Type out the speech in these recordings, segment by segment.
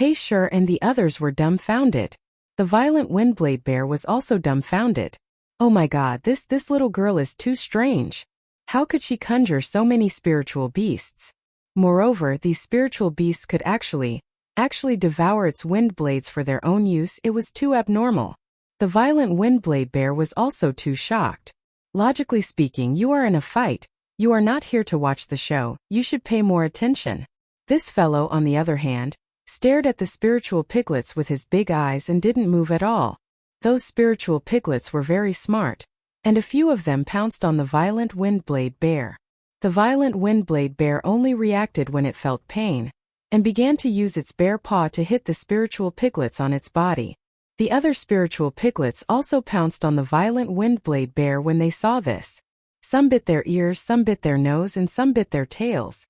Hey Sure and the others were dumbfounded. The violent Windblade Bear was also dumbfounded. Oh my god, this little girl is too strange. How could she conjure so many spiritual beasts? Moreover, these spiritual beasts could actually devour its wind blades for their own use. It was too abnormal. The violent Windblade Bear was also too shocked. Logically speaking, you are in a fight. You are not here to watch the show. You should pay more attention. This fellow, on the other hand, stared at the spiritual piglets with his big eyes and didn't move at all. Those spiritual piglets were very smart, and a few of them pounced on the violent Windblade Bear. The violent Windblade Bear only reacted when it felt pain, and began to use its bare paw to hit the spiritual piglets on its body. The other spiritual piglets also pounced on the violent Windblade Bear when they saw this. Some bit their ears, some bit their nose, and some bit their tails.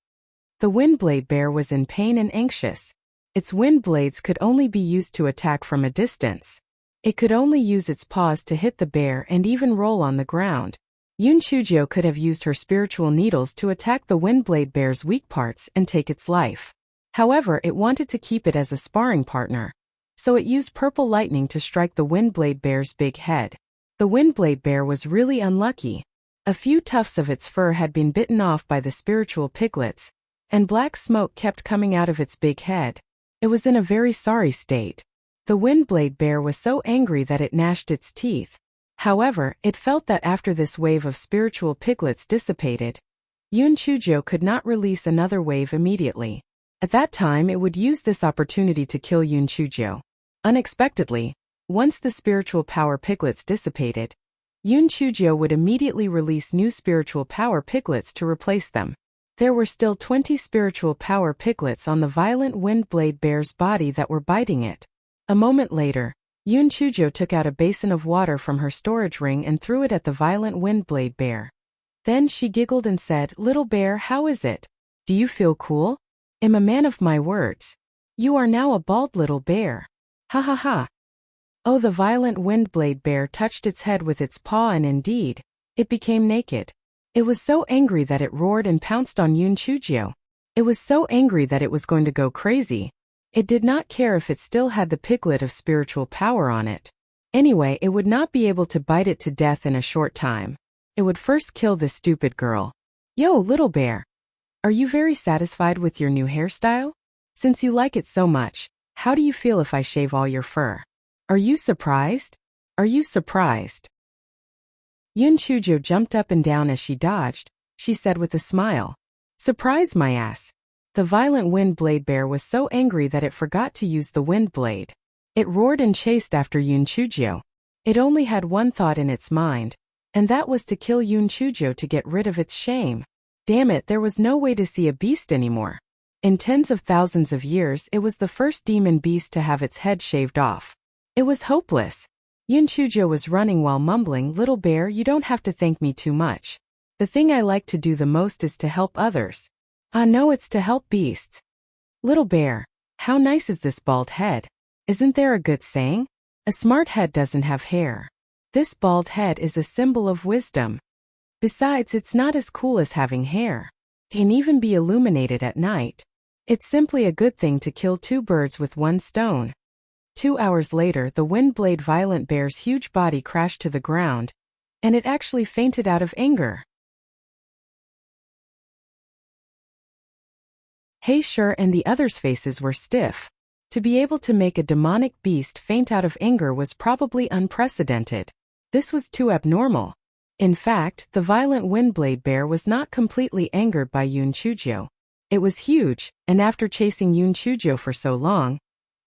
The Windblade Bear was in pain and anxious. Its wind blades could only be used to attack from a distance. It could only use its paws to hit the bear and even roll on the ground. Yun Chujio could have used her spiritual needles to attack the Windblade Bear's weak parts and take its life. However, it wanted to keep it as a sparring partner, so it used purple lightning to strike the Windblade Bear's big head. The Windblade Bear was really unlucky. A few tufts of its fur had been bitten off by the spiritual piglets, and black smoke kept coming out of its big head. It was in a very sorry state. The Windblade Bear was so angry that it gnashed its teeth. However, it felt that after this wave of spiritual piglets dissipated, Yun Chujio could not release another wave immediately. At that time it would use this opportunity to kill Yun Chujio. Unexpectedly, once the spiritual power piglets dissipated, Yun Chujio would immediately release new spiritual power piglets to replace them. There were still 20 spiritual power piglets on the violent Windblade Bear's body that were biting it. A moment later, Yun Chujio took out a basin of water from her storage ring and threw it at the violent Windblade Bear. Then she giggled and said, "Little bear, how is it? Do you feel cool? I'm a man of my words. You are now a bald little bear. Ha ha ha." Oh, the violent Windblade Bear touched its head with its paw and indeed, it became naked. It was so angry that it roared and pounced on Yun Chujio. It was so angry that it was going to go crazy. It did not care if it still had the piglet of spiritual power on it. Anyway, it would not be able to bite it to death in a short time. It would first kill this stupid girl. Yo, little bear. Are you very satisfied with your new hairstyle? Since you like it so much, how do you feel if I shave all your fur? Are you surprised? Are you surprised? Yun Chujio jumped up and down as she dodged. She said with a smile, "Surprise my ass." The violent Windblade Bear was so angry that it forgot to use the wind blade. It roared and chased after Yun Chujio. It only had one thought in its mind, and that was to kill Yun Chujio to get rid of its shame. Damn it, there was no way to see a beast anymore. In tens of thousands of years, it was the first demon beast to have its head shaved off. It was hopeless. Yun Chujio was running while mumbling, "Little bear, you don't have to thank me too much. The thing I like to do the most is to help others. Ah no, it's to help beasts. Little bear, how nice is this bald head? Isn't there a good saying? A smart head doesn't have hair. This bald head is a symbol of wisdom. Besides, it's not as cool as having hair. It can even be illuminated at night. It's simply a good thing to kill two birds with one stone." 2 hours later, the Windblade Violent Bear's huge body crashed to the ground, and it actually fainted out of anger. Hey Sure and the others' faces were stiff. To be able to make a demonic beast faint out of anger was probably unprecedented. This was too abnormal. In fact, the violent Windblade Bear was not completely angered by Yun Chujio. It was huge, and after chasing Yun Chujio for so long,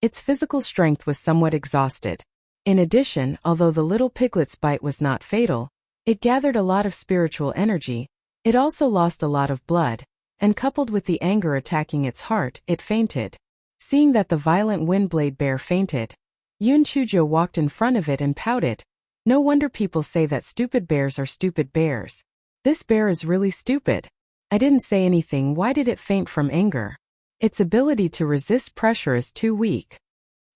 its physical strength was somewhat exhausted. In addition, although the little piglet's bite was not fatal, it gathered a lot of spiritual energy. It also lost a lot of blood, and coupled with the anger attacking its heart, it fainted. Seeing that the violent Windblade Bear fainted, Yun Chujio walked in front of it and pouted. No wonder people say that stupid bears are stupid bears. This bear is really stupid. I didn't say anything. Why did it faint from anger? Its ability to resist pressure is too weak.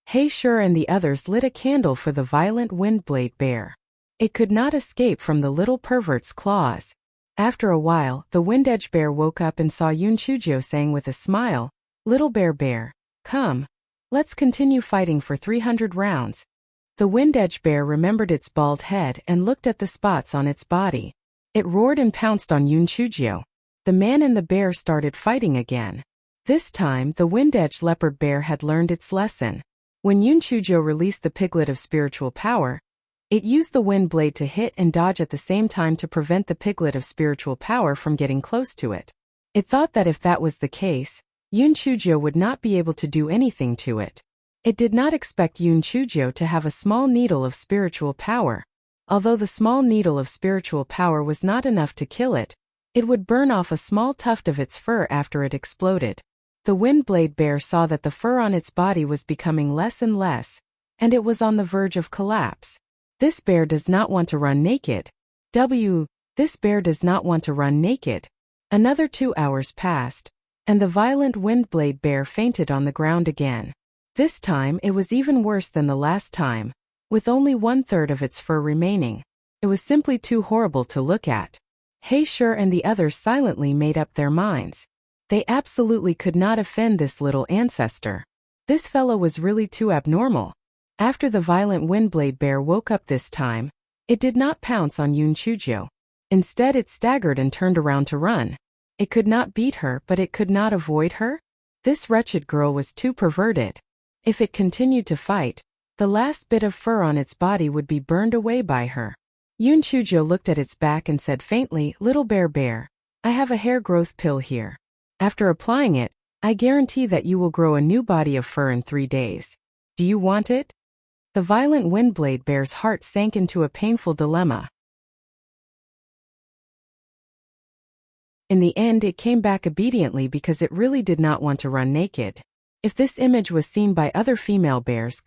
Hey Sure and the others lit a candle for the violent Windblade Bear. It could not escape from the little pervert's claws. After a while, the Windedge Bear woke up and saw Yun Chujio saying with a smile, "Little bear, come. Let's continue fighting for 300 rounds. The wind-edge bear remembered its bald head and looked at the spots on its body. It roared and pounced on Yun Chujio. The man and the bear started fighting again. This time, the wind-edge leopard bear had learned its lesson. When Yun Chujio released the piglet of spiritual power, it used the wind blade to hit and dodge at the same time to prevent the piglet of spiritual power from getting close to it. It thought that if that was the case, Yun Chujio would not be able to do anything to it. It did not expect Yun Chujio to have a small needle of spiritual power. Although the small needle of spiritual power was not enough to kill it, it would burn off a small tuft of its fur after it exploded. The wind blade bear saw that the fur on its body was becoming less and less, and it was on the verge of collapse. This bear does not want to run naked. This bear does not want to run naked. Another 2 hours passed, and the violent wind blade bear fainted on the ground again. This time it was even worse than the last time, with only 1/3 of its fur remaining. It was simply too horrible to look at. He Shi and the others silently made up their minds. They absolutely could not offend this little ancestor. This fellow was really too abnormal. After the violent windblade bear woke up this time, it did not pounce on Yun Chujio. Instead it staggered and turned around to run. It could not beat her, but it could not avoid her? This wretched girl was too perverted. If it continued to fight, the last bit of fur on its body would be burned away by her. Yun Chujio looked at its back and said faintly, "Little bear, I have a hair growth pill here. After applying it, I guarantee that you will grow a new body of fur in 3 days. Do you want it?" The violent windblade bear's heart sank into a painful dilemma. In the end, it came back obediently because it really did not want to run naked. If this image was seen by other female bears,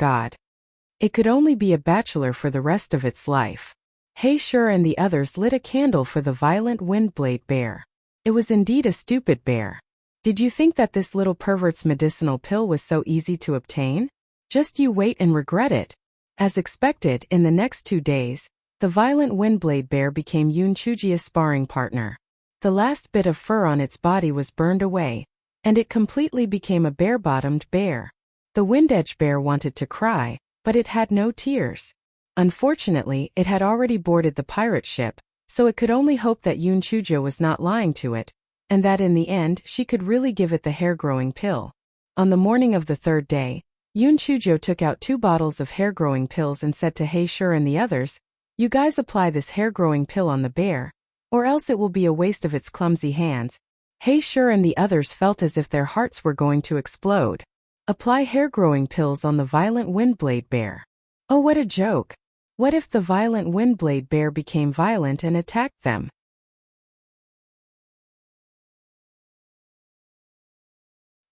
it could only be a bachelor for the rest of its life. He Shi and the others lit a candle for the violent windblade bear. It was indeed a stupid bear. Did you think that this little pervert's medicinal pill was so easy to obtain? Just you wait and regret it. As expected, in the next 2 days, the violent windblade bear became Yun Chujio's sparring partner. The last bit of fur on its body was burned away, and it completely became a bare-bottomed bear. The wind-edge bear wanted to cry, but it had no tears. Unfortunately, it had already boarded the pirate ship, so it could only hope that Yun Chujio was not lying to it, and that in the end she could really give it the hair-growing pill. On the morning of the 3rd day, Yun Chujio took out 2 bottles of hair-growing pills and said to He Shi and the others, "You guys apply this hair-growing pill on the bear, or else it will be a waste of its clumsy hands." He Shi and the others felt as if their hearts were going to explode. Apply hair-growing pills on the violent windblade bear. Oh, what a joke! What if the violent windblade bear became violent and attacked them?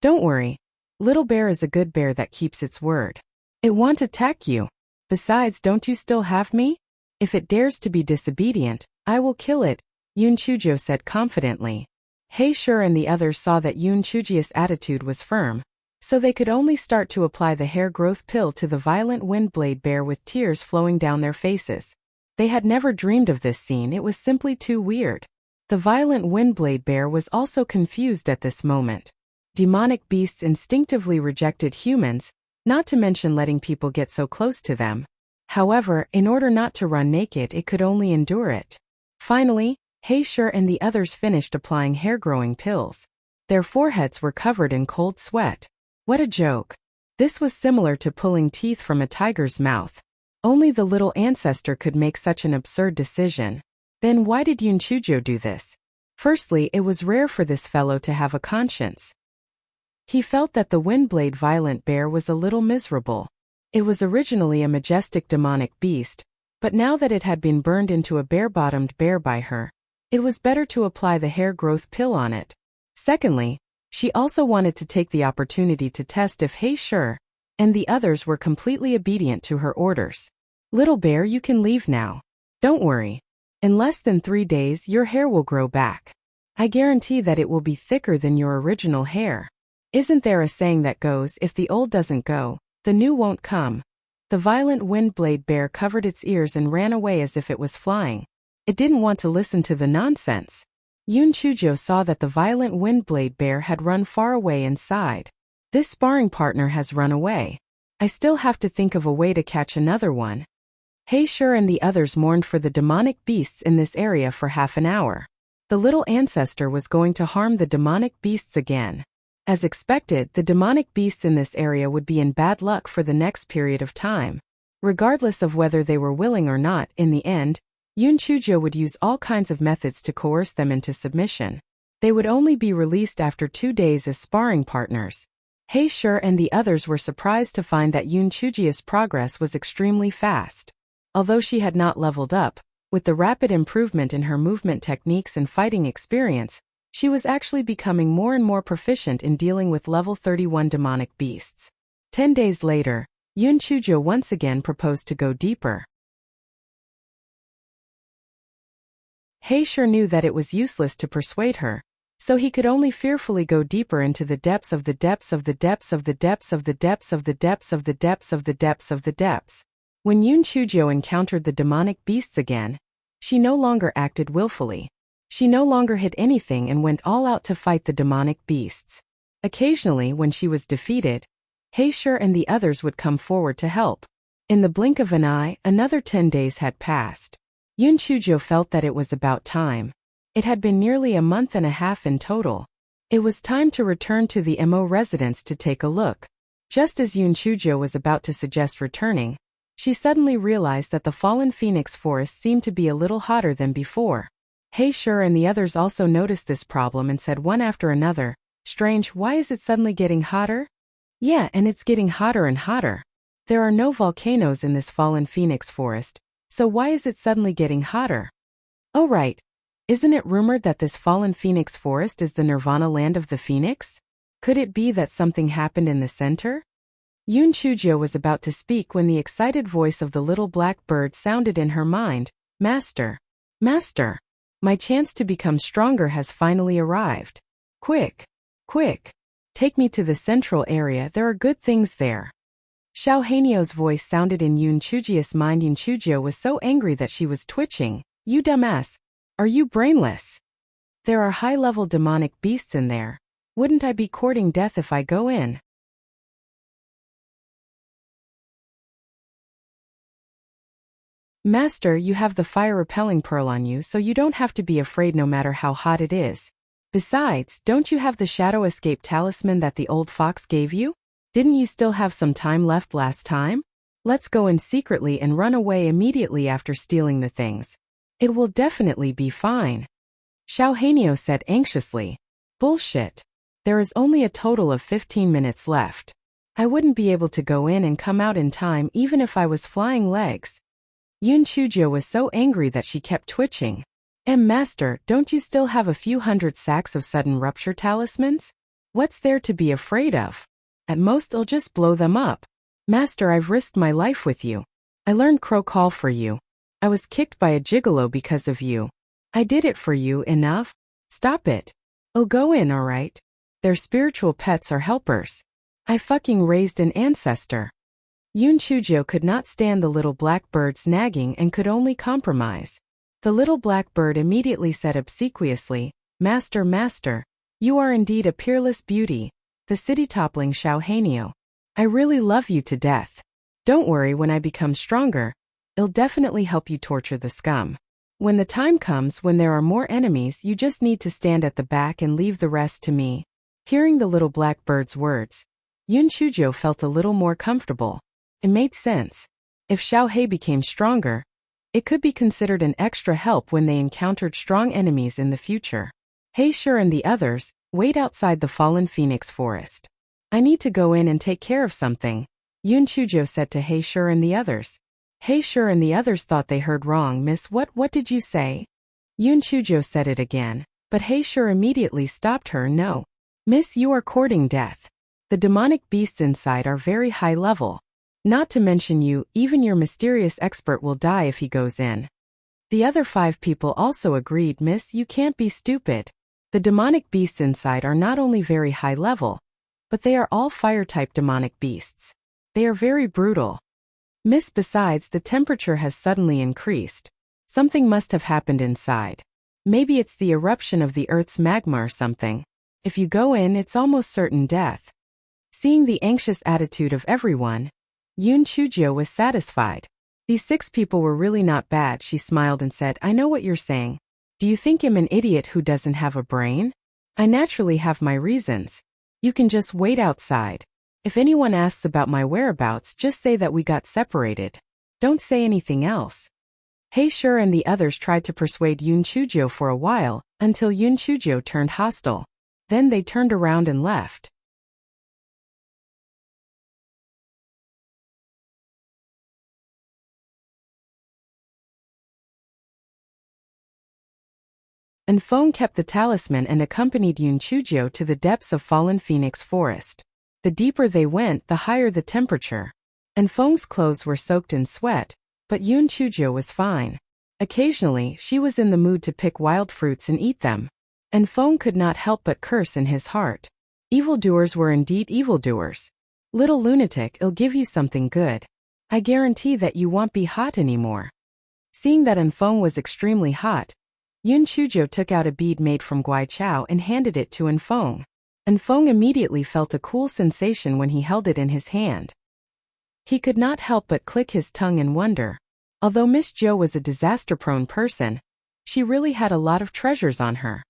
Don't worry. Little bear is a good bear that keeps its word. It won't attack you. Besides, don't you still have me? If it dares to be disobedient, I will kill it, Yun Chujio said confidently. He Shi and the others saw that Yun Chujio's attitude was firm, so they could only start to apply the hair growth pill to the violent windblade bear with tears flowing down their faces. They had never dreamed of this scene, it was simply too weird. The violent windblade bear was also confused at this moment. Demonic beasts instinctively rejected humans, not to mention letting people get so close to them. However, in order not to run naked, it could only endure it. Finally, He Shi and the others finished applying hair-growing pills. Their foreheads were covered in cold sweat. What a joke. This was similar to pulling teeth from a tiger's mouth. Only the little ancestor could make such an absurd decision. Then why did Yun Chujio do this? Firstly, it was rare for this fellow to have a conscience. He felt that the windblade violent bear was a little miserable. It was originally a majestic demonic beast, but now that it had been burned into a bare-bottomed bear by her, it was better to apply the hair growth pill on it. Secondly, she also wanted to take the opportunity to test if He Shi and the others were completely obedient to her orders. Little bear, you can leave now. Don't worry. In less than 3 days, your hair will grow back. I guarantee that it will be thicker than your original hair. Isn't there a saying that goes, if the old doesn't go, the new won't come? The violent windblade bear covered its ears and ran away as if it was flying. It didn't want to listen to the nonsense. Yun Chujio saw that the violent windblade bear had run far away and sighed. This sparring partner has run away. I still have to think of a way to catch another one. Heisher and the others mourned for the demonic beasts in this area for half an hour. The little ancestor was going to harm the demonic beasts again. As expected, the demonic beasts in this area would be in bad luck for the next period of time. Regardless of whether they were willing or not, in the end, Yun Chujo would use all kinds of methods to coerce them into submission. They would only be released after 2 days as sparring partners. Heisher and the others were surprised to find that Yun Chujia's progress was extremely fast. Although she had not leveled up, with the rapid improvement in her movement techniques and fighting experience, she was actually becoming more and more proficient in dealing with level 31 demonic beasts. 10 days later, Yun Chujo once again proposed to go deeper. Heisher knew that it was useless to persuade her, so he could only fearfully go deeper into the depths of the depths of the depths of the depths of the depths of the depths of the depths of the depths of the depths. When Yun Chujo encountered the demonic beasts again, she no longer acted willfully. She no longer hid anything and went all out to fight the demonic beasts. Occasionally, when she was defeated, Heisher and the others would come forward to help. In the blink of an eye, another 10 days had passed. Yun Chujo felt that it was about time. It had been nearly a month and a half in total. It was time to return to the MO residence to take a look. Just as Yun Chujo was about to suggest returning, she suddenly realized that the fallen phoenix forest seemed to be a little hotter than before. Heisher and the others also noticed this problem and said one after another, "Strange, why is it suddenly getting hotter?" "Yeah, and it's getting hotter and hotter. There are no volcanoes in this fallen phoenix forest, so why is it suddenly getting hotter?" "Oh right. Isn't it rumored that this fallen phoenix forest is the nirvana land of the phoenix? Could it be that something happened in the center?" Yun Chujo was about to speak when the excited voice of the little black bird sounded in her mind, "Master! Master! My chance to become stronger has finally arrived. Quick! Quick! Take me to the central area, there are good things there." Xiao Hanio's voice sounded in Yun Chujia's mind. Yun Chujo was so angry that she was twitching. "You dumbass! Are you brainless? There are high-level demonic beasts in there. Wouldn't I be courting death if I go in?" "Master, you have the fire-repelling pearl on you, so you don't have to be afraid no matter how hot it is. Besides, don't you have the shadow escape talisman that the old fox gave you? Didn't you still have some time left last time? Let's go in secretly and run away immediately after stealing the things. It will definitely be fine." Xiao Hanio said anxiously. "Bullshit. There is only a total of 15 minutes left. I wouldn't be able to go in and come out in time even if I was flying legs." Yun Chujo was so angry that she kept twitching. Master, don't you still have a few hundred sacks of sudden rupture talismans? What's there to be afraid of? At most I'll just blow them up. Master, I've risked my life with you. I learned crow call for you. I was kicked by a gigolo because of you. I did it for you, enough? Stop it. Oh, go in, alright? Their spiritual pets are helpers. I fucking raised an ancestor." Yun Chujo could not stand the little black bird's nagging and could only compromise. The little black bird immediately said obsequiously, "Master, master, you are indeed a peerless beauty, the city-toppling Xiao Hanio. I really love you to death. Don't worry, when I become stronger, it'll definitely help you torture the scum. When the time comes when there are more enemies, you just need to stand at the back and leave the rest to me." Hearing the little black bird's words, Yun Chujo felt a little more comfortable. It made sense. If Xiao He became stronger, it could be considered an extra help when they encountered strong enemies in the future. Heisher and the others wait outside the fallen phoenix forest. "I need to go in and take care of something," Yun Chujo said to Heisher and the others. Heisher and the others thought they heard wrong. "Miss, what did you say?" Yun Chujo said it again, but Heisher immediately stopped her. "No. Miss, you are courting death. The demonic beasts inside are very high level. Not to mention you, even your mysterious expert will die if he goes in." The other 5 people also agreed. "Miss, you can't be stupid. The demonic beasts inside are not only very high level, but they are all fire-type demonic beasts. They are very brutal. Miss, besides, the temperature has suddenly increased. Something must have happened inside. Maybe it's the eruption of the Earth's magma or something. If you go in, it's almost certain death." Seeing the anxious attitude of everyone, Yoon Chujio was satisfied. These 6 people were really not bad, she smiled and said, I know what you're saying. Do you think I'm an idiot who doesn't have a brain? I naturally have my reasons. You can just wait outside. If anyone asks about my whereabouts, just say that we got separated. Don't say anything else. Hey Sure and the others tried to persuade Yoon Chujio for a while, until Yoon Chujio turned hostile. Then they turned around and left. And Feng kept the talisman and accompanied Yoon Chujio to the depths of fallen phoenix forest. The deeper they went, the higher the temperature. And Feng's clothes were soaked in sweat, but Yoon Chujio was fine. Occasionally, she was in the mood to pick wild fruits and eat them. And Feng could not help but curse in his heart. Evildoers were indeed evildoers. Little lunatic, I'll give you something good. I guarantee that you won't be hot anymore. Seeing that Feng was extremely hot, Yoon Chujio took out a bead made from Gui Chao and handed it to Feng. Feng immediately felt a cool sensation when he held it in his hand. He could not help but click his tongue in wonder. Although Miss Zhou was a disaster-prone person, she really had a lot of treasures on her.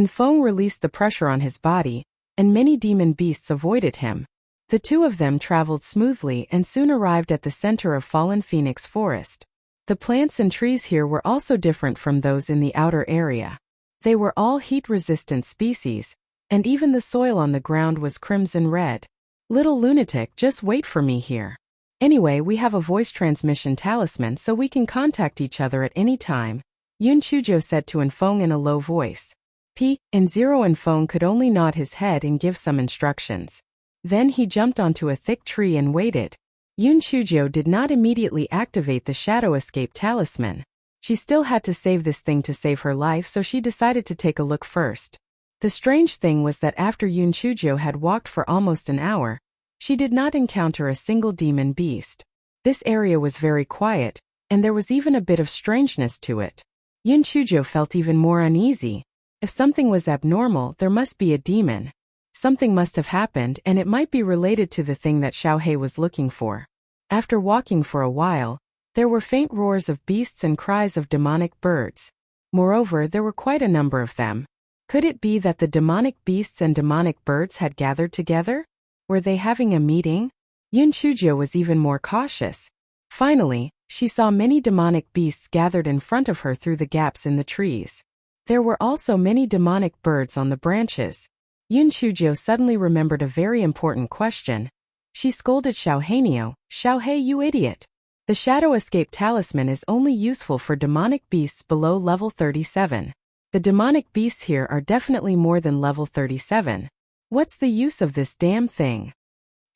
Feng released the pressure on his body, and many demon beasts avoided him. The 2 of them traveled smoothly and soon arrived at the center of fallen phoenix forest. The plants and trees here were also different from those in the outer area. They were all heat-resistant species, and even the soil on the ground was crimson red. Little lunatic, just wait for me here. Anyway, we have a voice transmission talisman so we can contact each other at any time, Yoon Chujio said to Feng in a low voice. Feng could only nod his head and give some instructions. Then he jumped onto a thick tree and waited. Yoon Chujio did not immediately activate the shadow escape talisman. She still had to save this thing to save her life, so she decided to take a look first. The strange thing was that after Yoon Chujio had walked for almost an hour, she did not encounter a single demon beast. This area was very quiet, and there was even a bit of strangeness to it. Yoon Chujio felt even more uneasy. If something was abnormal, there must be a demon. Something must have happened, and it might be related to the thing that Xiaohei was looking for. After walking for a while, there were faint roars of beasts and cries of demonic birds. Moreover, there were quite a number of them. Could it be that the demonic beasts and demonic birds had gathered together? Were they having a meeting? Yoon Chujio was even more cautious. Finally, she saw many demonic beasts gathered in front of her through the gaps in the trees. There were also many demonic birds on the branches. Yoon Chujio suddenly remembered a very important question. She scolded Xiaohei, "Xiaohei, you idiot! The shadow escape talisman is only useful for demonic beasts below level 37. The demonic beasts here are definitely more than level 37. What's the use of this damn thing?"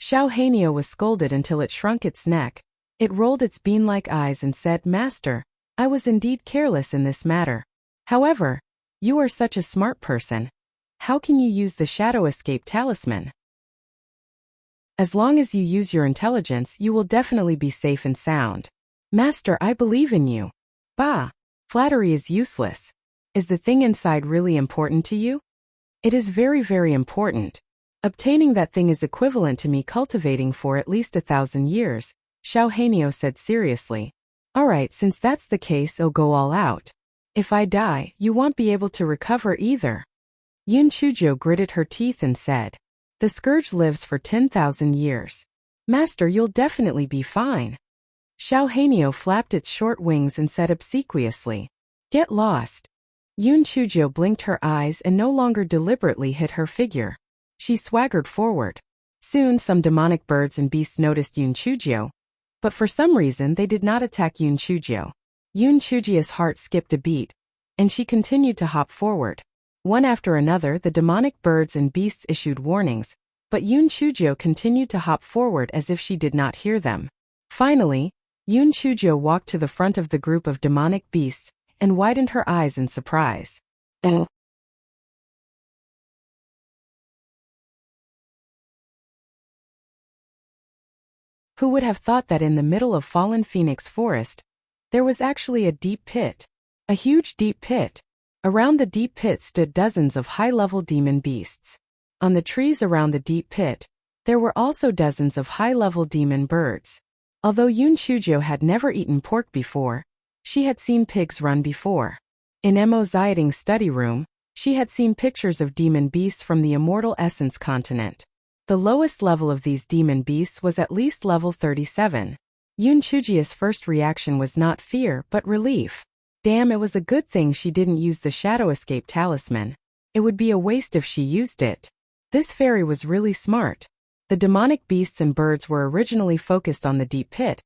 Xiaohei was scolded until it shrunk its neck. It rolled its bean-like eyes and said, "Master, I was indeed careless in this matter. However, you are such a smart person. How can you use the shadow escape talisman? As long as you use your intelligence, you will definitely be safe and sound. Master, I believe in you." Bah! Flattery is useless. Is the thing inside really important to you? It is very, very important. Obtaining that thing is equivalent to me cultivating for at least 1,000 years, Xiaohei said seriously. Alright, since that's the case, I'll go all out. If I die, you won't be able to recover either. Yoon Chujio gritted her teeth and said, "The scourge lives for 10,000 years. Master, you'll definitely be fine." Xiaohei flapped its short wings and said obsequiously, "Get lost." Yoon Chujio blinked her eyes and no longer deliberately hit her figure. She swaggered forward. Soon some demonic birds and beasts noticed Yoon Chujio, but for some reason they did not attack Yoon Chujio. Yoon Chujio's heart skipped a beat, and she continued to hop forward. One after another the demonic birds and beasts issued warnings, but Yoon Chujio continued to hop forward as if she did not hear them. Finally, Yoon Chujio walked to the front of the group of demonic beasts and widened her eyes in surprise. Who would have thought that in the middle of fallen phoenix forest, there was actually a deep pit? A huge deep pit. Around the deep pit stood dozens of high-level demon beasts. On the trees around the deep pit, There were also dozens of high-level demon birds. Although Yoon Chujo had never eaten pork before, she had seen pigs run before. In Mo Ziyading's study room, she had seen pictures of demon beasts from the Immortal Essence continent. The lowest level of these demon beasts was at least level 37. Yoon Chujio's first reaction was not fear but relief. Damn, it was a good thing she didn't use the Shadow Escape talisman. It would be a waste if she used it. This fairy was really smart. The demonic beasts and birds were originally focused on the deep pit,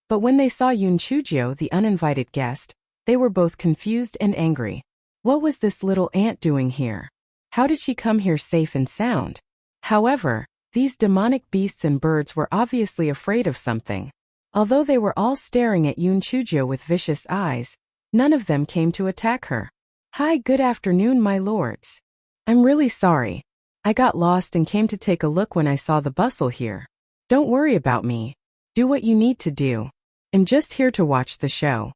but when they saw Yoon Chujio, the uninvited guest, they were both confused and angry. What was this little ant doing here? How did she come here safe and sound? However, these demonic beasts and birds were obviously afraid of something. Although they were all staring at Yoon Chujio with vicious eyes, none of them came to attack her. Hi, good afternoon, my lords. I'm really sorry. I got lost and came to take a look when I saw the bustle here. Don't worry about me. Do what you need to do. I'm just here to watch the show.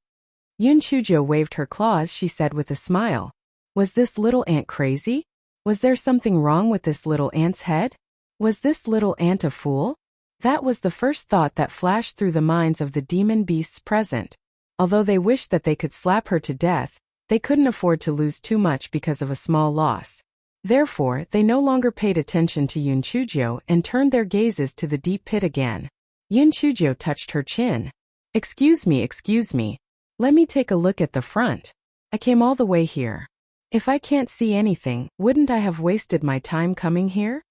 Yoon Chujio waved her claws, she said with a smile. Was this little ant crazy? Was there something wrong with this little ant's head? Was this little ant a fool? That was the first thought that flashed through the minds of the demon beasts present. Although they wished that they could slap her to death, they couldn't afford to lose too much because of a small loss. Therefore, they no longer paid attention to Yoon Chujio and turned their gazes to the deep pit again. Yoon Chujio touched her chin. Excuse me. Let me take a look at the front. I came all the way here. If I can't see anything, wouldn't I have wasted my time coming here?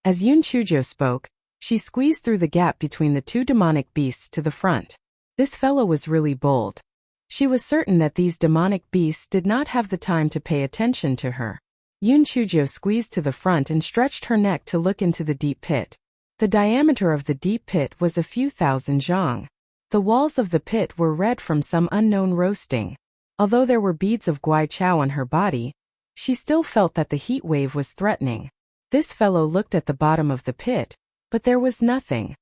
As Yoon Chujio spoke, she squeezed through the gap between the two demonic beasts to the front. This fellow was really bold. She was certain that these demonic beasts did not have the time to pay attention to her. Yoon Chujio squeezed to the front and stretched her neck to look into the deep pit. The diameter of the deep pit was a few thousand zhang. The walls of the pit were red from some unknown roasting. Although there were beads of guai chow on her body, she still felt that the heat wave was threatening. This fellow looked at the bottom of the pit, but there was nothing.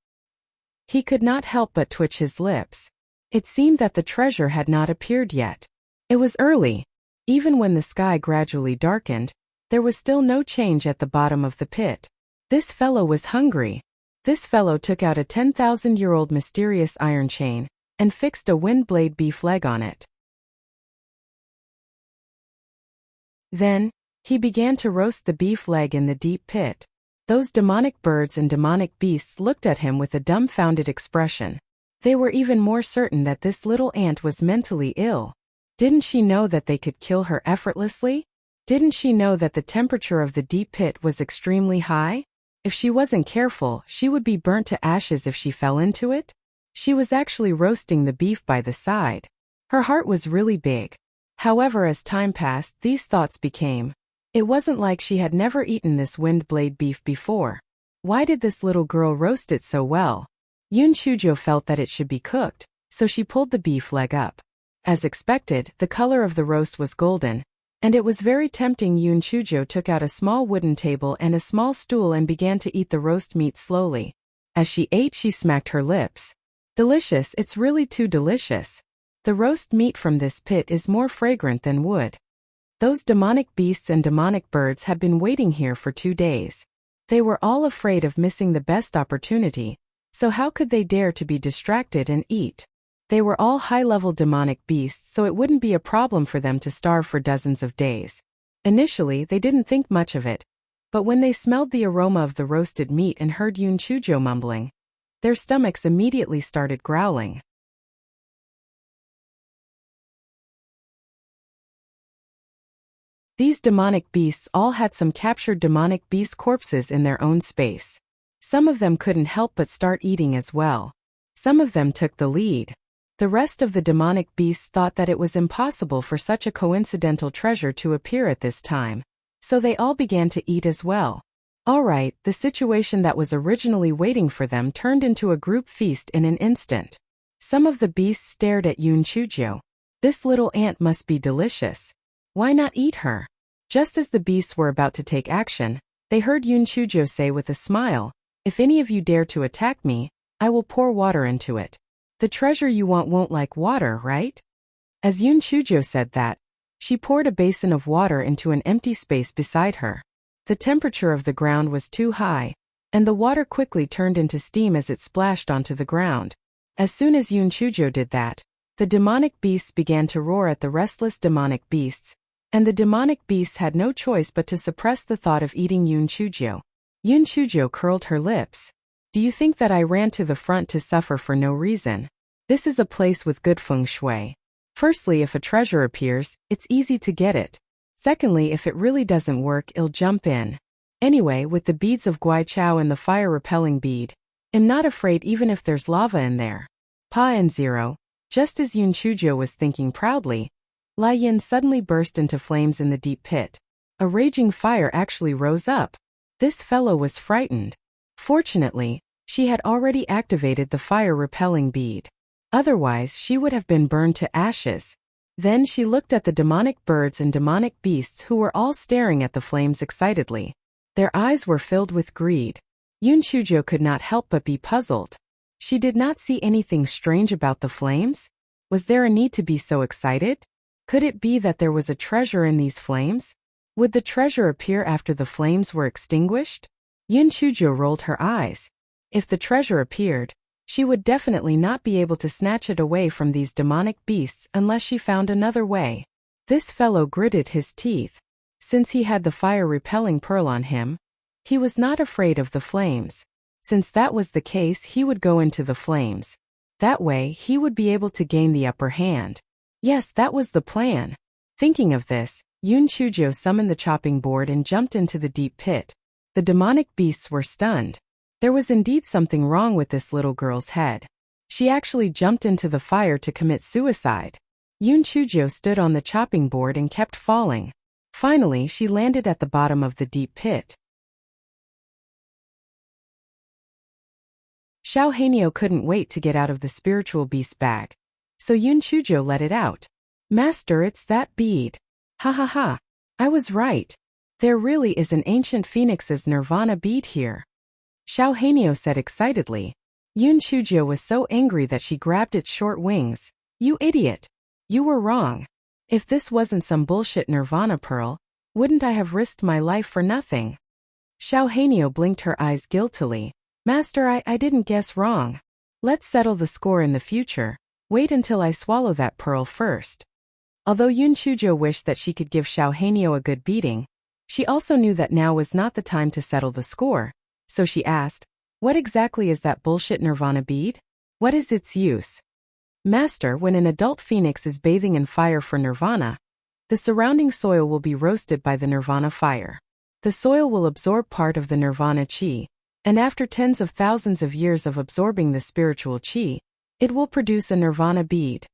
He could not help but twitch his lips. It seemed that the treasure had not appeared yet. It was early. Even when the sky gradually darkened, there was still no change at the bottom of the pit. This fellow was hungry. This fellow took out a 10,000-year-old mysterious iron chain and fixed a wind blade beef leg on it. Then, he began to roast the beef leg in the deep pit. Those demonic birds and demonic beasts looked at him with a dumbfounded expression. They were even more certain that this little ant was mentally ill. Didn't she know that they could kill her effortlessly? Didn't she know that the temperature of the deep pit was extremely high? If she wasn't careful, she would be burnt to ashes if she fell into it. She was actually roasting the beef by the side. Her heart was really big. However, as time passed, these thoughts became. It wasn't like she had never eaten this wind blade beef before. Why did this little girl roast it so well? Yoon Chujio felt that it should be cooked, so she pulled the beef leg up. As expected, the color of the roast was golden, and it was very tempting. Yoon Chujio took out a small wooden table and a small stool and began to eat the roast meat slowly. As she ate, she smacked her lips. Delicious, it's really too delicious. The roast meat from this pit is more fragrant than wood. Those demonic beasts and demonic birds had been waiting here for 2 days. They were all afraid of missing the best opportunity, so how could they dare to be distracted and eat? They were all high-level demonic beasts, so it wouldn't be a problem for them to starve for dozens of days. Initially, they didn't think much of it, but when they smelled the aroma of the roasted meat and heard Yoon Chujio mumbling, their stomachs immediately started growling. These demonic beasts all had some captured demonic beast corpses in their own space. Some of them couldn't help but start eating as well. Some of them took the lead. The rest of the demonic beasts thought that it was impossible for such a coincidental treasure to appear at this time, so they all began to eat as well. Alright, the situation that was originally waiting for them turned into a group feast in an instant. Some of the beasts stared at Yoon Chujio. This little ant must be delicious. Why not eat her? Just as the beasts were about to take action, they heard Yoon Chujio say with a smile, "If any of you dare to attack me, I will pour water into it. The treasure you want won't like water, right?" As Yoon Chujio said that, she poured a basin of water into an empty space beside her. The temperature of the ground was too high, and the water quickly turned into steam as it splashed onto the ground. As soon as Yun Chujo did that, the demonic beasts began to roar at the restless demonic beasts, and the demonic beasts had no choice but to suppress the thought of eating Yun Chujo. Yun Chujo curled her lips. Do you think that I ran to the front to suffer for no reason? This is a place with good feng shui. Firstly, if a treasure appears, it's easy to get it. Secondly, if it really doesn't work, I'll jump in. Anyway, with the beads of Gui Chao and the fire-repelling bead, I'm not afraid even if there's lava in there. Pa and Zero. Just as Yun Chujo was thinking proudly, Lai Yin suddenly burst into flames in the deep pit. A raging fire actually rose up. This fellow was frightened. Fortunately, she had already activated the fire-repelling bead. Otherwise, she would have been burned to ashes. Then she looked at the demonic birds and demonic beasts who were all staring at the flames excitedly. Their eyes were filled with greed. Yun Chujo could not help but be puzzled. She did not see anything strange about the flames. Was there a need to be so excited? Could it be that there was a treasure in these flames? Would the treasure appear after the flames were extinguished? Yun Chujo rolled her eyes. If the treasure appeared, she would definitely not be able to snatch it away from these demonic beasts unless she found another way. This fellow gritted his teeth. Since he had the fire-repelling pearl on him, he was not afraid of the flames. Since that was the case, he would go into the flames. That way, he would be able to gain the upper hand. Yes, that was the plan. Thinking of this, Yun Chujo summoned the chopping board and jumped into the deep pit. The demonic beasts were stunned. There was indeed something wrong with this little girl's head. She actually jumped into the fire to commit suicide. Yun Chujo stood on the chopping board and kept falling. Finally, she landed at the bottom of the deep pit. Xiao Hanyo couldn't wait to get out of the spiritual beast bag. So Yun Chujo let it out. Master, it's that bead. Ha ha ha. I was right. There really is an ancient phoenix's nirvana bead here. Xiao Hanyo said excitedly. Yun Chujo was so angry that she grabbed its short wings. You idiot. You were wrong. If this wasn't some bullshit nirvana pearl, wouldn't I have risked my life for nothing? Xiao Hanyo blinked her eyes guiltily. Master, I didn't guess wrong. Let's settle the score in the future. Wait until I swallow that pearl first. Although Yun Chujo wished that she could give Xiao Hanyo a good beating, she also knew that now was not the time to settle the score. So she asked, what exactly is that bullshit nirvana bead? What is its use? Master, when an adult phoenix is bathing in fire for nirvana, the surrounding soil will be roasted by the nirvana fire. The soil will absorb part of the nirvana chi, and after tens of thousands of years of absorbing the spiritual chi, it will produce a nirvana bead.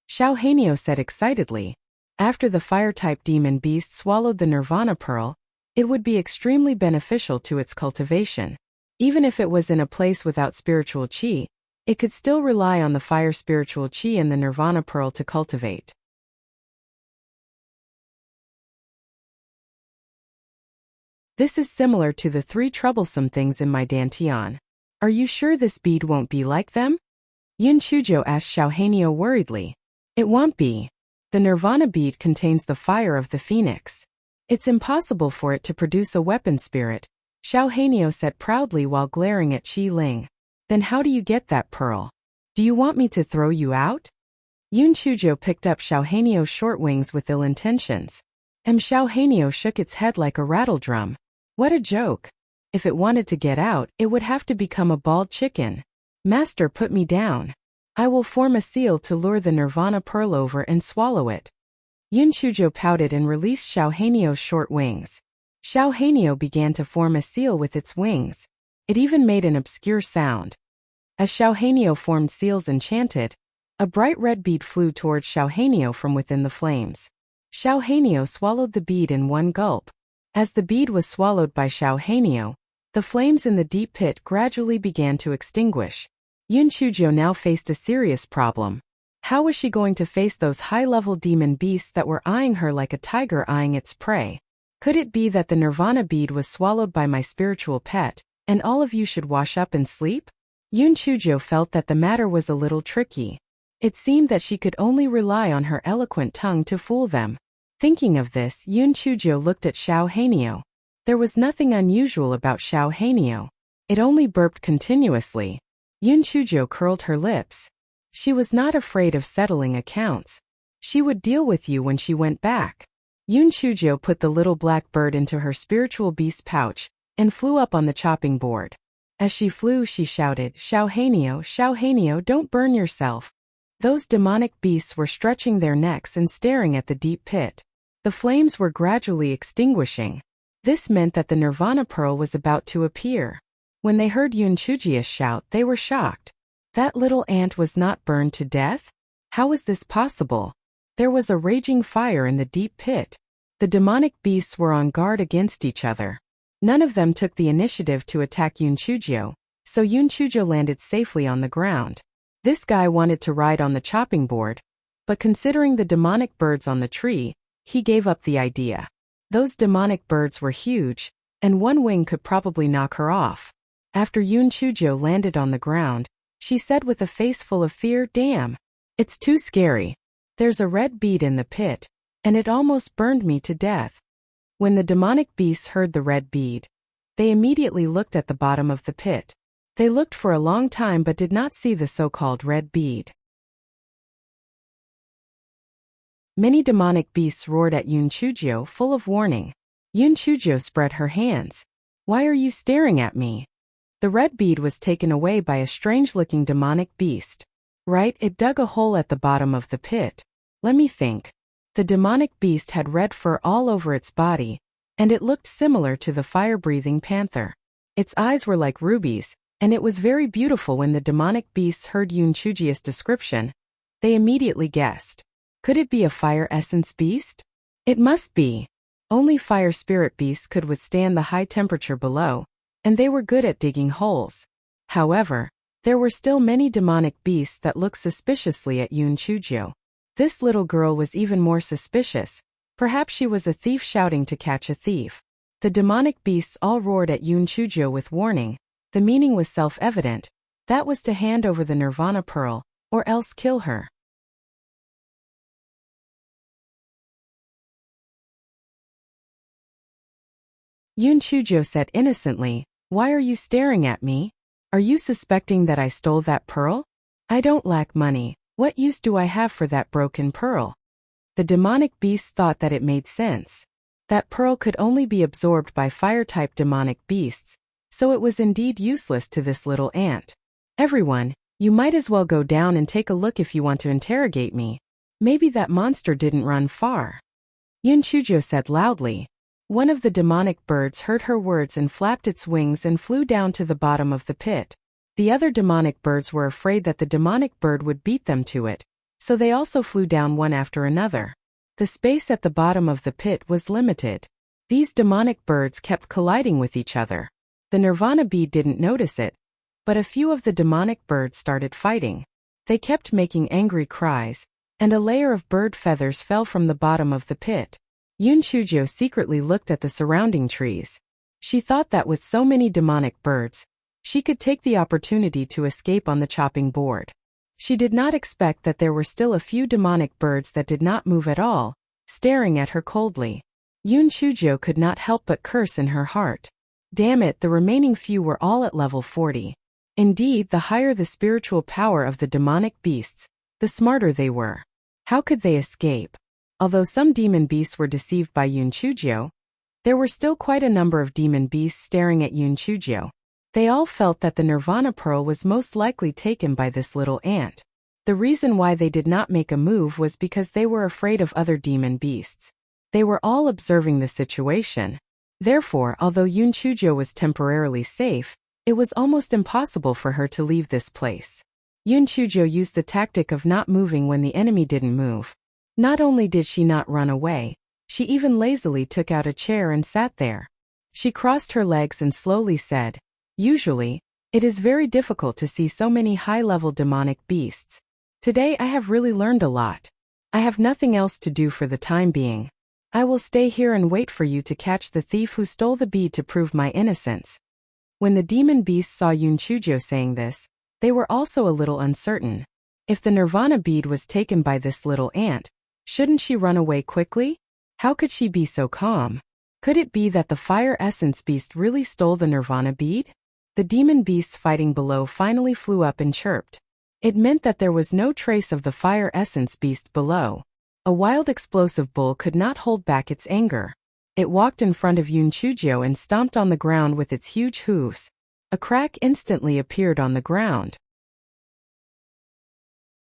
Xiao Hanyo said excitedly. After the fire-type demon beast swallowed the nirvana pearl, it would be extremely beneficial to its cultivation. Even if it was in a place without spiritual chi, it could still rely on the fire spiritual chi and the nirvana pearl to cultivate. This is similar to the 3 troublesome things in my dantian. Are you sure this bead won't be like them? Yun Chujo asked Xiao Hanyo worriedly. It won't be. The nirvana bead contains the fire of the phoenix. It's impossible for it to produce a weapon spirit, Xiao Hanyo said proudly while glaring at Qi Ling. Then how do you get that pearl? Do you want me to throw you out? Yun Chujo picked up Xiao Hanyo's short wings with ill intentions. Xiao Hanyo shook its head like a rattledrum. What a joke. If it wanted to get out, it would have to become a bald chicken. Master, put me down. I will form a seal to lure the nirvana pearl over and swallow it. Yun Chujo pouted and released Xiao Hanyo's short wings. Xiao Hanyo began to form a seal with its wings. It even made an obscure sound. As Xiao Hanyo formed seals and chanted, a bright red bead flew towards Xiao Hanyo from within the flames. Xiao Hanyo swallowed the bead in one gulp. As the bead was swallowed by Xiao Hanyo, the flames in the deep pit gradually began to extinguish. Yun Chujo now faced a serious problem. How was she going to face those high-level demon beasts that were eyeing her like a tiger eyeing its prey? Could it be that the nirvana bead was swallowed by my spiritual pet, and all of you should wash up and sleep? Yun Chujo felt that the matter was a little tricky. It seemed that she could only rely on her eloquent tongue to fool them. Thinking of this, Yun Chujo looked at Xiao Hanyo. There was nothing unusual about Xiao Hanyo. It only burped continuously. Yun Chujo curled her lips. She was not afraid of settling accounts. She would deal with you when she went back. Yun Chujo put the little black bird into her spiritual beast pouch and flew up on the chopping board. As she flew, she shouted, Xiao Hanio, don't burn yourself. Those demonic beasts were stretching their necks and staring at the deep pit. The flames were gradually extinguishing. This meant that the Nirvana pearl was about to appear. When they heard Yun Chujia's shout, they were shocked. That little ant was not burned to death? How was this possible? There was a raging fire in the deep pit. The demonic beasts were on guard against each other. None of them took the initiative to attack Yun Chujo, so Yun Chujo landed safely on the ground. This guy wanted to ride on the chopping board, but considering the demonic birds on the tree, he gave up the idea. Those demonic birds were huge, and one wing could probably knock her off. After Yun Chujo landed on the ground, she said with a face full of fear, Damn! It's too scary. There's a red bead in the pit, and it almost burned me to death. When the demonic beasts heard the red bead, they immediately looked at the bottom of the pit. They looked for a long time but did not see the so-called red bead. Many demonic beasts roared at Yun Chujo, full of warning. Yun Chujo spread her hands. Why are you staring at me? The red bead was taken away by a strange-looking demonic beast. Right, it dug a hole at the bottom of the pit. Let me think. The demonic beast had red fur all over its body, and it looked similar to the fire-breathing panther. Its eyes were like rubies, and it was very beautiful. When the demonic beasts heard Yun Chujia's description, they immediately guessed. Could it be a fire essence beast? It must be. Only fire spirit beasts could withstand the high temperature below, and they were good at digging holes. However, there were still many demonic beasts that looked suspiciously at Yun Chujo. This little girl was even more suspicious. Perhaps she was a thief shouting to catch a thief. The demonic beasts all roared at Yun Chujo with warning. The meaning was self-evident. That was to hand over the Nirvana pearl, or else kill her. Yun Chujo said innocently, Why are you staring at me? Are you suspecting that I stole that pearl? I don't lack money. What use do I have for that broken pearl? The demonic beasts thought that it made sense. That pearl could only be absorbed by fire-type demonic beasts, so it was indeed useless to this little ant. Everyone, you might as well go down and take a look if you want to interrogate me. Maybe that monster didn't run far. Yun Chujo said loudly. One of the demonic birds heard her words and flapped its wings and flew down to the bottom of the pit. The other demonic birds were afraid that the demonic bird would beat them to it, so they also flew down one after another. The space at the bottom of the pit was limited. These demonic birds kept colliding with each other. The Nirvana bead didn't notice it, but a few of the demonic birds started fighting. They kept making angry cries, and a layer of bird feathers fell from the bottom of the pit. Yun Chujo secretly looked at the surrounding trees. She thought that with so many demonic birds, she could take the opportunity to escape on the chopping board. She did not expect that there were still a few demonic birds that did not move at all, staring at her coldly. Yun Chujo could not help but curse in her heart. Damn it, the remaining few were all at level 40. Indeed, the higher the spiritual power of the demonic beasts, the smarter they were. How could they escape? Although some demon beasts were deceived by Yun Chujo, there were still quite a number of demon beasts staring at Yun Chujo. They all felt that the Nirvana pearl was most likely taken by this little ant. The reason why they did not make a move was because they were afraid of other demon beasts. They were all observing the situation. Therefore, although Yun Chujo was temporarily safe, it was almost impossible for her to leave this place. Yun Chujo used the tactic of not moving when the enemy didn't move. Not only did she not run away, she even lazily took out a chair and sat there. She crossed her legs and slowly said, Usually, it is very difficult to see so many high-level demonic beasts. Today I have really learned a lot. I have nothing else to do for the time being. I will stay here and wait for you to catch the thief who stole the bead to prove my innocence. When the demon beasts saw Yun Chujo saying this, they were also a little uncertain. If the Nirvana bead was taken by this little ant, shouldn't she run away quickly? How could she be so calm? Could it be that the fire essence beast really stole the Nirvana bead? The demon beasts fighting below finally flew up and chirped. It meant that there was no trace of the fire essence beast below. A wild explosive bull could not hold back its anger. It walked in front of Yun Chujio and stomped on the ground with its huge hooves. A crack instantly appeared on the ground.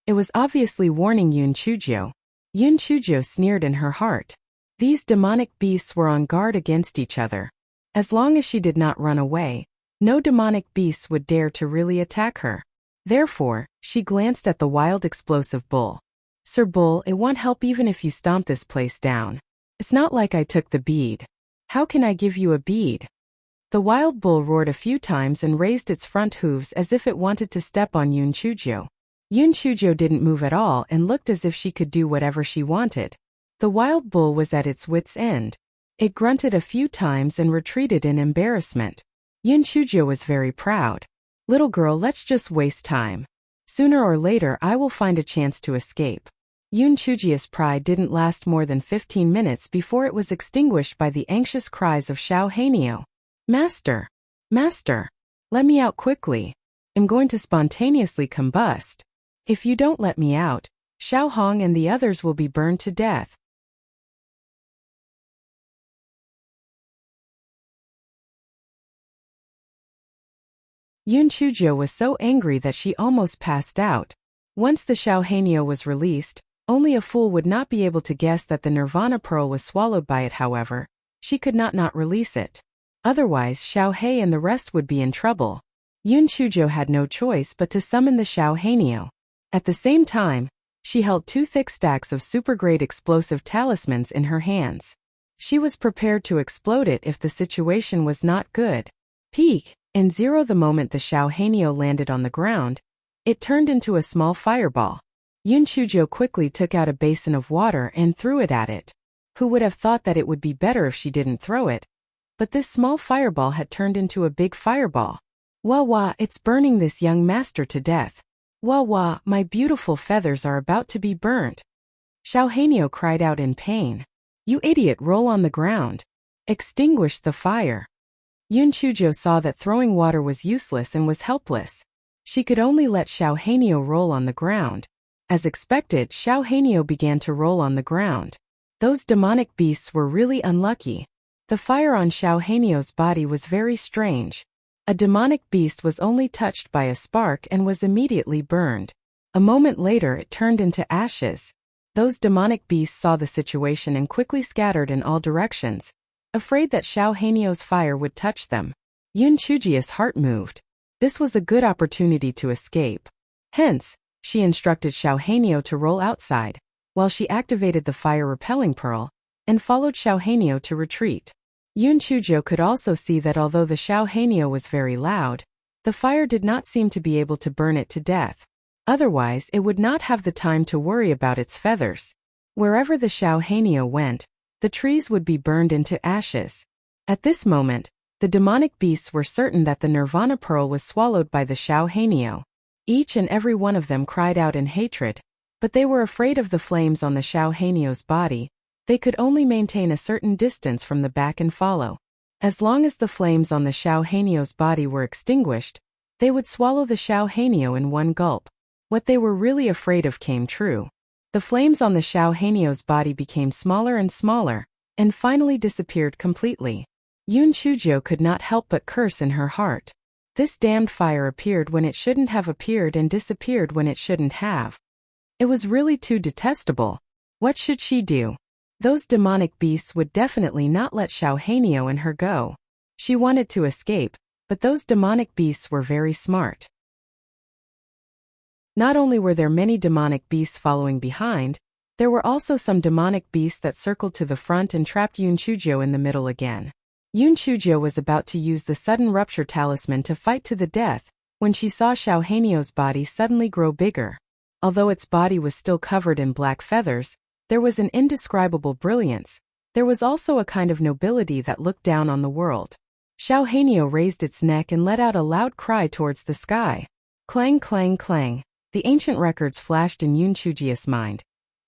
It was obviously warning Yun Chujio. Yun Chujio sneered in her heart. These demonic beasts were on guard against each other. As long as she did not run away, no demonic beasts would dare to really attack her. Therefore, she glanced at the wild explosive bull. Sir Bull, it won't help even if you stomp this place down. It's not like I took the bead. How can I give you a bead? The wild bull roared a few times and raised its front hooves as if it wanted to step on Yun Chujio. Yun Chujio didn't move at all and looked as if she could do whatever she wanted. The wild bull was at its wits' end. It grunted a few times and retreated in embarrassment. Yun Chujio was very proud. Little girl, let's just waste time. Sooner or later I will find a chance to escape. Yun Chujio's pride didn't last more than 15 minutes before it was extinguished by the anxious cries of Xiao Hanyo. Master! Master! Let me out quickly. I'm going to spontaneously combust. If you don't let me out, Xiao Hong and the others will be burned to death. Yun Chujio was so angry that she almost passed out. Once the Xiao Hanyo was released, only a fool would not be able to guess that the Nirvana Pearl was swallowed by it. However, she could not release it. Otherwise Xiao He and the rest would be in trouble. Yun Chujio had no choice but to summon the Xiao Hanyo. At the same time, she held 2 thick stacks of super-grade explosive talismans in her hands. She was prepared to explode it if the situation was not good. Peak! And 0 the moment the Xiao Hanyo landed on the ground, it turned into a small fireball. Yun Chujio quickly took out a basin of water and threw it at it. Who would have thought that it would be better if she didn't throw it? But this small fireball had turned into a big fireball. Wah wah, it's burning this young master to death. Wah wah, my beautiful feathers are about to be burnt. Xiao Hanyo cried out in pain. You idiot, roll on the ground. Extinguish the fire. Yun Chujio saw that throwing water was useless and was helpless. She could only let Xiao Hanyo roll on the ground. As expected, Xiao Hanyo began to roll on the ground. Those demonic beasts were really unlucky. The fire on Xiao Hanyo's body was very strange. A demonic beast was only touched by a spark and was immediately burned. A moment later it turned into ashes. Those demonic beasts saw the situation and quickly scattered in all directions, afraid that Xiao Hanyo's fire would touch them. Yun Chujio's heart moved. This was a good opportunity to escape. Hence, she instructed Xiao Hanyo to roll outside, while she activated the fire-repelling pearl, and followed Xiao Hanyo to retreat. Yun Chujio could also see that although the Xiao Hanyo was very loud, the fire did not seem to be able to burn it to death. Otherwise, it would not have the time to worry about its feathers. Wherever the Xiao Hanyo went, the trees would be burned into ashes. At this moment, the demonic beasts were certain that the Nirvana Pearl was swallowed by the Xiao Hanyo. Each and every one of them cried out in hatred, but they were afraid of the flames on the Xiao Hanyo's body. They could only maintain a certain distance from the back and follow. As long as the flames on the Xiao Hanyo's body were extinguished, they would swallow the Xiao Hanyo in one gulp. What they were really afraid of came true. The flames on the Xiao Hanyo's body became smaller and smaller, and finally disappeared completely. Yun Chujio could not help but curse in her heart. This damned fire appeared when it shouldn't have appeared and disappeared when it shouldn't have. It was really too detestable. What should she do? Those demonic beasts would definitely not let Xiao Hanyo and her go. She wanted to escape, but those demonic beasts were very smart. Not only were there many demonic beasts following behind, there were also some demonic beasts that circled to the front and trapped Yun Chujio in the middle again. Yun Chujio was about to use the sudden rupture talisman to fight to the death, when she saw Xiao Hanyo's body suddenly grow bigger. Although its body was still covered in black feathers, there was an indescribable brilliance. There was also a kind of nobility that looked down on the world. Xiao Hanyo raised its neck and let out a loud cry towards the sky. Clang, clang, clang. The ancient records flashed in Yun Chujio's mind.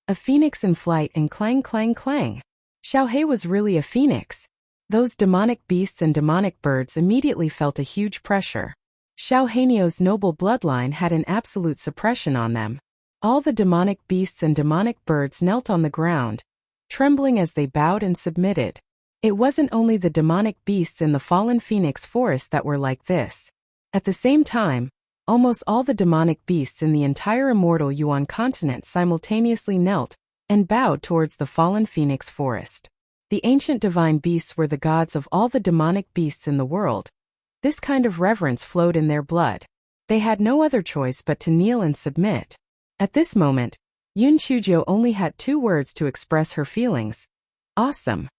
A phoenix in flight and clang, clang, clang. Xiao He was really a phoenix. Those demonic beasts and demonic birds immediately felt a huge pressure. Xiao Hanio's noble bloodline had an absolute suppression on them. All the demonic beasts and demonic birds knelt on the ground, trembling as they bowed and submitted. It wasn't only the demonic beasts in the fallen phoenix forest that were like this. At the same time, almost all the demonic beasts in the entire immortal Yuan continent simultaneously knelt and bowed towards the fallen phoenix forest. The ancient divine beasts were the gods of all the demonic beasts in the world. This kind of reverence flowed in their blood. They had no other choice but to kneel and submit. At this moment, Yun Chuzhou only had 2 words to express her feelings. Awesome.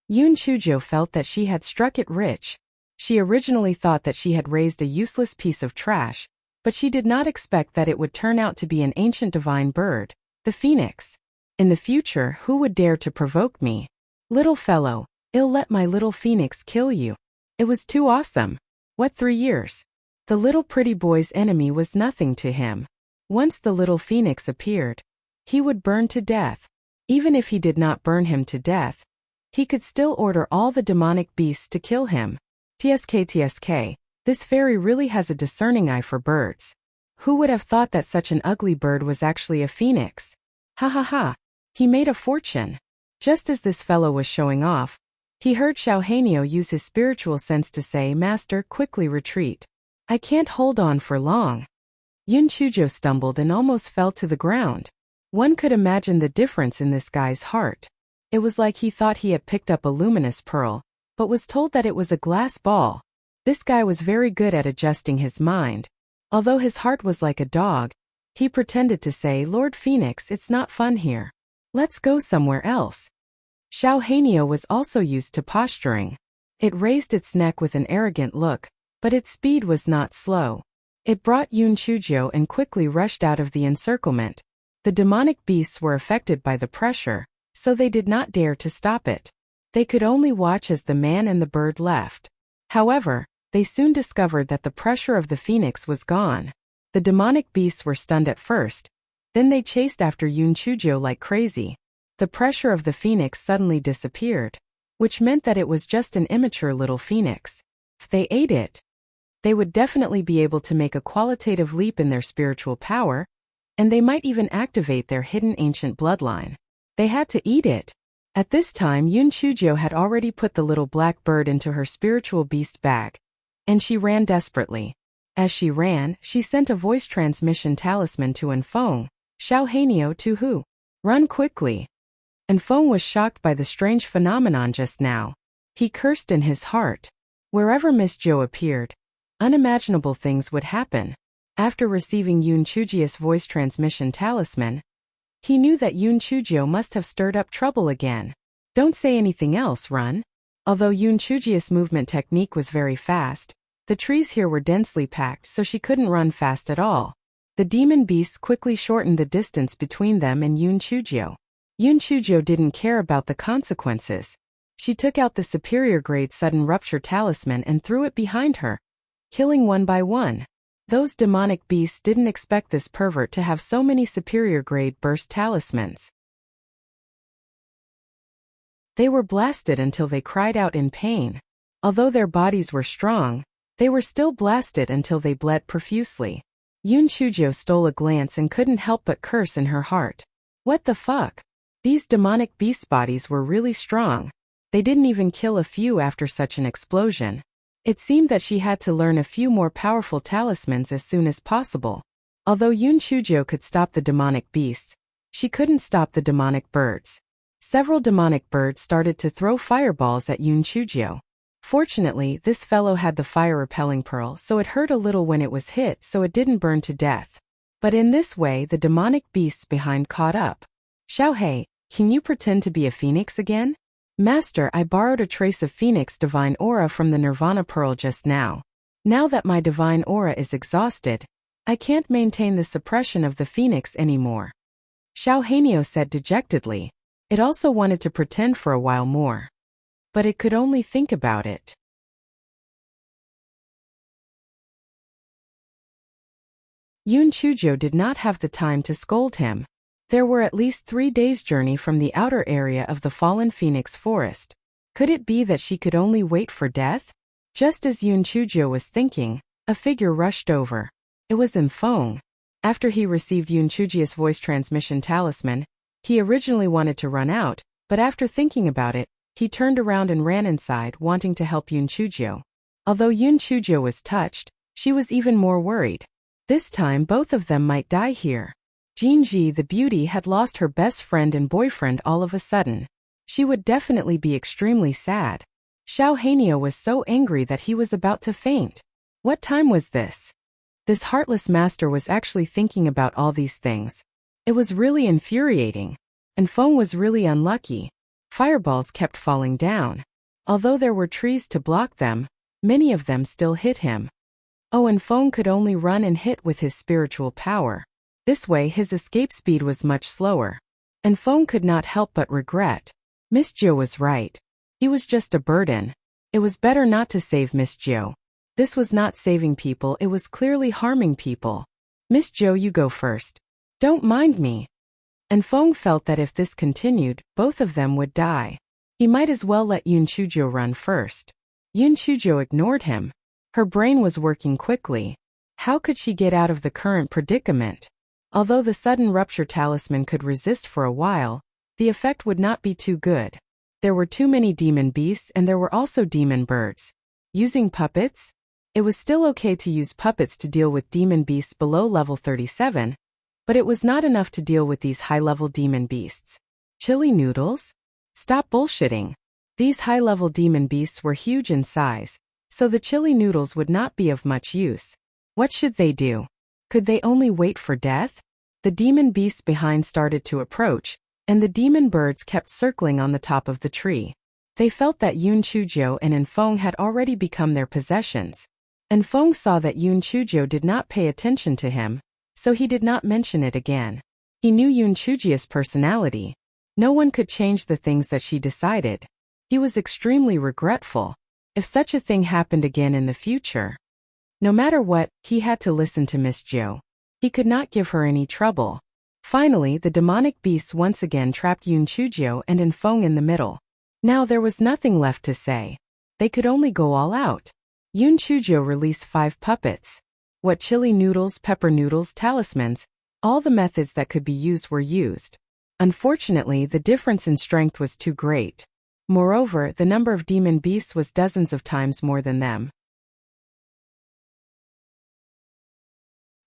Yun Chuzhou felt that she had struck it rich. She originally thought that she had raised a useless piece of trash, but she did not expect that it would turn out to be an ancient divine bird, the phoenix. In the future, who would dare to provoke me? Little fellow, I'll let my little phoenix kill you. It was too awesome. What 3 years? The little pretty boy's enemy was nothing to him. Once the little phoenix appeared, he would burn to death. Even if he did not burn him to death, he could still order all the demonic beasts to kill him. TSK, this fairy really has a discerning eye for birds. Who would have thought that such an ugly bird was actually a phoenix? Ha ha ha, he made a fortune. Just as this fellow was showing off, he heard Xiao Hanio use his spiritual sense to say, "Master, quickly retreat. I can't hold on for long." Yun Chuzhou stumbled and almost fell to the ground. One could imagine the difference in this guy's heart. It was like he thought he had picked up a luminous pearl, but was told that it was a glass ball. This guy was very good at adjusting his mind. Although his heart was like a dog, he pretended to say, "Lord Phoenix, it's not fun here. Let's go somewhere else." Xiao Hanio was also used to posturing. It raised its neck with an arrogant look, but its speed was not slow. It brought Yun Chuzhou and quickly rushed out of the encirclement. The demonic beasts were affected by the pressure, so they did not dare to stop it. They could only watch as the man and the bird left. However, they soon discovered that the pressure of the phoenix was gone. The demonic beasts were stunned at first. Then they chased after Yun Chuzhou like crazy. The pressure of the phoenix suddenly disappeared, which meant that it was just an immature little phoenix. If they ate it, they would definitely be able to make a qualitative leap in their spiritual power, and they might even activate their hidden ancient bloodline. They had to eat it. At this time, Yun Chuzhou had already put the little black bird into her spiritual beast bag, and she ran desperately. As she ran, she sent a voice transmission talisman to Enfeng. "Xiao Hanio to who? Run quickly." Enfeng was shocked by the strange phenomenon just now. He cursed in his heart. Wherever Miss Zhou appeared, unimaginable things would happen. After receiving Yun Chuzhou's voice transmission talisman, he knew that Yun Chuzhou must have stirred up trouble again. "Don't say anything else, run." Although Yun Chuzhou's movement technique was very fast, the trees here were densely packed, so she couldn't run fast at all. The demon beasts quickly shortened the distance between them and Yun Chuzhou. Yun Chuzhou didn't care about the consequences. She took out the superior grade sudden rupture talisman and threw it behind her, killing one by one. Those demonic beasts didn't expect this pervert to have so many superior grade burst talismans. They were blasted until they cried out in pain. Although their bodies were strong, they were still blasted until they bled profusely. Yun Chuzhou stole a glance and couldn't help but curse in her heart. What the fuck? These demonic beasts' bodies were really strong. They didn't even kill a few after such an explosion. It seemed that she had to learn a few more powerful talismans as soon as possible. Although Yun Chuzhou could stop the demonic beasts, she couldn't stop the demonic birds. Several demonic birds started to throw fireballs at Yun Chuzhou. Fortunately, this fellow had the fire-repelling pearl, so it hurt a little when it was hit, so it didn't burn to death. But in this way, the demonic beasts behind caught up. "Xiaohei, can you pretend to be a phoenix again?" "Master, I borrowed a trace of phoenix divine aura from the Nirvana pearl just now. Now that my divine aura is exhausted, I can't maintain the suppression of the phoenix anymore." Xiao Hanio said dejectedly. It also wanted to pretend for a while more, but it could only think about it. Yun Chujo did not have the time to scold him. There were at least 3 days' journey from the outer area of the fallen phoenix forest. Could it be that she could only wait for death? Just as Yun Chujo was thinking, a figure rushed over. It was Enfong. After he received Yun Chujia's voice transmission talisman, he originally wanted to run out, but after thinking about it, he turned around and ran inside, wanting to help Yun Chujo. Although Yun Chujo was touched, she was even more worried. This time both of them might die here. Jinji the beauty had lost her best friend and boyfriend all of a sudden. She would definitely be extremely sad. Xiao Hanyo was so angry that he was about to faint. What time was this? This heartless master was actually thinking about all these things. It was really infuriating. And Feng was really unlucky. Fireballs kept falling down. Although there were trees to block them, many of them still hit him. Oh, and Feng could only run and hit with his spiritual power. This way his escape speed was much slower. And Feng could not help but regret. Miss Jiu was right. He was just a burden. It was better not to save Miss Jiu. This was not saving people, it was clearly harming people. Miss Jiu, you go first. Don't mind me. And Feng felt that if this continued, both of them would die. He might as well let Yun Chujo run first. Yun Chujo ignored him. Her brain was working quickly. How could she get out of the current predicament? Although the sudden rupture talisman could resist for a while, the effect would not be too good. There were too many demon beasts and there were also demon birds. Using puppets? It was still okay to use puppets to deal with demon beasts below level 37, but it was not enough to deal with these high-level demon beasts. Chili noodles? Stop bullshitting. These high-level demon beasts were huge in size, so the chili noodles would not be of much use. What should they do? Could they only wait for death? The demon beasts behind started to approach, and the demon birds kept circling on the top of the tree. They felt that Yun Chujo and Enfong had already become their possessions. Enfong saw that Yun Chujo did not pay attention to him, so he did not mention it again. He knew Yun Chujia's personality. No one could change the things that she decided. He was extremely regretful. If such a thing happened again in the future, no matter what, he had to listen to Miss Jiu. He could not give her any trouble. Finally, the demonic beasts once again trapped Yun Chujo and Enfong in the middle. Now there was nothing left to say. They could only go all out. Yun Chujo released 5 puppets. What chili noodles, pepper noodles, talismans, all the methods that could be used were used. Unfortunately, the difference in strength was too great. Moreover, the number of demon beasts was dozens of times more than them.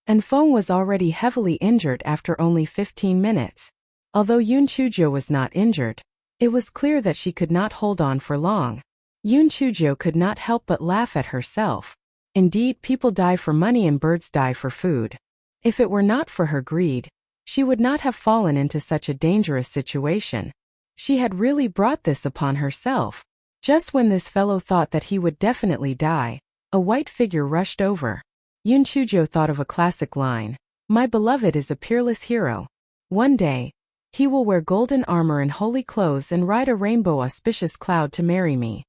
Enfong was already heavily injured after only 15 minutes. Although Yun Chujo was not injured, it was clear that she could not hold on for long. Yun Chujo could not help but laugh at herself. Indeed, people die for money and birds die for food. If it were not for her greed, she would not have fallen into such a dangerous situation. She had really brought this upon herself. Just when this fellow thought that he would definitely die, a white figure rushed over. Yun Chujo thought of a classic line. My beloved is a peerless hero. One day, he will wear golden armor and holy clothes and ride a rainbow auspicious cloud to marry me.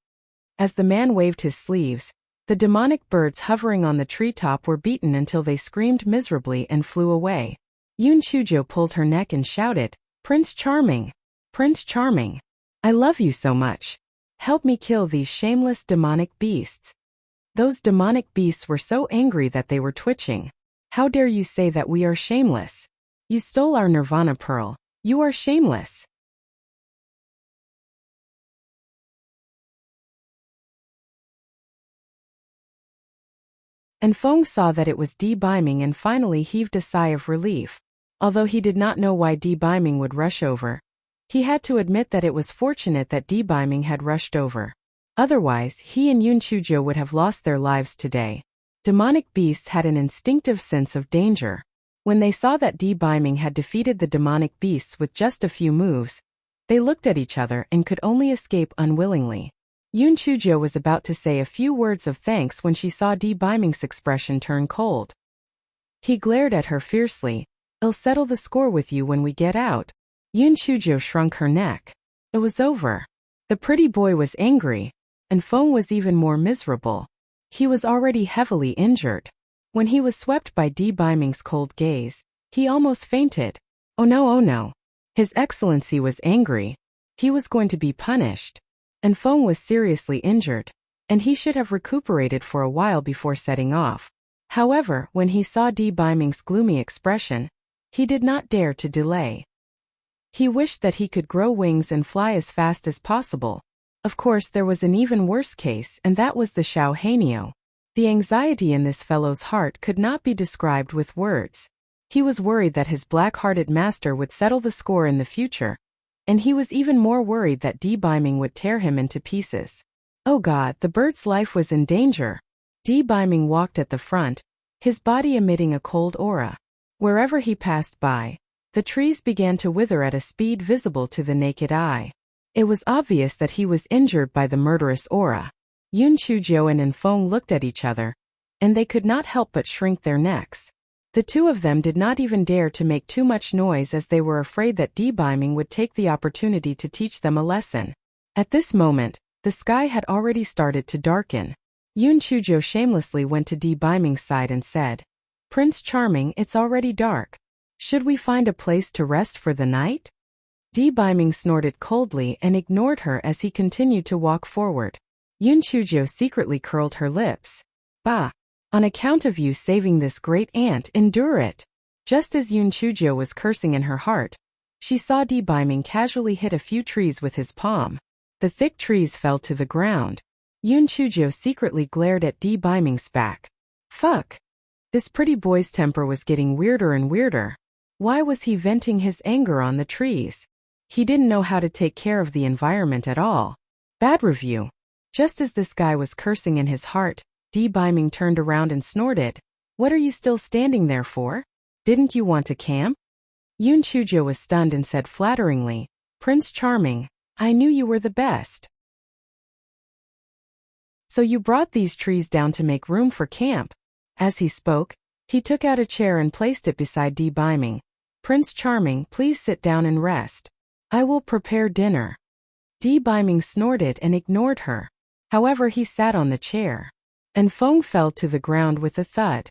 As the man waved his sleeves, the demonic birds hovering on the treetop were beaten until they screamed miserably and flew away. Yun Chujo pulled her neck and shouted, Prince Charming! Prince Charming! I love you so much. Help me kill these shameless demonic beasts. Those demonic beasts were so angry that they were twitching. How dare you say that we are shameless? You stole our Nirvana pearl. You are shameless. Enfong saw that it was D-Biming and finally heaved a sigh of relief. Although he did not know why D-Biming would rush over, he had to admit that it was fortunate that D-Biming had rushed over. Otherwise, he and Yun Chujo would have lost their lives today. Demonic beasts had an instinctive sense of danger. When they saw that D-Biming had defeated the demonic beasts with just a few moves, they looked at each other and could only escape unwillingly. Yun Chujo was about to say a few words of thanks when she saw D-Biming's expression turn cold. He glared at her fiercely. I'll settle the score with you when we get out. Yun Chujo shrunk her neck. It was over. The pretty boy was angry, and Feng was even more miserable. He was already heavily injured. When he was swept by Di Biming's cold gaze, he almost fainted. Oh no, oh no. His Excellency was angry. He was going to be punished. And Feng was seriously injured, and he should have recuperated for a while before setting off. However, when he saw Di Biming's gloomy expression, he did not dare to delay. He wished that he could grow wings and fly as fast as possible. Of course, there was an even worse case, and that was the Xiao Hanio. The anxiety in this fellow's heart could not be described with words. He was worried that his black-hearted master would settle the score in the future, and he was even more worried that Di Biming would tear him into pieces. Oh God, the bird's life was in danger. Di Biming walked at the front, his body emitting a cold aura. Wherever he passed by, the trees began to wither at a speed visible to the naked eye. It was obvious that he was injured by the murderous aura. Yun Chuzhou and Feng looked at each other, and they could not help but shrink their necks. The two of them did not even dare to make too much noise as they were afraid that Di Biming would take the opportunity to teach them a lesson. At this moment, the sky had already started to darken. Yun Chuzhou shamelessly went to Di Biming's side and said, "Prince Charming, it's already dark. Should we find a place to rest for the night?" Di Biming snorted coldly and ignored her as he continued to walk forward. Yun Chuzhou secretly curled her lips. "Bah! On account of you saving this great ant, endure it." Just as Yun Chuzhou was cursing in her heart, she saw Di Biming casually hit a few trees with his palm. The thick trees fell to the ground. Yun Chuzhou secretly glared at Di Biming's back. Fuck! This pretty boy's temper was getting weirder and weirder. Why was he venting his anger on the trees? He didn't know how to take care of the environment at all. Bad review. Just as this guy was cursing in his heart, Di Biming turned around and snorted. "What are you still standing there for? Didn't you want to camp?" Yun Chuzhou was stunned and said flatteringly, "Prince Charming, I knew you were the best. So you brought these trees down to make room for camp." As he spoke, he took out a chair and placed it beside Di Biming. "Prince Charming, please sit down and rest. I will prepare dinner." Di Biming snorted and ignored her. However, he sat on the chair. And Feng fell to the ground with a thud.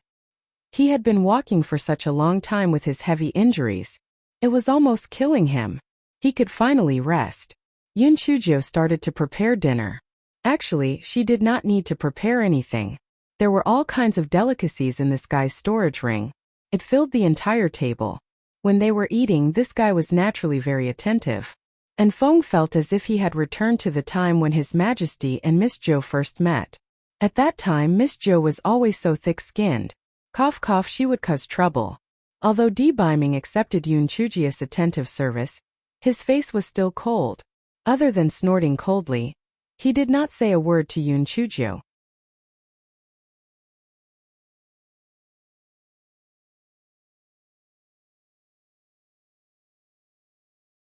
He had been walking for such a long time with his heavy injuries. It was almost killing him. He could finally rest. Yun Chuzhou started to prepare dinner. Actually, she did not need to prepare anything. There were all kinds of delicacies in this guy's storage ring. It filled the entire table. When they were eating, this guy was naturally very attentive. And Feng felt as if he had returned to the time when His Majesty and Miss Zhou first met. At that time, Miss Zhou was always so thick-skinned. Cough cough, she would cause trouble. Although Di Biming accepted Yun Chuzhou's attentive service, his face was still cold. Other than snorting coldly, he did not say a word to Yun Chuzhou.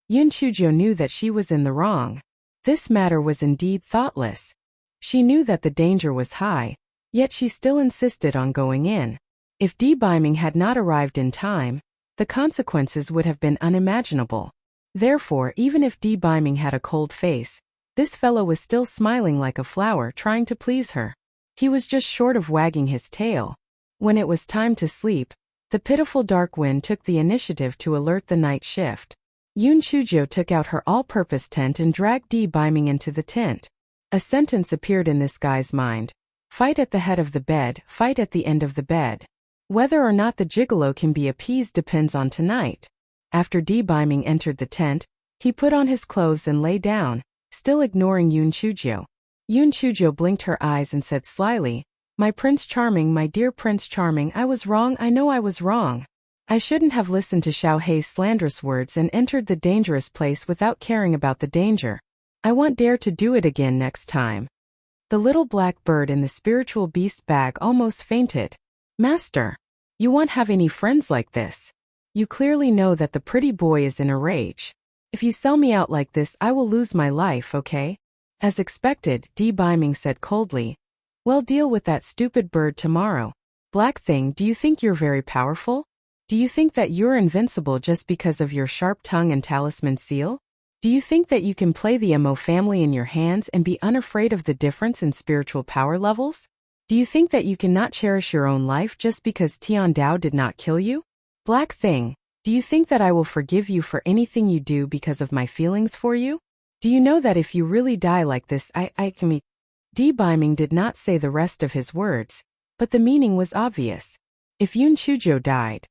Yun Chuzhou knew that she was in the wrong. This matter was indeed thoughtless. She knew that the danger was high, yet she still insisted on going in. If Di Biming had not arrived in time, the consequences would have been unimaginable. Therefore, even if Di Biming had a cold face, this fellow was still smiling like a flower trying to please her. He was just short of wagging his tail. When it was time to sleep, the pitiful dark wind took the initiative to alert the night shift. Yun Chuzhou took out her all-purpose tent and dragged Di Biming into the tent. A sentence appeared in this guy's mind. Fight at the head of the bed, fight at the end of the bed. Whether or not the gigolo can be appeased depends on tonight. After Di Biming entered the tent, he put on his clothes and lay down, still ignoring Yun Chuzhou. Yun Chuzhou blinked her eyes and said slyly, "My Prince Charming, my dear Prince Charming, I was wrong, I know I was wrong. I shouldn't have listened to Xiao Hei's slanderous words and entered the dangerous place without caring about the danger. I won't dare to do it again next time." The little black bird in the spiritual beast bag almost fainted. "Master, you won't have any friends like this. You clearly know that the pretty boy is in a rage. If you sell me out like this, I will lose my life, okay?" As expected, Di Biming said coldly, "Well, deal with that stupid bird tomorrow. Black thing, do you think you're very powerful? Do you think that you're invincible just because of your sharp tongue and talisman seal? Do you think that you can play the Mo family in your hands and be unafraid of the difference in spiritual power levels? Do you think that you cannot cherish your own life just because Tian Dao did not kill you? Black thing, do you think that I will forgive you for anything you do because of my feelings for you? Do you know that if you really die like this, I can. Di Biming did not say the rest of his words, but the meaning was obvious. If Yun Chuzhou died,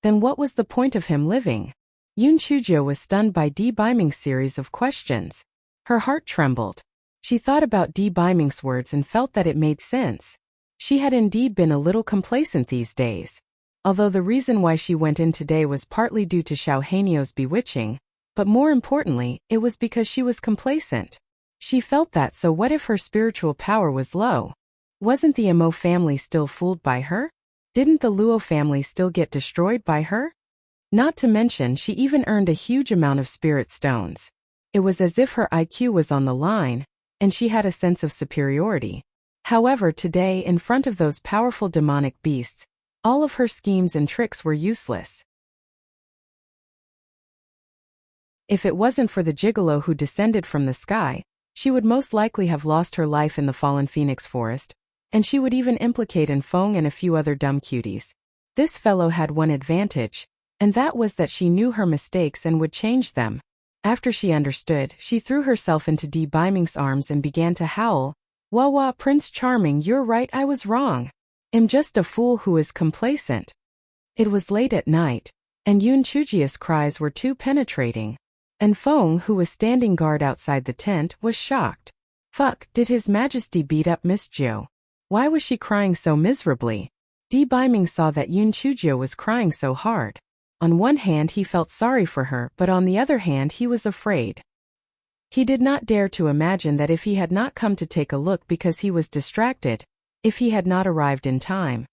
then what was the point of him living? Yun Chuzhou was stunned by Di Biming's series of questions. Her heart trembled. She thought about Di Biming's words and felt that it made sense. She had indeed been a little complacent these days. Although the reason why she went in today was partly due to Xiao Hanio's bewitching, but more importantly, it was because she was complacent. She felt that, so what if her spiritual power was low? Wasn't the Mo family still fooled by her? Didn't the Luo family still get destroyed by her? Not to mention, she even earned a huge amount of spirit stones. It was as if her IQ was on the line, and she had a sense of superiority. However, today, in front of those powerful demonic beasts, all of her schemes and tricks were useless. If it wasn't for the gigolo who descended from the sky, she would most likely have lost her life in the fallen phoenix forest, and she would even implicate in Feng and a few other dumb cuties. This fellow had one advantage, and that was that she knew her mistakes and would change them. After she understood, she threw herself into Di Biming's arms and began to howl, "Wah wah, Prince Charming, you're right, I was wrong. I'm just a fool who is complacent." It was late at night, and Yun Chujia's cries were too penetrating. And Feng, who was standing guard outside the tent, was shocked. Fuck, did His Majesty beat up Miss Jiu? Why was she crying so miserably? Di Biming saw that Yun Chujia was crying so hard. On one hand he felt sorry for her, but on the other hand he was afraid. He did not dare to imagine that if he had not come to take a look because he was distracted, if he had not arrived in time,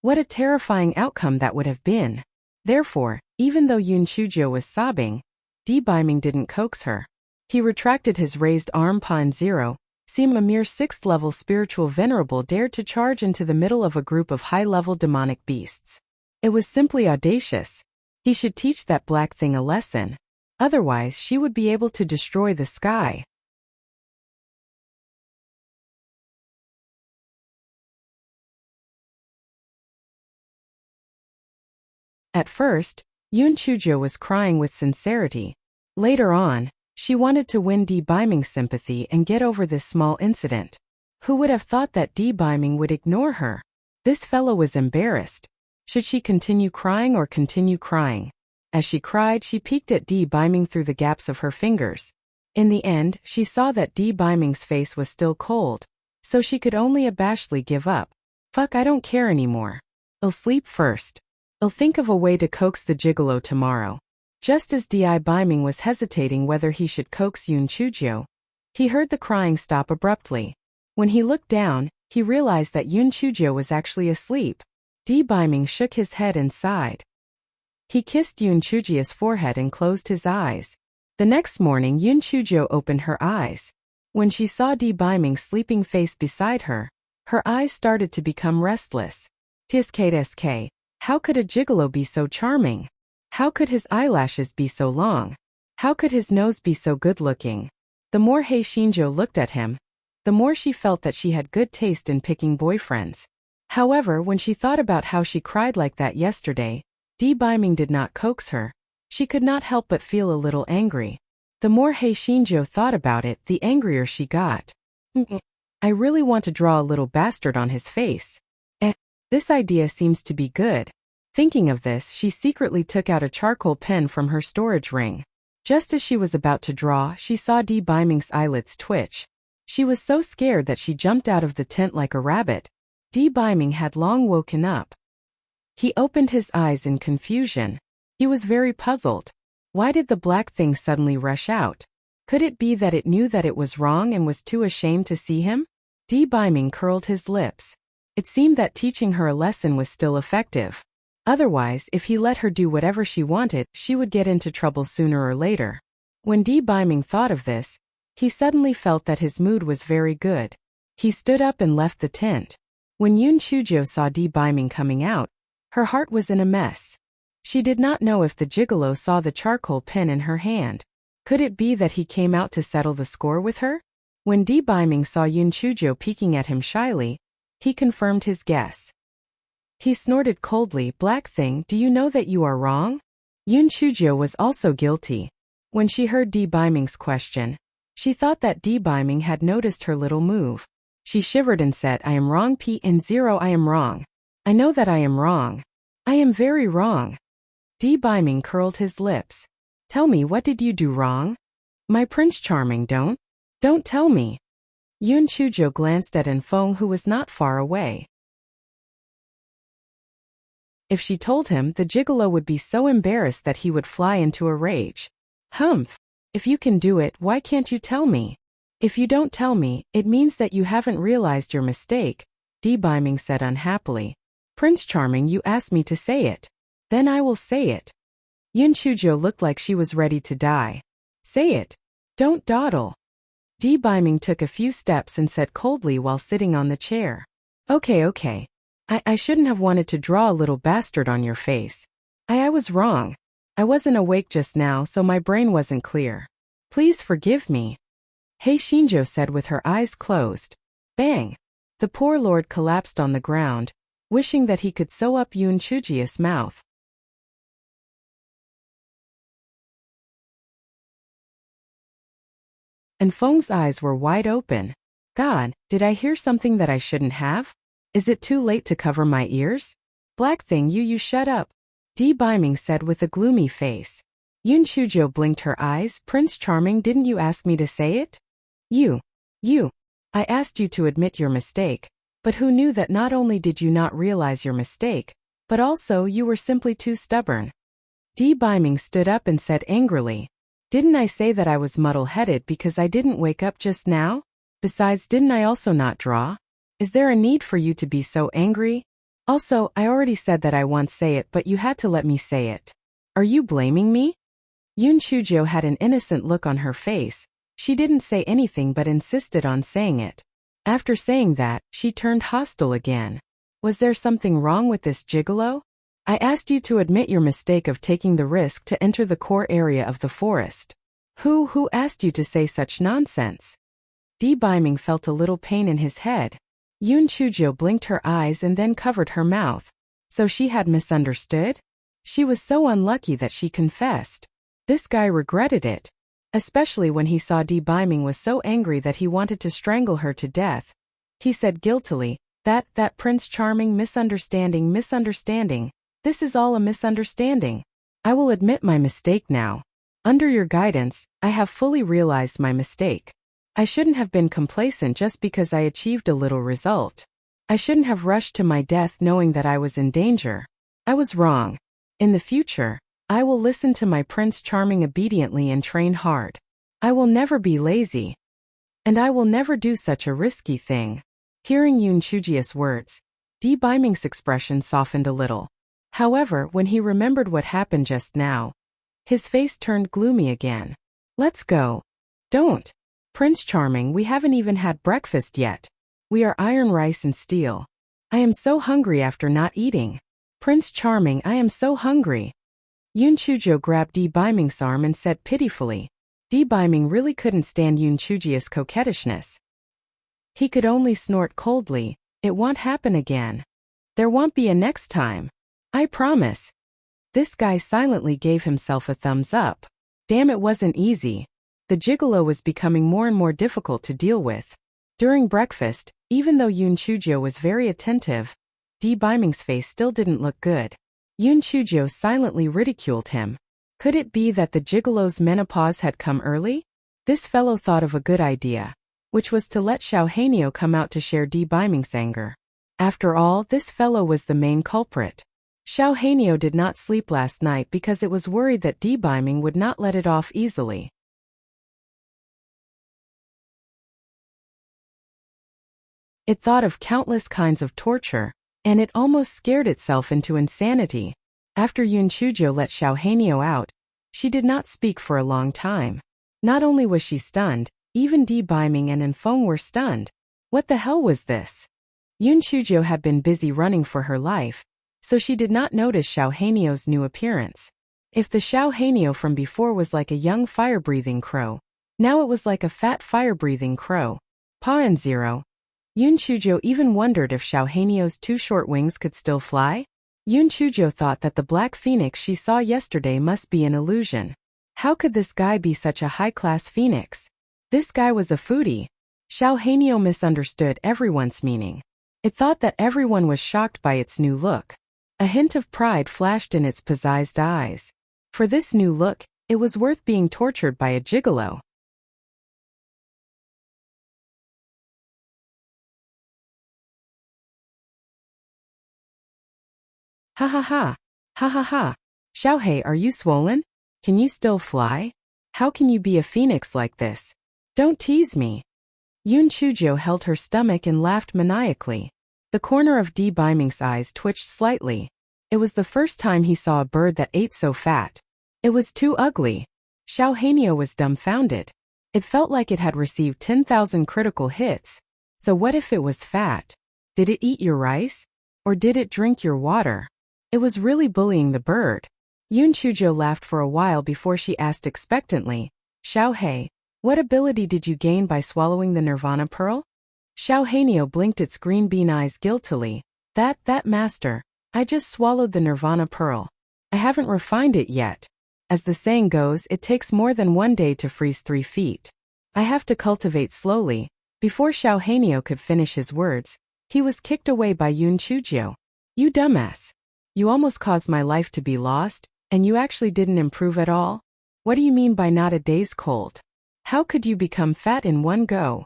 what a terrifying outcome that would have been. Therefore, even though Yun Chujia was sobbing, Di Biming didn't coax her. He retracted his raised arm. Pawn 0, seem a mere 6th level spiritual venerable dared to charge into the middle of a group of high-level demonic beasts. It was simply audacious. He should teach that black thing a lesson. Otherwise, she would be able to destroy the sky. At first, Yun Chujia was crying with sincerity. Later on, she wanted to win Di Biming's sympathy and get over this small incident. Who would have thought that Di Biming would ignore her? This fellow was embarrassed. Should she continue crying or continue crying? As she cried, she peeked at Di Biming through the gaps of her fingers. In the end, she saw that Di Biming's face was still cold, so she could only abashedly give up. Fuck, I don't care anymore. I'll sleep first. I'll think of a way to coax the gigolo tomorrow. Just as Di Biming was hesitating whether he should coax Yun Chujio, he heard the crying stop abruptly. When he looked down, he realized that Yun Chujio was actually asleep. Di Biming shook his head and sighed. He kissed Yun Chujio's forehead and closed his eyes. The next morning, Yun Chujio opened her eyes. When she saw Di Biming's sleeping face beside her, her eyes started to become restless. Tsk, how could a gigolo be so charming? How could his eyelashes be so long? How could his nose be so good-looking? The more He Shinjo looked at him, the more she felt that she had good taste in picking boyfriends. However, when she thought about how she cried like that yesterday, Di Biming did not coax her. She could not help but feel a little angry. The more He Shinjo thought about it, the angrier she got. I really want to draw a little bastard on his face. This idea seems to be good. Thinking of this, she secretly took out a charcoal pen from her storage ring. Just as she was about to draw, she saw Di Biming's eyelids twitch. She was so scared that she jumped out of the tent like a rabbit. Di Biming had long woken up. He opened his eyes in confusion. He was very puzzled. Why did the black thing suddenly rush out? Could it be that it knew that it was wrong and was too ashamed to see him? Di Biming curled his lips. It seemed that teaching her a lesson was still effective. Otherwise, if he let her do whatever she wanted, she would get into trouble sooner or later. When Di Biming thought of this, he suddenly felt that his mood was very good. He stood up and left the tent. When Yun Chujio saw Di Biming coming out, her heart was in a mess. She did not know if the gigolo saw the charcoal pen in her hand. Could it be that he came out to settle the score with her? When Di Biming saw Yun Chujio peeking at him shyly, He confirmed his guess. He snorted coldly, "Black thing, do you know that you are wrong?" Yoon Chujio was also guilty. When she heard Di Biming's question, she thought that Di Biming had noticed her little move. She shivered and said, "I am wrong, P0, I am wrong. I know that I am wrong. I am very wrong." Di Biming curled his lips. "Tell me, what did you do wrong? My Prince Charming, don't tell me." Yoon Chujio glanced at Enfeng, who was not far away. If she told him, the gigolo would be so embarrassed that he would fly into a rage. "Humph! If you can do it, why can't you tell me? If you don't tell me, it means that you haven't realized your mistake," Di Biming said unhappily. "Prince Charming, you asked me to say it. Then I will say it." Yoon Chujio looked like she was ready to die. "Say it. Don't dawdle." Di Biming took a few steps and said coldly while sitting on the chair. Okay. I shouldn't have wanted to draw a little bastard on your face. I was wrong. I wasn't awake just now, so my brain wasn't clear. Please forgive me." Hei Shinjo said with her eyes closed. Bang! The poor lord collapsed on the ground, wishing that he could sew up Yoon Chujio's mouth. And Feng's eyes were wide open. God, did I hear something that I shouldn't have? Is it too late to cover my ears? Black thing, you shut up, Di Biming said with a gloomy face. Yoon Chujio blinked her eyes. Prince Charming, didn't you ask me to say it? You. I asked you to admit your mistake. But who knew that not only did you not realize your mistake, but also you were simply too stubborn. Di Biming stood up and said angrily, "Didn't I say that I was muddle-headed because I didn't wake up just now? Besides, didn't I also not draw? Is there a need for you to be so angry? Also, I already said that I won't say it, but you had to let me say it. Are you blaming me?" Yoon Chujio had an innocent look on her face. She didn't say anything but insisted on saying it. After saying that, she turned hostile again. Was there something wrong with this gigolo? I asked you to admit your mistake of taking the risk to enter the core area of the forest. Who asked you to say such nonsense? Di Biming felt a little pain in his head. Yoon Chujio blinked her eyes and then covered her mouth. So she had misunderstood? She was so unlucky that she confessed. This guy regretted it. Especially when he saw Di Biming was so angry that he wanted to strangle her to death. He said guiltily, that Prince Charming, misunderstanding. This is all a misunderstanding. I will admit my mistake now. Under your guidance, I have fully realized my mistake. I shouldn't have been complacent just because I achieved a little result. I shouldn't have rushed to my death knowing that I was in danger. I was wrong. In the future, I will listen to my Prince Charming obediently and train hard. I will never be lazy. And I will never do such a risky thing. Hearing Yoon Chujio's words, Di Biming's expression softened a little. However, when he remembered what happened just now, his face turned gloomy again. Let's go. Don't. Prince Charming, we haven't even had breakfast yet. We are iron rice and steel. I am so hungry after not eating. Prince Charming, I am so hungry. Yoon Chujio grabbed Di Biming's arm and said pitifully. Di Biming really couldn't stand Yoon Chujio's coquettishness. He could only snort coldly, "It won't happen again. There won't be a next time. I promise." This guy silently gave himself a thumbs up. Damn, it wasn't easy. The gigolo was becoming more and more difficult to deal with. During breakfast, even though Yoon Chujio was very attentive, Di Biming's face still didn't look good. Yoon Chujio silently ridiculed him. Could it be that the gigolo's menopause had come early? This fellow thought of a good idea, which was to let Xiao Hanyo come out to share Di Biming's anger. After all, this fellow was the main culprit. Xiao Hanyo did not sleep last night because it was worried that Di Biming would not let it off easily. It thought of countless kinds of torture, and it almost scared itself into insanity. After Yoon Chujio let Xiao Hanyo out, she did not speak for a long time. Not only was she stunned, even Di Biming and Enfeng were stunned. What the hell was this? Yoon Chujio had been busy running for her life, so she did not notice Xiao Hanyo's new appearance. If the Xiao Hanyo from before was like a young fire-breathing crow, now it was like a fat fire-breathing crow. Pa and Zero. Yun Chujo even wondered if Xiao Hanio's two short wings could still fly. Yun Chujo thought that the black phoenix she saw yesterday must be an illusion. How could this guy be such a high-class phoenix? This guy was a foodie. Xiao Hanio misunderstood everyone's meaning. It thought that everyone was shocked by its new look. A hint of pride flashed in its pizzazed eyes. For this new look, it was worth being tortured by a gigolo. Ha ha ha. Ha ha ha. Xiaohei, are you swollen? Can you still fly? How can you be a phoenix like this? Don't tease me. Yun Chujo held her stomach and laughed maniacally. The corner of Di Biming's eyes twitched slightly. It was the first time he saw a bird that ate so fat. It was too ugly. Xiao Hanio was dumbfounded. It felt like it had received 10,000 critical hits. So what if it was fat? Did it eat your rice? Or did it drink your water? It was really bullying the bird. Yun Chujo laughed for a while before she asked expectantly, Xiaohei, what ability did you gain by swallowing the Nirvana pearl? Xiao Hanio blinked its green bean eyes guiltily. That master. I just swallowed the Nirvana pearl. I haven't refined it yet. As the saying goes, it takes more than one day to freeze 3 feet. I have to cultivate slowly. Before Xiao Hanio could finish his words, he was kicked away by Yun Chujo. You dumbass. You almost caused my life to be lost, and you actually didn't improve at all? What do you mean by not a day's cold? How could you become fat in one go?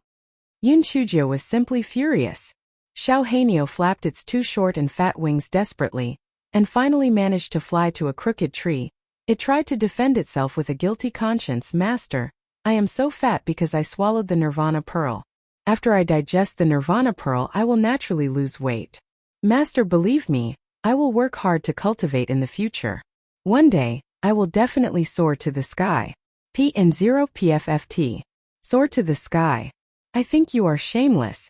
Yun Chujo was simply furious. Xiao Hanio flapped its two short and fat wings desperately, and finally managed to fly to a crooked tree. It tried to defend itself with a guilty conscience. Master, I am so fat because I swallowed the Nirvana pearl. After I digest the Nirvana pearl, I will naturally lose weight. Master, believe me, I will work hard to cultivate in the future. One day, I will definitely soar to the sky. PN0 PFFT. Soar to the sky. I think you are shameless.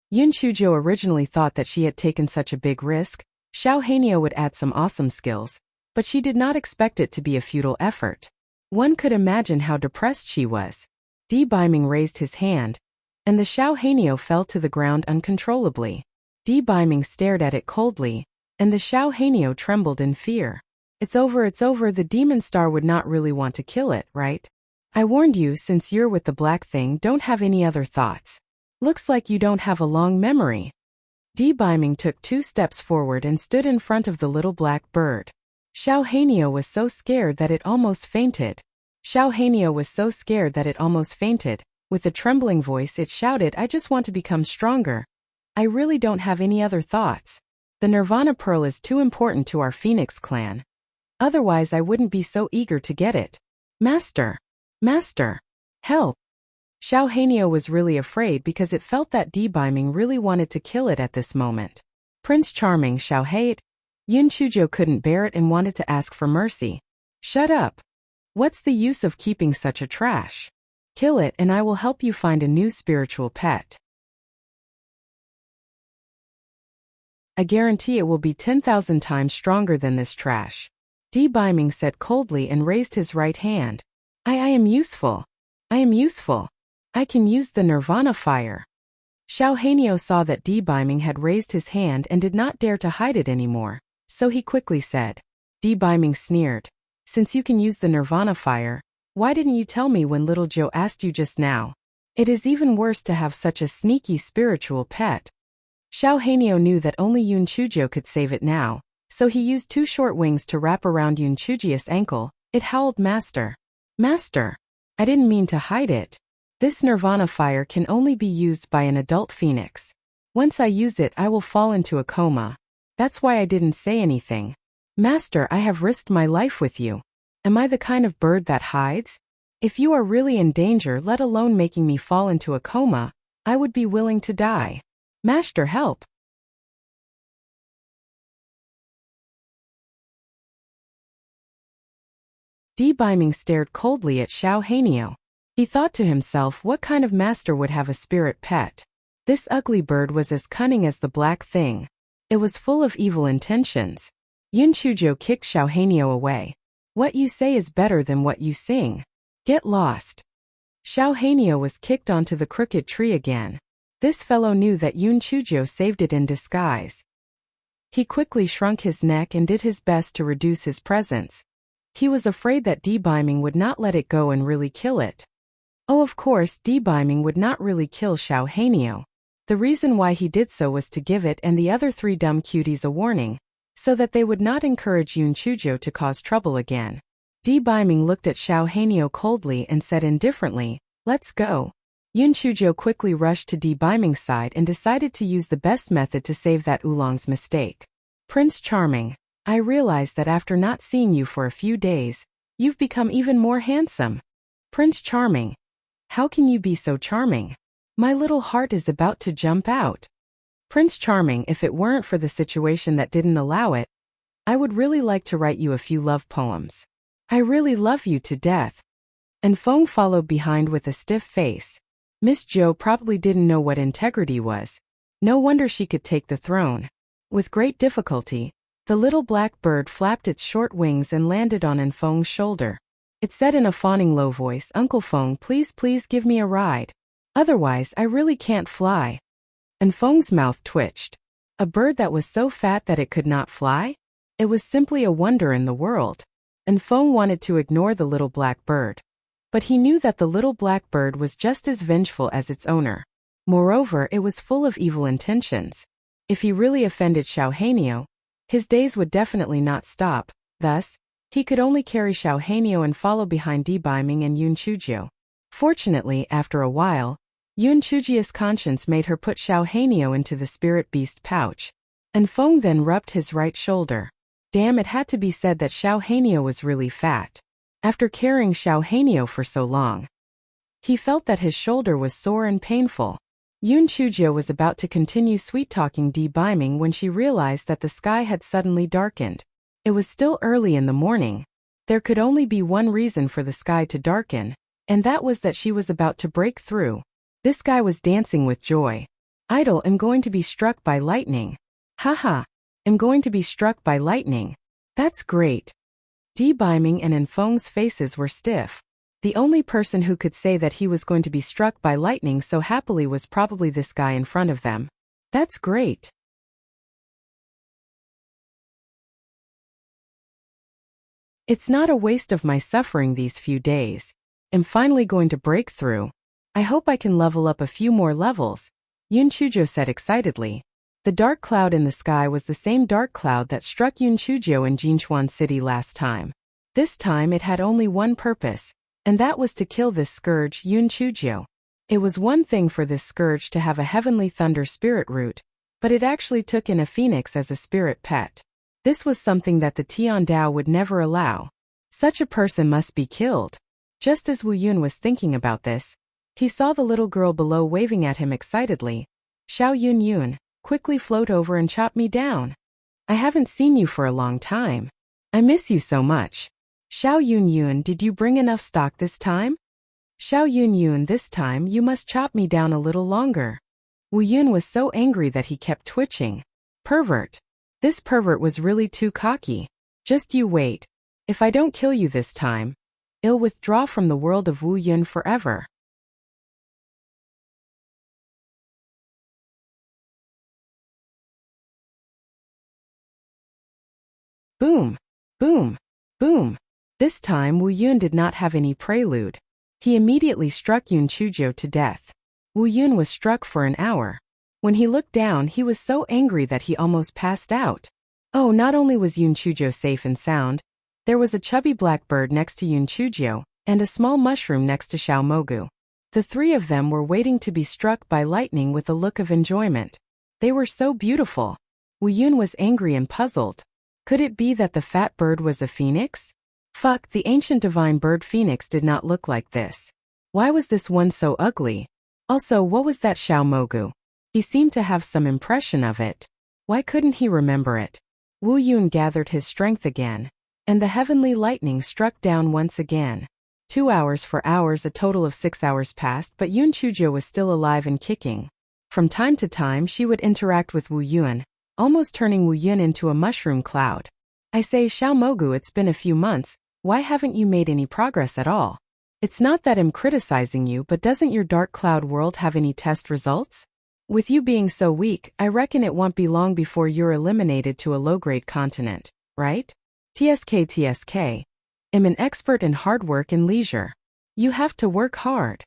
Yun Chujo originally thought that she had taken such a big risk. Xiao Hanio would add some awesome skills, but she did not expect it to be a futile effort. One could imagine how depressed she was. Di Biming raised his hand, and the Xiao Hanio fell to the ground uncontrollably. Di Biming stared at it coldly, and the Xiao Hanio trembled in fear. It's over, the demon star would not really want to kill it, right? I warned you, since you're with the black thing, don't have any other thoughts. Looks like you don't have a long memory. Di Biming took 2 steps forward and stood in front of the little black bird. Xiao Hanio was so scared that it almost fainted. With a trembling voice it shouted, I just want to become stronger. I really don't have any other thoughts. The Nirvana pearl is too important to our Phoenix clan. Otherwise I wouldn't be so eager to get it. Master! Master! Help! Xiao Hanio was really afraid because it felt that Di Biming really wanted to kill it at this moment. Prince Charming, Xiaohei. Yun Chujo couldn't bear it and wanted to ask for mercy. Shut up. What's the use of keeping such a trash? Kill it and I will help you find a new spiritual pet. I guarantee it will be 10,000 times stronger than this trash. Di Biming said coldly and raised his right hand. I am useful. I am useful. I can use the Nirvana fire. Xiao Hanio saw that Di Biming had raised his hand and did not dare to hide it anymore, so he quickly said. Di Biming sneered. Since you can use the Nirvana fire, why didn't you tell me when little Joe asked you just now? It is even worse to have such a sneaky spiritual pet. Xiao Hanio knew that only Yun Chujo could save it now, so he used 2 short wings to wrap around Yun Chuji's ankle. It howled, Master! Master! I didn't mean to hide it. This Nirvana fire can only be used by an adult phoenix. Once I use it I will fall into a coma. That's why I didn't say anything. Master, I have risked my life with you. Am I the kind of bird that hides? If you are really in danger, let alone making me fall into a coma, I would be willing to die. Master, help! Di Biming stared coldly at Xiao Hanio. He thought to himself, what kind of master would have a spirit pet? This ugly bird was as cunning as the black thing. It was full of evil intentions. Yun Chujo kicked Xiao Hanio away. What you say is better than what you sing. Get lost. Xiao Hanio was kicked onto the crooked tree again. This fellow knew that Yun Chujio saved it in disguise. He quickly shrunk his neck and did his best to reduce his presence. He was afraid that Debeiming would not let it go and really kill it. Oh, of course, Debeiming would not really kill Xiao Hanio. The reason why he did so was to give it and the other 3 dumb cuties a warning, so that they would not encourage Yun Chujio to cause trouble again. Debeiming looked at Xiao Hanio coldly and said indifferently, "Let's go." Yun Chujio quickly rushed to Debeiming's side and decided to use the best method to save that oolong's mistake. "Prince Charming, I realize that after not seeing you for a few days, you've become even more handsome." "Prince Charming, how can you be so charming? My little heart is about to jump out." "Prince Charming, if it weren't for the situation that didn't allow it, I would really like to write you a few love poems. I really love you to death." And Feng followed behind with a stiff face. Miss Zhou probably didn't know what integrity was. No wonder she could take the throne. With great difficulty, the little black bird flapped its short wings and landed on Feng's shoulder. It said in a fawning low voice, "Uncle Feng, please give me a ride. Otherwise, I really can't fly." And Feng's mouth twitched. A bird that was so fat that it could not fly? It was simply a wonder in the world. And Feng wanted to ignore the little black bird. But he knew that the little black bird was just as vengeful as its owner. Moreover, it was full of evil intentions. If he really offended Xiao Hanio, his days would definitely not stop. Thus, he could only carry Xiao Hanio and follow behind Debeiming and Yun Chujio. Fortunately, after a while, Yun Chujio's conscience made her put Xiao Hanio into the spirit beast pouch. And Feng then rubbed his right shoulder. Damn, it had to be said that Xiao Hanio was really fat. After carrying Xiao Hanio for so long, he felt that his shoulder was sore and painful. Yun Chujio was about to continue sweet-talking Debeiming when she realized that the sky had suddenly darkened. It was still early in the morning. There could only be one reason for the sky to darken, and that was that she was about to break through. This guy was dancing with joy. "Idol, am going to be struck by lightning. Haha, am going to be struck by lightning. That's great." Debeiming and Feng's faces were stiff. The only person who could say that he was going to be struck by lightning so happily was probably this guy in front of them. "That's great. It's not a waste of my suffering these few days. I'm finally going to break through. I hope I can level up a few more levels," Yun Chujio said excitedly. The dark cloud in the sky was the same dark cloud that struck Yun Chujio in Jinchuan City last time. This time it had only one purpose, and that was to kill this scourge, Yun Chujio. It was one thing for this scourge to have a heavenly thunder spirit root, but it actually took in a phoenix as a spirit pet. This was something that the Tian Dao would never allow. Such a person must be killed. Just as Wu Yun was thinking about this, he saw the little girl below waving at him excitedly. "Xiao Yun Yun, quickly float over and chop me down. I haven't seen you for a long time. I miss you so much. Xiao Yun Yun, did you bring enough stock this time? Xiao Yun Yun, this time you must chop me down a little longer." Wu Yun was so angry that he kept twitching. Pervert. This pervert was really too cocky. "Just you wait. If I don't kill you this time, I'll withdraw from the world of Wu Yun forever." Boom, boom, boom. This time Wu Yun did not have any prelude. He immediately struck Yun Chujio to death. Wu Yun was struck for an hour. When he looked down, he was so angry that he almost passed out. Oh, not only was Yun Chujio safe and sound, there was a chubby black bird next to Yun Chujio, and a small mushroom next to Xiao Mogu. The 3 of them were waiting to be struck by lightning with a look of enjoyment. They were so beautiful. Wu Yun was angry and puzzled. Could it be that the fat bird was a phoenix? Fuck, the ancient divine bird phoenix did not look like this. Why was this one so ugly? Also, what was that Xiao Mogu? He seemed to have some impression of it. Why couldn't he remember it? Wu Yun gathered his strength again, and the heavenly lightning struck down once again. 2 hours, 4 hours, a total of 6 hours passed, but Yun Chujio was still alive and kicking. From time to time she would interact with Wu Yun, almost turning Wu Yun into a mushroom cloud. "I say, Xiao Mogu, it's been a few months, why haven't you made any progress at all? It's not that I'm criticizing you, but doesn't your dark cloud world have any test results? With you being so weak, I reckon it won't be long before you're eliminated to a low-grade continent, right? TSK. I'm an expert in hard work and leisure. You have to work hard.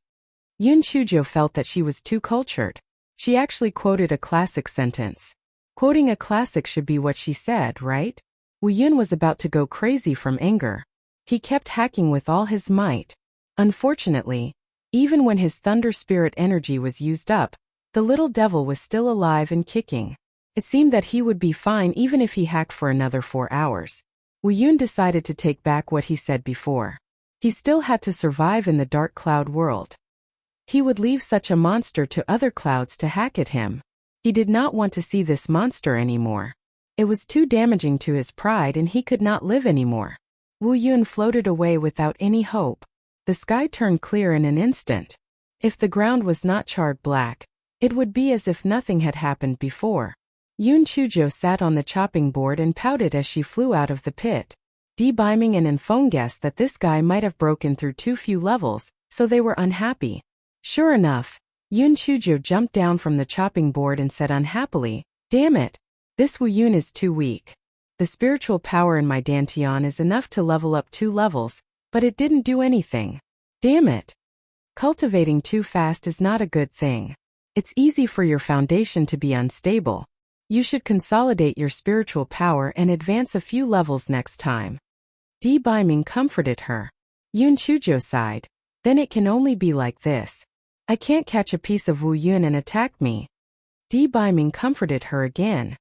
Yun Chujo felt that she was too cultured. She actually quoted a classic sentence. Quoting a classic should be what she said, right? Wu Yun was about to go crazy from anger. He kept hacking with all his might. Unfortunately, even when his thunder spirit energy was used up, the little devil was still alive and kicking. It seemed that he would be fine even if he hacked for another 4 hours. Wu Yun decided to take back what he said before. He still had to survive in the dark cloud world. He would leave such a monster to other clouds to hack at him. He did not want to see this monster anymore. It was too damaging to his pride and he could not live anymore. Wu Yun floated away without any hope. The sky turned clear in an instant. If the ground was not charred black, it would be as if nothing had happened before. Yun Chujo sat on the chopping board and pouted as she flew out of the pit. Beiming and Enfeng guessed that this guy might have broken through too few levels, so they were unhappy. Sure enough, Yun Chujo jumped down from the chopping board and said unhappily, "Damn it! This Wu Yun is too weak. The spiritual power in my Dantian is enough to level up 2 levels, but it didn't do anything. Damn it! Cultivating too fast is not a good thing. It's easy for your foundation to be unstable. You should consolidate your spiritual power and advance a few levels next time." Beiming comforted her. Yun Chujo sighed. Then it can only be like this. I can't catch a piece of Wu Yun and attack me. Beiming comforted her again.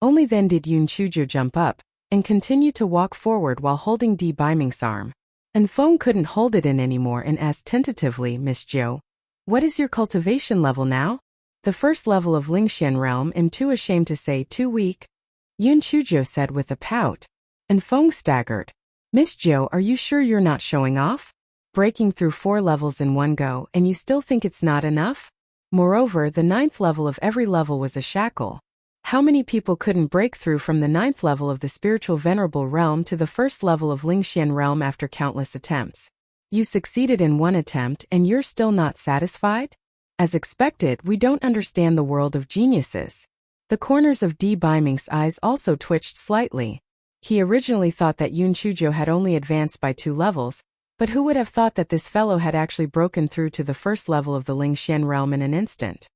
Only then did Yun Chujo jump up and continue to walk forward while holding Beiming's arm. Enfeng couldn't hold it in anymore and asked tentatively, "Miss Zhou, what is your cultivation level now?" "The first level of Lingxian realm. I'm too ashamed to say too weak," Yun Chujo said with a pout. Enfeng staggered. "Miss Zhou, are you sure you're not showing off? Breaking through 4 levels in one go and you still think it's not enough? Moreover, the 9th level of every level was a shackle. How many people couldn't break through from the 9th level of the spiritual venerable realm to the 1st level of Lingxian realm after countless attempts? You succeeded in 1 attempt and you're still not satisfied? As expected, we don't understand the world of geniuses." The corners of Beiming's eyes also twitched slightly. He originally thought that Yun Chujo had only advanced by 2 levels, but who would have thought that this fellow had actually broken through to the 1st level of the Lingxian realm in an instant?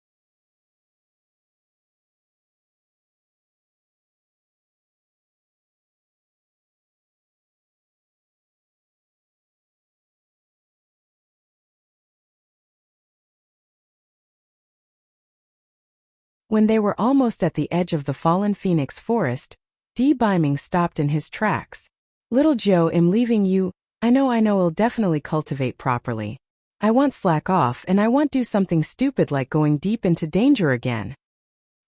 When they were almost at the edge of the fallen phoenix forest, Beiming stopped in his tracks. "Little Zhou, I'm leaving you. I know I'll definitely cultivate properly. I won't slack off and I won't do something stupid like going deep into danger again.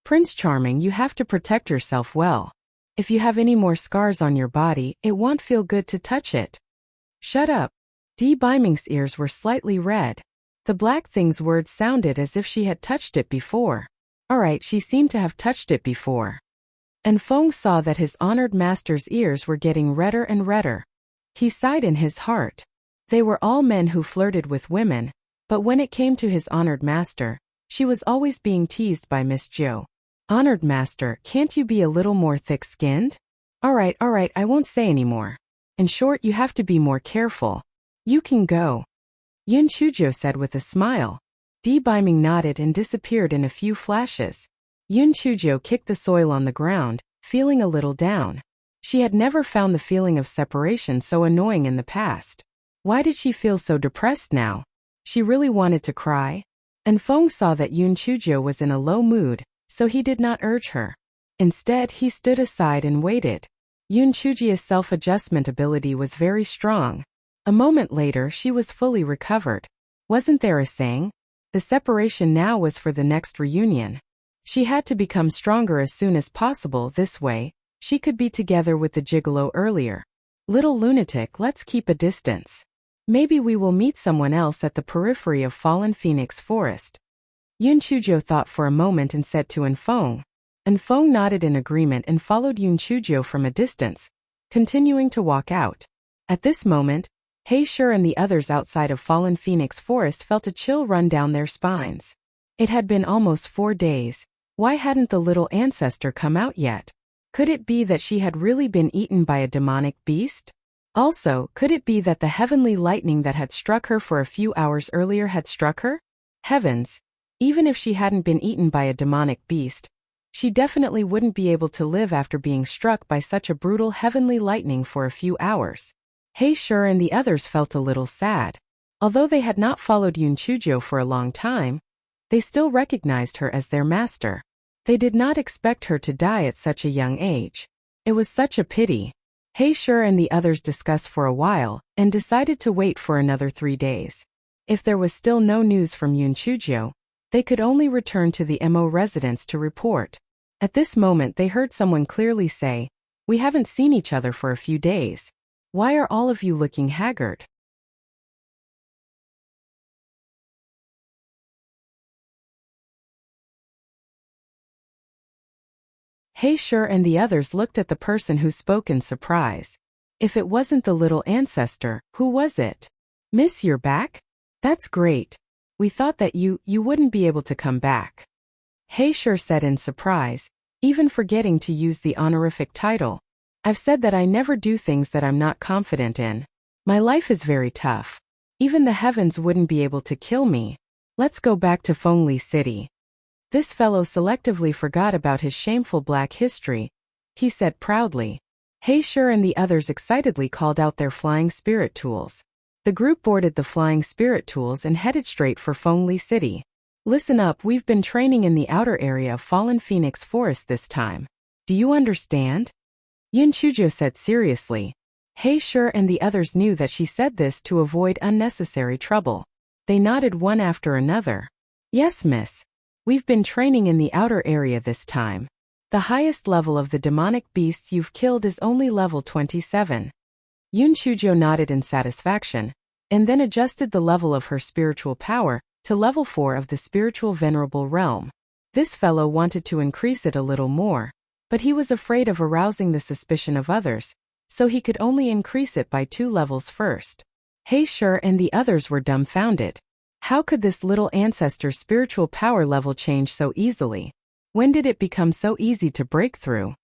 Prince Charming, you have to protect yourself well. If you have any more scars on your body, it won't feel good to touch it." "Shut up." Beiming's ears were slightly red. The black thing's words sounded as if she had touched it before. Alright, she seemed to have touched it before. Enfeng saw that his honored master's ears were getting redder and redder. He sighed in his heart. They were all men who flirted with women, but when it came to his honored master, she was always being teased by Miss Zhou. "Honored master, can't you be a little more thick-skinned?" Alright, I won't say anymore. In short, you have to be more careful. You can go," Yun Chujo said with a smile. Beiming nodded and disappeared in a few flashes. Yun Chujo kicked the soil on the ground, feeling a little down. She had never found the feeling of separation so annoying in the past. Why did she feel so depressed now? She really wanted to cry. Enfeng saw that Yun Chujo was in a low mood, so he did not urge her. Instead, he stood aside and waited. Yun Chujia's self-adjustment ability was very strong. A moment later, she was fully recovered. Wasn't there a saying? The separation now was for the next reunion. She had to become stronger as soon as possible. This way, she could be together with the gigolo earlier. "Little lunatic, let's keep a distance. Maybe we will meet someone else at the periphery of fallen phoenix forest." Yun Chujo thought for a moment and said to Enfeng. Enfeng nodded in agreement and followed Yun Chujo from a distance, continuing to walk out. At this moment, Heisher and the others outside of Fallen Phoenix Forest felt a chill run down their spines. It had been almost 4 days. Why hadn't the little ancestor come out yet? Could it be that she had really been eaten by a demonic beast? Also, could it be that the heavenly lightning that had struck her for a few hours earlier had struck her? Heavens! Even if she hadn't been eaten by a demonic beast, she definitely wouldn't be able to live after being struck by such a brutal heavenly lightning for a few hours. Heisher and the others felt a little sad. Although they had not followed Yunchujo for a long time, they still recognized her as their master. They did not expect her to die at such a young age. It was such a pity. Heisher and the others discussed for a while, and decided to wait for another 3 days. If there was still no news from Yunchujo, they could only return to the Mo residence to report. At this moment they heard someone clearly say, "We haven't seen each other for a few days. Why are all of you looking haggard?" Heisher and the others looked at the person who spoke in surprise. If it wasn't the little ancestor, who was it? "Miss, you're back? That's great. We thought that you wouldn't be able to come back," Heisher said in surprise, even forgetting to use the honorific title. "I've said that I never do things that I'm not confident in. My life is very tough. Even the heavens wouldn't be able to kill me. Let's go back to Fengli City." This fellow selectively forgot about his shameful black history, he said proudly. Heisher and the others excitedly called out their flying spirit tools. The group boarded the flying spirit tools and headed straight for Fengli City. "Listen up, we've been training in the outer area of Fallen Phoenix Forest this time. Do you understand?" Yunchujo said seriously. Heisher and the others knew that she said this to avoid unnecessary trouble. They nodded one after another. "Yes, miss. We've been training in the outer area this time. The highest level of the demonic beasts you've killed is only level 27. Yunchujo nodded in satisfaction, and then adjusted the level of her spiritual power to level 4 of the spiritual venerable realm. This fellow wanted to increase it a little more, but he was afraid of arousing the suspicion of others, so he could only increase it by 2 levels first. Heisher and the others were dumbfounded. How could this little ancestor's spiritual power level change so easily? When did it become so easy to break through?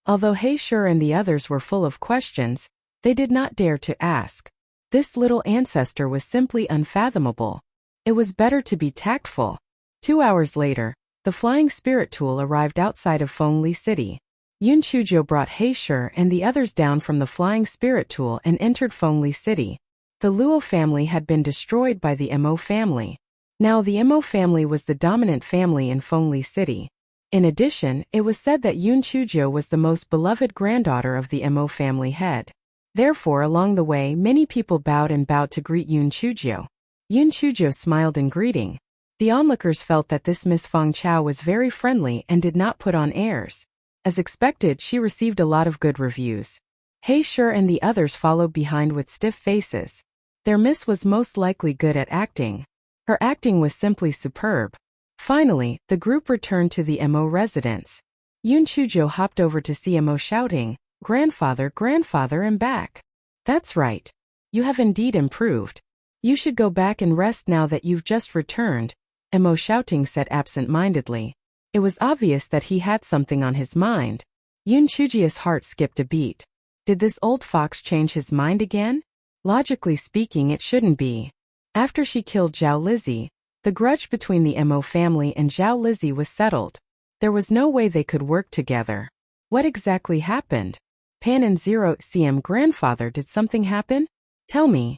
Although Heisher and the others were full of questions, they did not dare to ask. This little ancestor was simply unfathomable. It was better to be tactful. 2 hours later, the flying spirit tool arrived outside of Fengli City. Yunchujo brought Heisher and the others down from the flying spirit tool and entered Fengli City. The Luo family had been destroyed by the Mo family. Now the Mo family was the dominant family in Fengli City. In addition, it was said that Yunchujo was the most beloved granddaughter of the Mo family head. Therefore, along the way, many people bowed to greet Yunchujo. Yunchujo smiled in greeting. The onlookers felt that this Miss Feng Chao was very friendly and did not put on airs. As expected, she received a lot of good reviews. Heisher and the others followed behind with stiff faces. Their miss was most likely good at acting. Her acting was simply superb. Finally, the group returned to the Mo residence. Yunchujo hopped over to see Mo shouting, "Grandfather, grandfather, I'm back." "That's right. You have indeed improved. You should go back and rest now that you've just returned," Mo shouting said absent-mindedly. It was obvious that he had something on his mind. Yunchujo's heart skipped a beat. Did this old fox change his mind again? Logically speaking, it shouldn't be. After she killed Zhao Lizzie, the grudge between the Mo family and Zhao Lizzie was settled. There was no way they could work together. What exactly happened? Pan and Zero CM grandfather, did something happen? Tell me.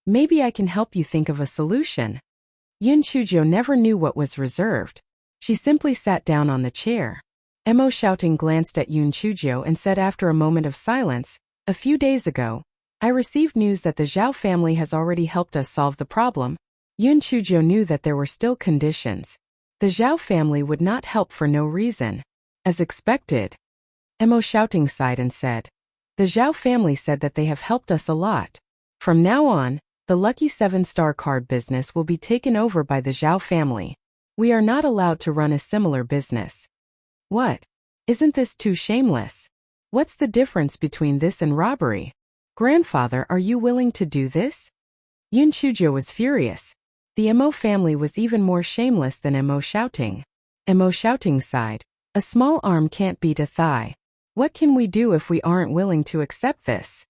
Maybe I can help you think of a solution. Yunchujo never knew what was reserved. She simply sat down on the chair. Mo shouting glanced at Yunchujo and said after a moment of silence, "A few days ago, I received news that the Zhao family has already helped us solve the problem." Yunchujo knew that there were still conditions. The Zhao family would not help for no reason. As expected. Mo shouting sighed and said, The Zhao family said that they have helped us a lot. From now on, the lucky 7-star card business will be taken over by the Zhao family. We are not allowed to run a similar business. What? Isn't this too shameless? What's the difference between this and robbery? Grandfather, are you willing to do this? Yun Chuzhou was furious. The Mo family was even more shameless than Mo shouting. Mo shouting sighed. A small arm can't beat a thigh. What can we do if we aren't willing to accept this?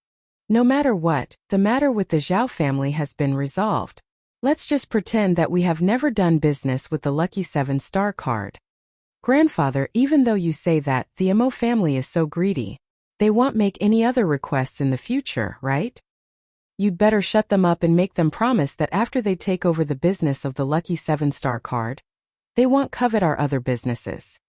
No matter what, the matter with the Zhao family has been resolved. Let's just pretend that we have never done business with the lucky 7-star card. Grandfather, even though you say that, the Mo family is so greedy. They won't make any other requests in the future, right? You'd better shut them up and make them promise that after they take over the business of the lucky 7-star card, they won't covet our other businesses.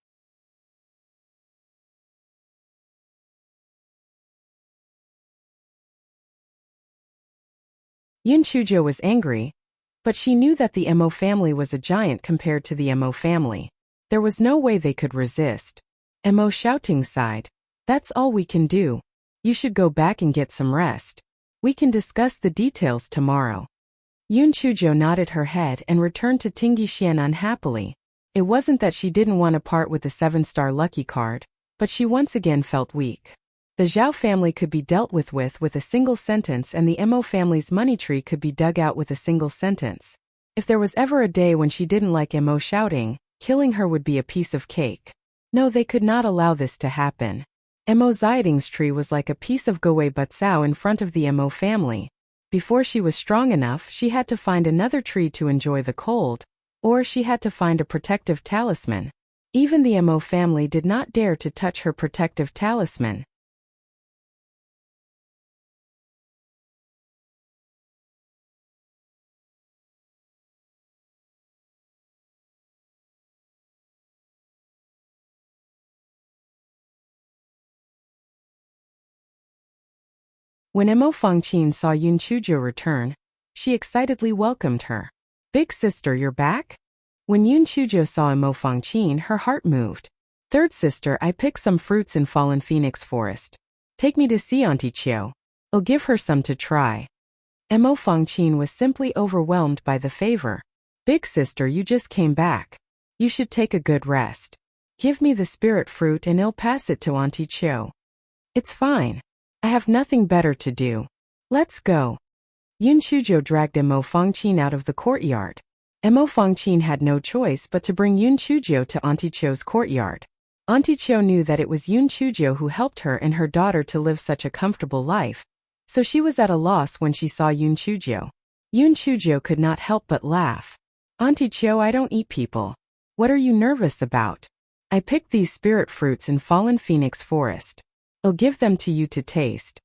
Yun Chuzhou was angry, but she knew that the Mo family was a giant compared to the Mo family. There was no way they could resist. Mo shouting sighed. That's all we can do. You should go back and get some rest. We can discuss the details tomorrow. Yun Chuzhou nodded her head and returned to Tingxian unhappily. It wasn't that she didn't want to part with the 7-star lucky card, but she once again felt weak. The Zhao family could be dealt with a single sentence, and the Mo family's money tree could be dug out with a single sentence. If there was ever a day when she didn't like Mo shouting, killing her would be a piece of cake. No, they could not allow this to happen. Mo Ziding's tree was like a piece of Gowei Butsao in front of the Mo family. Before she was strong enough, she had to find another tree to enjoy the cold, or she had to find a protective talisman. Even the Mo family did not dare to touch her protective talisman. When Mo Fangqin saw Yun Chuzhou return, she excitedly welcomed her. Big sister, you're back? When Yun Chuzhou saw Mo Fangqin, her heart moved. Third sister, I picked some fruits in Fallen Phoenix Forest. Take me to see Auntie Chiu. I'll give her some to try. Mo Fangqin was simply overwhelmed by the favor. Big sister, you just came back. You should take a good rest. Give me the spirit fruit and I'll pass it to Auntie Chiu. It's fine. I have nothing better to do. Let's go. Yun Chuzhou dragged Mo Fangqin out of the courtyard. Mo Fangqin had no choice but to bring Yun Chuzhou to Auntie Chiu's courtyard. Auntie Chiu knew that it was Yun Chuzhou who helped her and her daughter to live such a comfortable life, so she was at a loss when she saw Yun Chuzhou. Yun Chuzhou could not help but laugh. Auntie Chiu, I don't eat people. What are you nervous about? I picked these spirit fruits in Fallen Phoenix Forest. I'll give them to you to taste.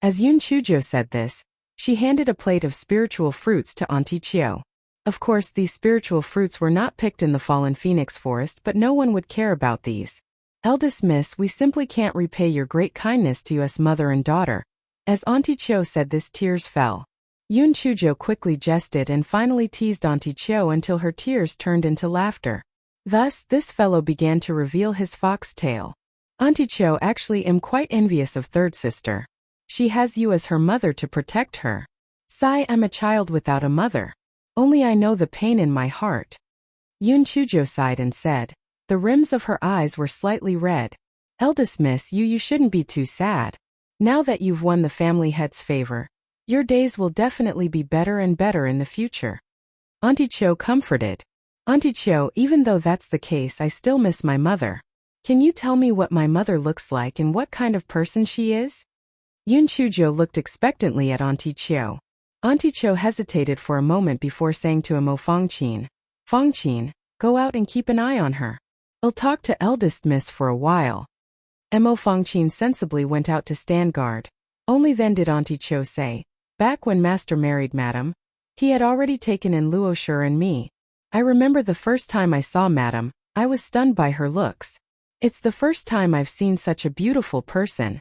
As Yun Chuzhou said this, she handed a plate of spiritual fruits to Auntie Chiu. Of course, these spiritual fruits were not picked in the Fallen Phoenix Forest, but no one would care about these. Eldest miss, we simply can't repay your great kindness to us mother and daughter. As Auntie Chiu said this, tears fell. Yun Chuzhou quickly jested and finally teased Auntie Chiu until her tears turned into laughter. Thus, this fellow began to reveal his fox tail. Auntie Chiu, actually am quite envious of third sister. She has you as her mother to protect her. Sigh, I'm a child without a mother. Only I know the pain in my heart. Yun Chuzhou sighed and said. The rims of her eyes were slightly red. Eldest miss, you shouldn't be too sad. Now that you've won the family head's favor, your days will definitely be better and better in the future. Auntie Chiu comforted. Auntie Chiu, even though that's the case, I still miss my mother. Can you tell me what my mother looks like and what kind of person she is? Yun Chuzhou looked expectantly at Auntie Chiu. Auntie Chiu hesitated for a moment before saying to Mo Fangqin, Fangqin, go out and keep an eye on her. I'll talk to eldest miss for a while. Mo Fangqin sensibly went out to stand guard. Only then did Auntie Chiu say, back when master married madam, he had already taken in Luo Shi and me. I remember the first time I saw madam, I was stunned by her looks. It's the first time I've seen such a beautiful person.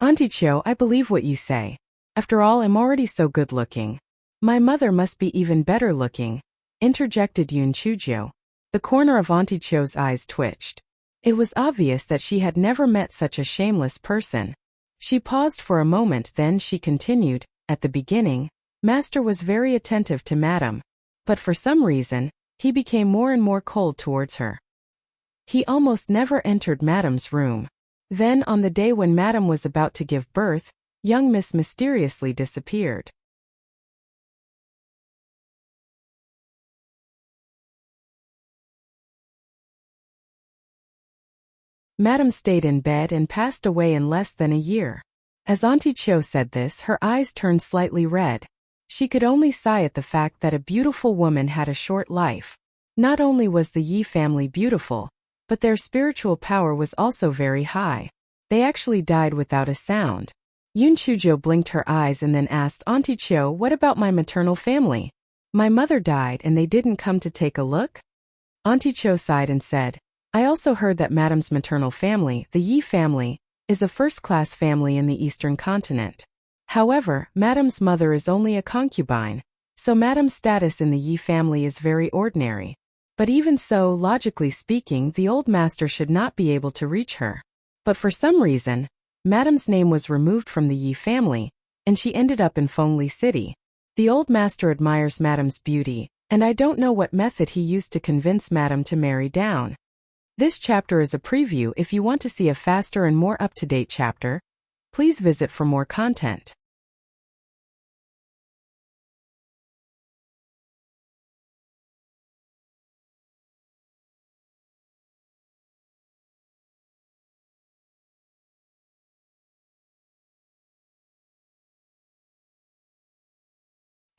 Auntie Chiu, I believe what you say. After all, I'm already so good looking. My mother must be even better looking, interjected Yun Chuzhou. The corner of Auntie Chiu's eyes twitched. It was obvious that she had never met such a shameless person. She paused for a moment, then she continued, "At the beginning, Master was very attentive to Madame. But for some reason, he became more and more cold towards her. He almost never entered Madame's room. Then on the day when Madame was about to give birth, young Miss mysteriously disappeared. Madame stayed in bed and passed away in less than a year." As Auntie Cho said this, her eyes turned slightly red. She could only sigh at the fact that a beautiful woman had a short life. Not only was the Yi family beautiful, but their spiritual power was also very high. They actually died without a sound. Yun Chujo blinked her eyes and then asked Auntie Cho, "What about my maternal family? My mother died and they didn't come to take a look?" Auntie Cho sighed and said, "I also heard that Madame's maternal family, the Yi family, is a first-class family in the Eastern continent. However, Madame's mother is only a concubine, so Madame's status in the Yi family is very ordinary. But even so, logically speaking, the old master should not be able to reach her. But for some reason, Madame's name was removed from the Yi family, and she ended up in Fengli City. The old master admires Madame's beauty, and I don't know what method he used to convince Madame to marry down." This chapter is a preview. If you want to see a faster and more up-to-date chapter, please visit for more content.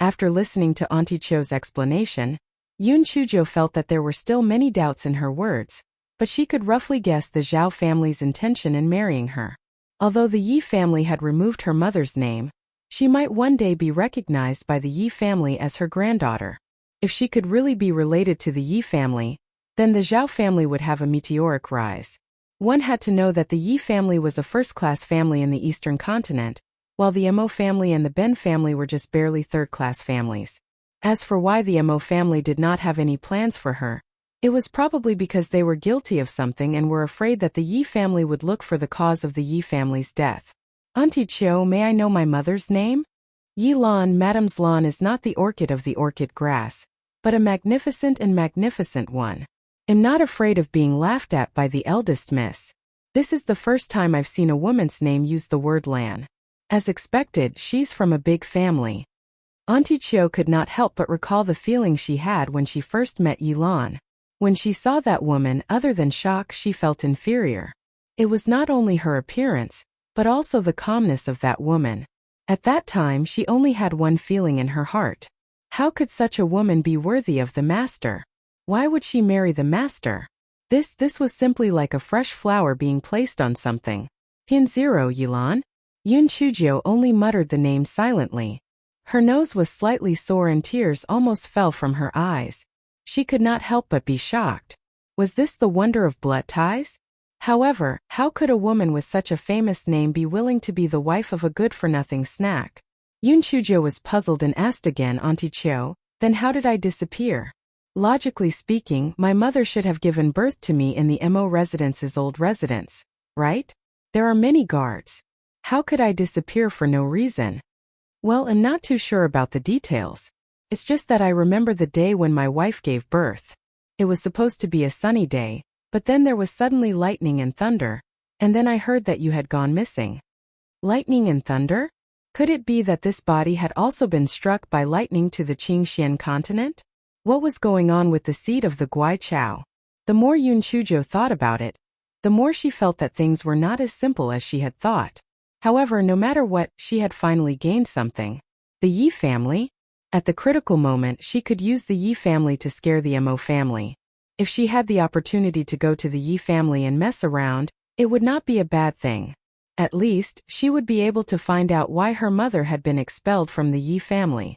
After listening to Auntie Cho's explanation, Yun Chujo felt that there were still many doubts in her words, but she could roughly guess the Zhao family's intention in marrying her. Although the Yi family had removed her mother's name, she might one day be recognized by the Yi family as her granddaughter. If she could really be related to the Yi family, then the Zhao family would have a meteoric rise. One had to know that the Yi family was a first-class family in the Eastern continent, while the Mo family and the Ben family were just barely third-class families. As for why the Mo family did not have any plans for her, it was probably because they were guilty of something and were afraid that the Yi family would look for the cause of the Yi family's death. "Auntie Cho, may I know my mother's name?" "Yi lawn, Madame's lawn is not the orchid of the orchid grass, but a magnificent one. Am not afraid of being laughed at by the eldest miss. This is the first time I've seen a woman's name use the word lan. As expected, she's from a big family." Auntie Cho could not help but recall the feeling she had when she first met Yi Lan. When she saw that woman, other than shock, she felt inferior. It was not only her appearance, but also the calmness of that woman. At that time, she only had one feeling in her heart. How could such a woman be worthy of the master? Why would she marry the master? This was simply like a fresh flower being placed on something. Pin 0 Yi Lan? Yun Chujo only muttered the name silently. Her nose was slightly sore and tears almost fell from her eyes. She could not help but be shocked. Was this the wonder of blood ties? However, how could a woman with such a famous name be willing to be the wife of a good-for-nothing snack? Yun Chujo was puzzled and asked again, "Auntie Cho, then how did I disappear? Logically speaking, my mother should have given birth to me in the Mo residence's old residence, right? There are many guards. How could I disappear for no reason?" "Well, I'm not too sure about the details. It's just that I remember the day when my wife gave birth. It was supposed to be a sunny day, but then there was suddenly lightning and thunder, and then I heard that you had gone missing." Lightning and thunder? Could it be that this body had also been struck by lightning to the Qingxian continent? What was going on with the seed of the Guai Chao? The more Yun Chujo thought about it, the more she felt that things were not as simple as she had thought. However, no matter what, she had finally gained something. The Yi family? At the critical moment, she could use the Yi family to scare the Mo family. If she had the opportunity to go to the Yi family and mess around, it would not be a bad thing. At least, she would be able to find out why her mother had been expelled from the Yi family.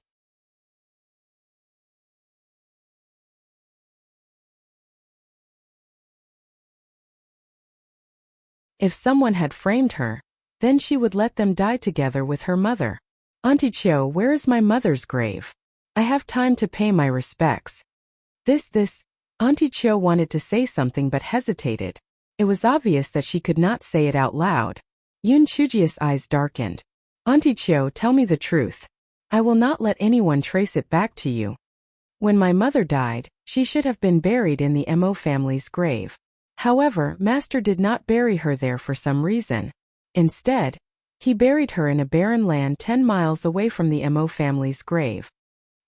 If someone had framed her, then she would let them die together with her mother. "Auntie Cho, where is my mother's grave? I have time to pay my respects." This. Auntie Cho wanted to say something but hesitated. It was obvious that she could not say it out loud. Yun Chujia's eyes darkened. Auntie Chiu, tell me the truth. I will not let anyone trace it back to you. When my mother died, she should have been buried in the Mo family's grave. However, Master did not bury her there for some reason. Instead, he buried her in a barren land 10 miles away from the Mo family's grave.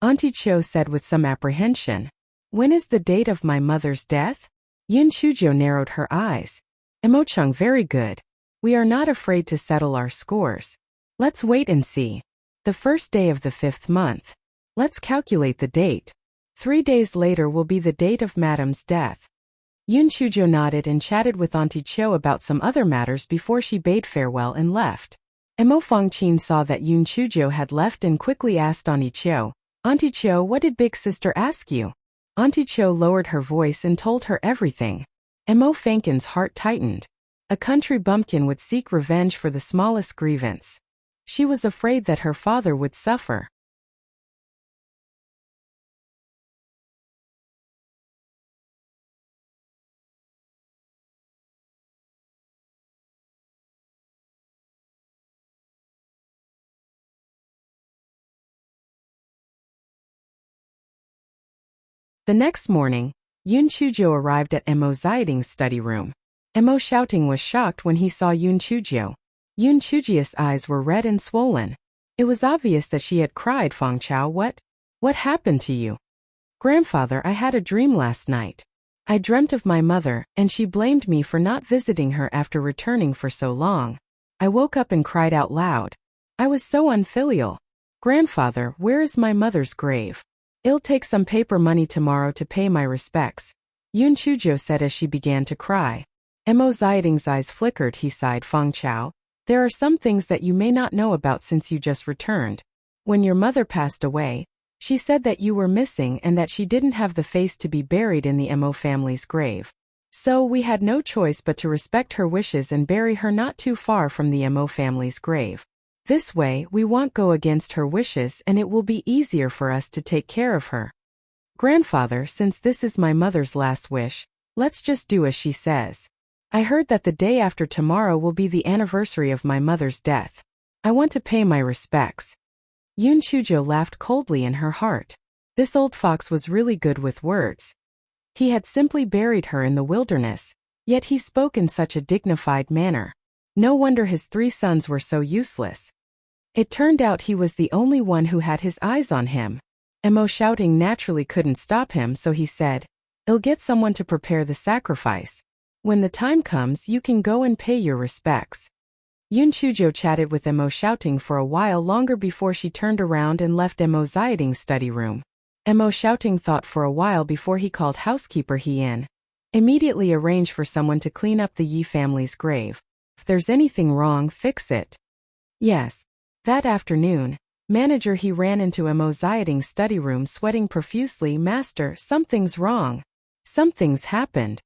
Auntie Chiu said with some apprehension. When is the date of my mother's death? Yun Chujio narrowed her eyes. Emochung, very good. We are not afraid to settle our scores. Let's wait and see. The first day of the 5th month. Let's calculate the date. 3 days later will be the date of Madam's death. Yun Chujio nodded and chatted with Auntie Chiu about some other matters before she bade farewell and left. Mo Fangqin saw that Yun Chujio had left and quickly asked Auntie Chiu, Auntie Chiu, what did Big Sister ask you? Auntie Chiu lowered her voice and told her everything. Mo Fangqin's heart tightened. A country bumpkin would seek revenge for the smallest grievance. She was afraid that her father would suffer. The next morning, Yun Chujio arrived at Mo Ziding's study room. Mo Shouting was shocked when he saw Yun Chujio. Yun Chujio's eyes were red and swollen. It was obvious that she had cried. Fang Chao, what happened to you? Grandfather, I had a dream last night. I dreamt of my mother, and she blamed me for not visiting her after returning for so long. I woke up and cried out loud. I was so unfilial. Grandfather, where is my mother's grave? I'll take some paper money tomorrow to pay my respects. Yun Chujio said as she began to cry. Mo Ziding's eyes flickered. He sighed. Fang Chao, there are some things that you may not know about since you just returned. When your mother passed away, she said that you were missing and that she didn't have the face to be buried in the Mo family's grave. So we had no choice but to respect her wishes and bury her not too far from the Mo family's grave. This way, we won't go against her wishes and it will be easier for us to take care of her. Grandfather, since this is my mother's last wish, let's just do as she says. I heard that the day after tomorrow will be the anniversary of my mother's death. I want to pay my respects. Yun Chujio laughed coldly in her heart. This old fox was really good with words. He had simply buried her in the wilderness, yet he spoke in such a dignified manner. No wonder his 3 sons were so useless. It turned out he was the only one who had his eyes on him. Mo Shouting naturally couldn't stop him, so he said, I'll get someone to prepare the sacrifice. When the time comes, you can go and pay your respects. Yun Chujio chatted with Mo Shouting for a while longer before she turned around and left Mo Ziding's study room. Mo Shouting thought for a while before he called housekeeper He-in. Immediately arrange for someone to clean up the Yi family's grave. If there's anything wrong, fix it. Yes. That afternoon, manager He ran into Mo Ziding's study room sweating profusely. Master, something's wrong. Something's happened.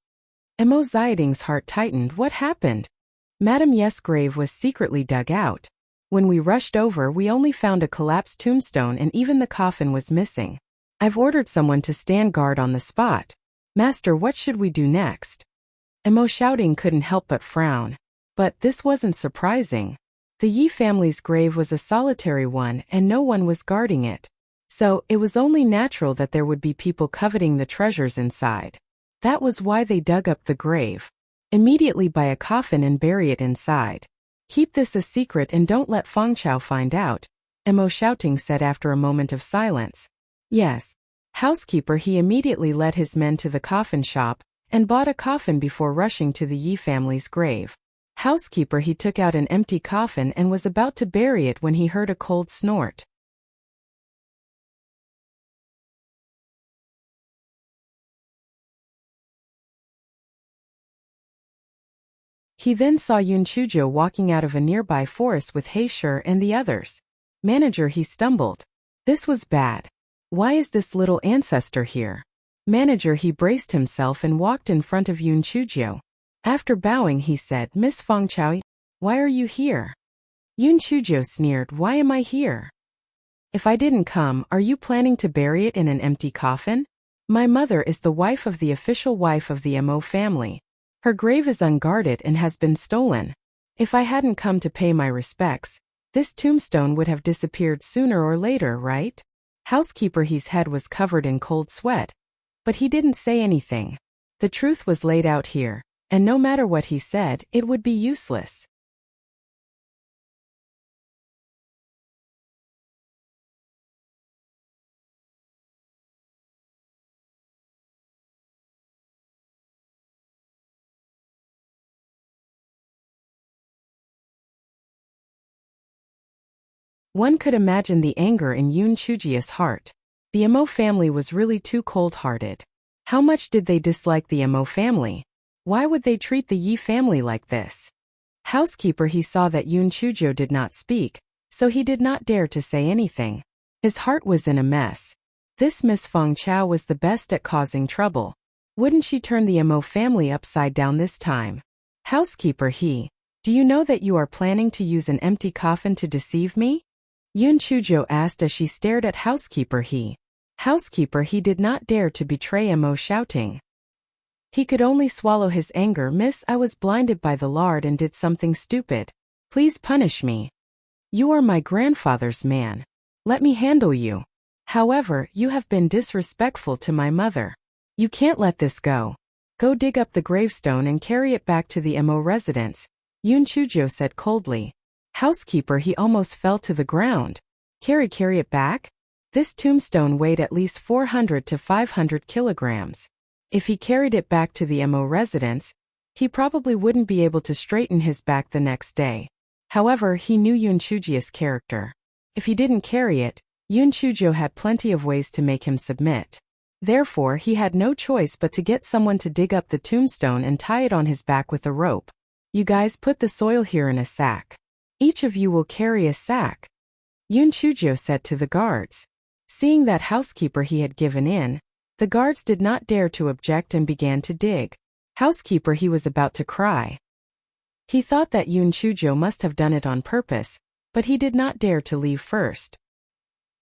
Mo Ziding's heart tightened. What happened? Madam Yes' grave was secretly dug out. When we rushed over, we only found a collapsed tombstone and even the coffin was missing. I've ordered someone to stand guard on the spot. Master, what should we do next? Mo Shouting couldn't help but frown. But this wasn't surprising. The Yi family's grave was a solitary one and no one was guarding it. So, it was only natural that there would be people coveting the treasures inside. That was why they dug up the grave. Immediately buy a coffin and bury it inside. Keep this a secret and don't let Fang Chao find out, Mo Shouting said after a moment of silence. Yes. Housekeeper He immediately led his men to the coffin shop and bought a coffin before rushing to the Yi family's grave. Housekeeper He took out an empty coffin and was about to bury it when he heard a cold snort. He then saw Yun Chujio walking out of a nearby forest with He Shi and the others. Manager He stumbled. This was bad. Why is this little ancestor here? Manager He braced himself and walked in front of Yun Chujio. After bowing he said, Miss Fang Chao, why are you here? Yun Chujio sneered, why am I here? If I didn't come, are you planning to bury it in an empty coffin? My mother is the wife of the official wife of the Mo family. Her grave is unguarded and has been stolen. If I hadn't come to pay my respects, this tombstone would have disappeared sooner or later, right? Housekeeper He's head was covered in cold sweat, but he didn't say anything. The truth was laid out here, and no matter what he said, it would be useless. One could imagine the anger in Yoon Chujia's heart. The Mo family was really too cold-hearted. How much did they dislike the Mo family? Why would they treat the Yi family like this? Housekeeper He saw that Yoon Chujio did not speak, so he did not dare to say anything. His heart was in a mess. This Miss Feng Chao was the best at causing trouble. Wouldn't she turn the Mo family upside down this time? Housekeeper He, do you know that you are planning to use an empty coffin to deceive me? Yoon Chujio asked as she stared at Housekeeper He. Housekeeper He did not dare to betray Mo shouting. He could only swallow his anger. Miss, I was blinded by the lard and did something stupid. Please punish me. You are my grandfather's man. Let me handle you. However, you have been disrespectful to my mother. You can't let this go. Go dig up the gravestone and carry it back to the Mo residence, Yoon Chujio said coldly. Housekeeper He almost fell to the ground. Carry it back? This tombstone weighed at least 400 to 500 kilograms. If he carried it back to the Mo residence, he probably wouldn't be able to straighten his back the next day. However, he knew Yoon Chujia's character. If he didn't carry it, Yoon Chujio had plenty of ways to make him submit. Therefore, he had no choice but to get someone to dig up the tombstone and tie it on his back with a rope. You guys put the soil here in a sack. Each of you will carry a sack, Yoon Chujio said to the guards. Seeing that Housekeeper He had given in, the guards did not dare to object and began to dig. Housekeeper He was about to cry. He thought that Yoon Chujio must have done it on purpose, but he did not dare to leave first.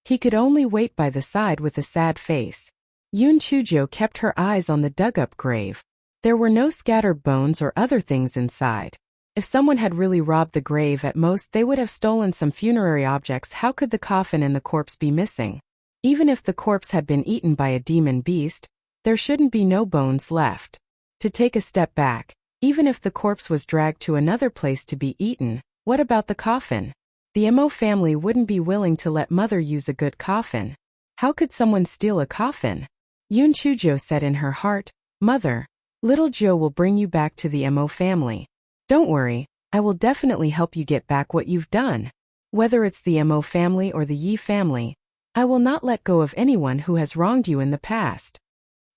He could only wait by the side with a sad face. Yoon Chujio kept her eyes on the dug-up grave. There were no scattered bones or other things inside. If someone had really robbed the grave, at most they would have stolen some funerary objects. How could the coffin and the corpse be missing? Even if the corpse had been eaten by a demon beast, there shouldn't be no bones left. To take a step back, even if the corpse was dragged to another place to be eaten, what about the coffin? The Mo family wouldn't be willing to let mother use a good coffin. How could someone steal a coffin? Yoon Chujio said in her heart, Mother, little Joe will bring you back to the Mo family. Don't worry, I will definitely help you get back what you've done. Whether it's the Mo family or the Yi family, I will not let go of anyone who has wronged you in the past.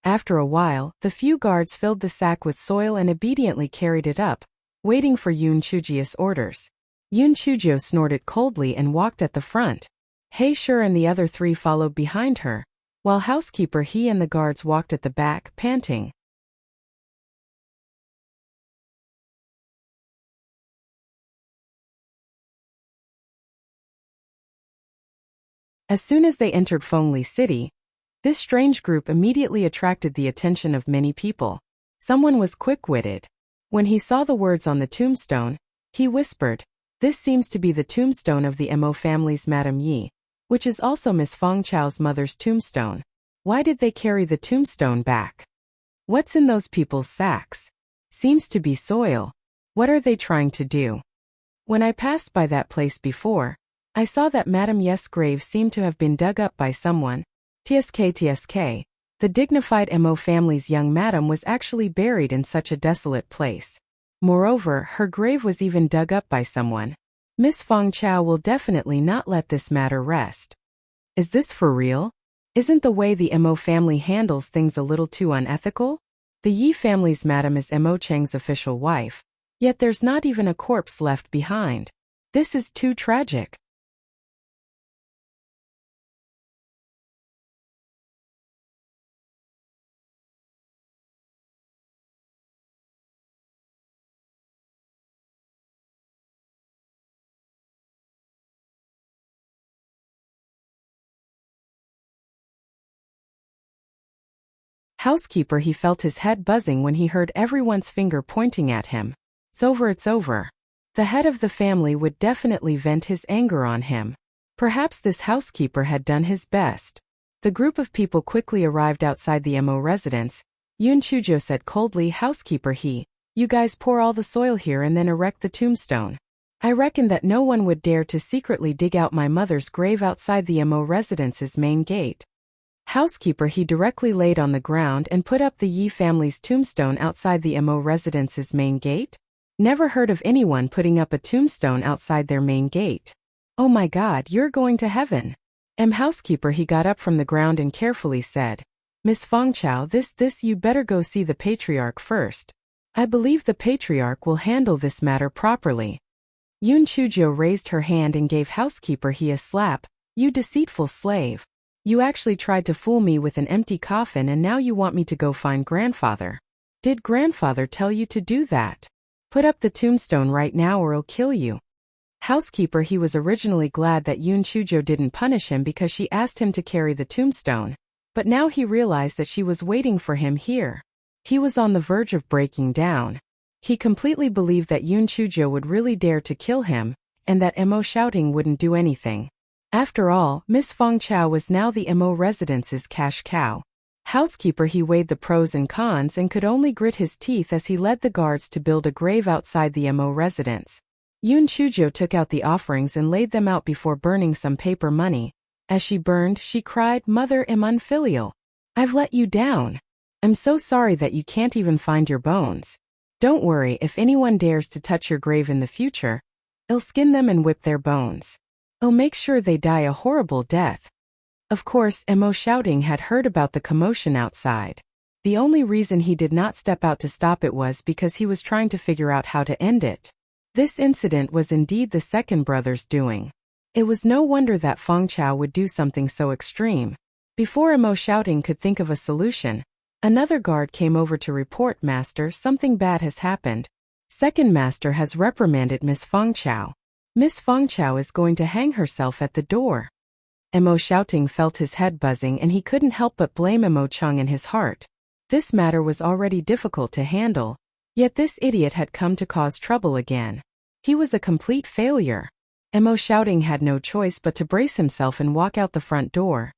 After a while, the few guards filled the sack with soil and obediently carried it up, waiting for Yoon Chujio's orders. Yoon Chujio snorted coldly and walked at the front. Hae Shur and the other three followed behind her, while Housekeeper He and the guards walked at the back, panting. As soon as they entered Fengli City, this strange group immediately attracted the attention of many people. Someone was quick-witted. When he saw the words on the tombstone, he whispered, This seems to be the tombstone of the Mo family's Madame Yi, which is also Miss Feng Chao's mother's tombstone. Why did they carry the tombstone back? What's in those people's sacks? Seems to be soil. What are they trying to do? When I passed by that place before, I saw that Madame Yes' grave seemed to have been dug up by someone. TSK, the dignified Mo family's young madam was actually buried in such a desolate place. Moreover, her grave was even dug up by someone. Miss Feng Chao will definitely not let this matter rest. Is this for real? Isn't the way the Mo family handles things a little too unethical? The Yi family's madam is Mo Cheng's official wife, yet there's not even a corpse left behind. This is too tragic. Housekeeper He felt his head buzzing when he heard everyone's finger pointing at him. It's over. The head of the family would definitely vent his anger on him. Perhaps this housekeeper had done his best. The group of people quickly arrived outside the Mo residence. Yoon Chujo said coldly, "Housekeeper you guys pour all the soil here and then erect the tombstone. I reckon that no one would dare to secretly dig out my mother's grave outside the Mo residence's main gate." Housekeeper he directly laid on the ground and put up the Yi family's tombstone outside the Mo residence's main gate? Never heard of anyone putting up a tombstone outside their main gate. Oh my God, you're going to heaven. Housekeeper he got up from the ground and carefully said, "Miss Fongchao, this you better go see the patriarch first. I believe the patriarch will handle this matter properly." Yoon Chujo raised her hand and gave housekeeper he a slap. "You deceitful slave. You actually tried to fool me with an empty coffin and now you want me to go find grandfather. Did grandfather tell you to do that? Put up the tombstone right now or I'll kill you." Housekeeper he was originally glad that Yoon Chujo didn't punish him because she asked him to carry the tombstone, but now he realized that she was waiting for him here. He was on the verge of breaking down. He completely believed that Yoon Chujo would really dare to kill him, and that Mo shouting wouldn't do anything. After all, Miss Fongchao was now the Mo residence's cash cow. Housekeeper he weighed the pros and cons and could only grit his teeth as he led the guards to build a grave outside the Mo residence. Yoon Chujo took out the offerings and laid them out before burning some paper money. As she burned, she cried, "Mother, am unfilial. I've let you down. I'm so sorry that you can't even find your bones. Don't worry, if anyone dares to touch your grave in the future, I'll skin them and whip their bones. I'll make sure they die a horrible death." Of course, Mo shouting had heard about the commotion outside. The only reason he did not step out to stop it was because he was trying to figure out how to end it. This incident was indeed the second brother's doing. It was no wonder that Fongchao would do something so extreme. Before Mo shouting could think of a solution, another guard came over to report, "Master, something bad has happened. Second master has reprimanded Miss Fongchao. Miss Fongchao is going to hang herself at the door." Mo shouting felt his head buzzing and he couldn't help but blame Mo Chung in his heart. This matter was already difficult to handle, yet this idiot had come to cause trouble again. He was a complete failure. Mo shouting had no choice but to brace himself and walk out the front door.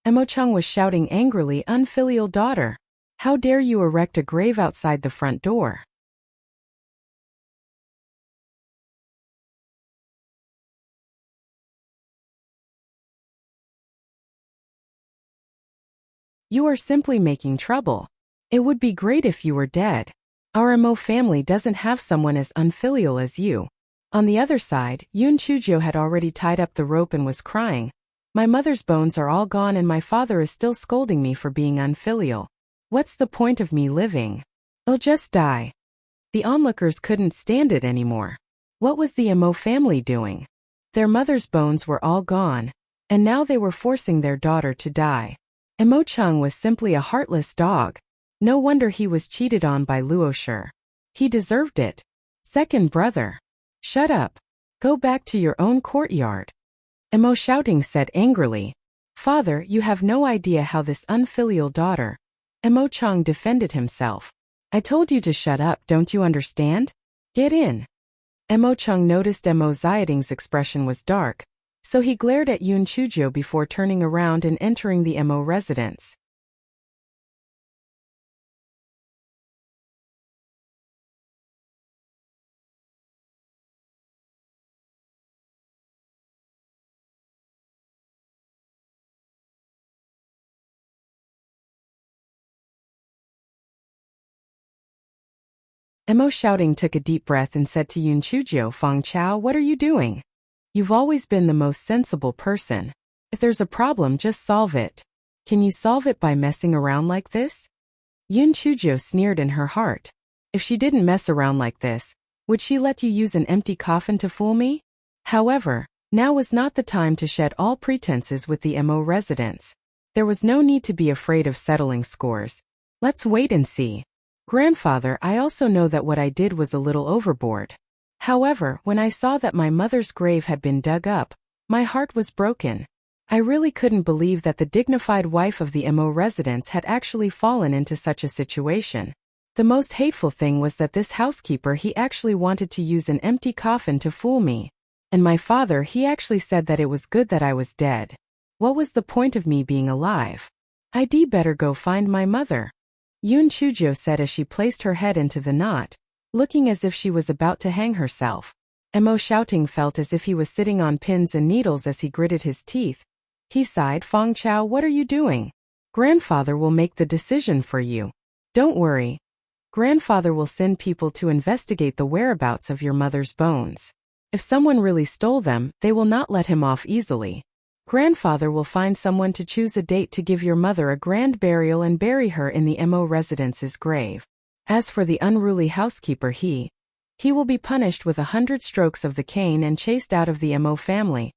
Mo Chung was shouting angrily, "Unfilial daughter! How dare you erect a grave outside the front door? You are simply making trouble. It would be great if you were dead. Our Mo family doesn't have someone as unfilial as you." On the other side, Yoon Chujo had already tied up the rope and was crying, "My mother's bones are all gone and my father is still scolding me for being unfilial. What's the point of me living? I'll just die." The onlookers couldn't stand it anymore. What was the Mo family doing? Their mother's bones were all gone, and now they were forcing their daughter to die. Mo Chung was simply a heartless dog. No wonder he was cheated on by Luo Shi. He deserved it. Second brother. Shut up. Go back to your own courtyard. Mo shouting said angrily. "Father, you have no idea how this unfilial daughter." Mo Chung defended himself. "I told you to shut up, don't you understand? Get in." Mo Chung noticed Mo Ziyading's expression was dark, so he glared at Yoon Chujo before turning around and entering the Mo residence. Mo shouting took a deep breath and said to Yoon Chujo, "Fongchao, what are you doing? You've always been the most sensible person. If there's a problem, just solve it. Can you solve it by messing around like this?" Yoon Chujo sneered in her heart. If she didn't mess around like this, would she let you use an empty coffin to fool me? However, now was not the time to shed all pretenses with the Mo residents. There was no need to be afraid of settling scores. Let's wait and see. Grandfather, I also know that what I did was a little overboard. However, when I saw that my mother's grave had been dug up, my heart was broken. I really couldn't believe that the dignified wife of the Mo residents had actually fallen into such a situation. The most hateful thing was that this housekeeper he actually wanted to use an empty coffin to fool me. And my father he actually said that it was good that I was dead. What was the point of me being alive? I'd better go find my mother. Yoon Chujio said as she placed her head into the knot, looking as if she was about to hang herself. Mo shouting felt as if he was sitting on pins and needles as he gritted his teeth. He sighed, Fong Chao, what are you doing? Grandfather will make the decision for you. Don't worry. Grandfather will send people to investigate the whereabouts of your mother's bones. If someone really stole them, they will not let him off easily. Grandfather will find someone to choose a date to give your mother a grand burial and bury her in the Mo residence's grave. As for the unruly housekeeper he will be punished with 100 strokes of the cane and chased out of the Mo family.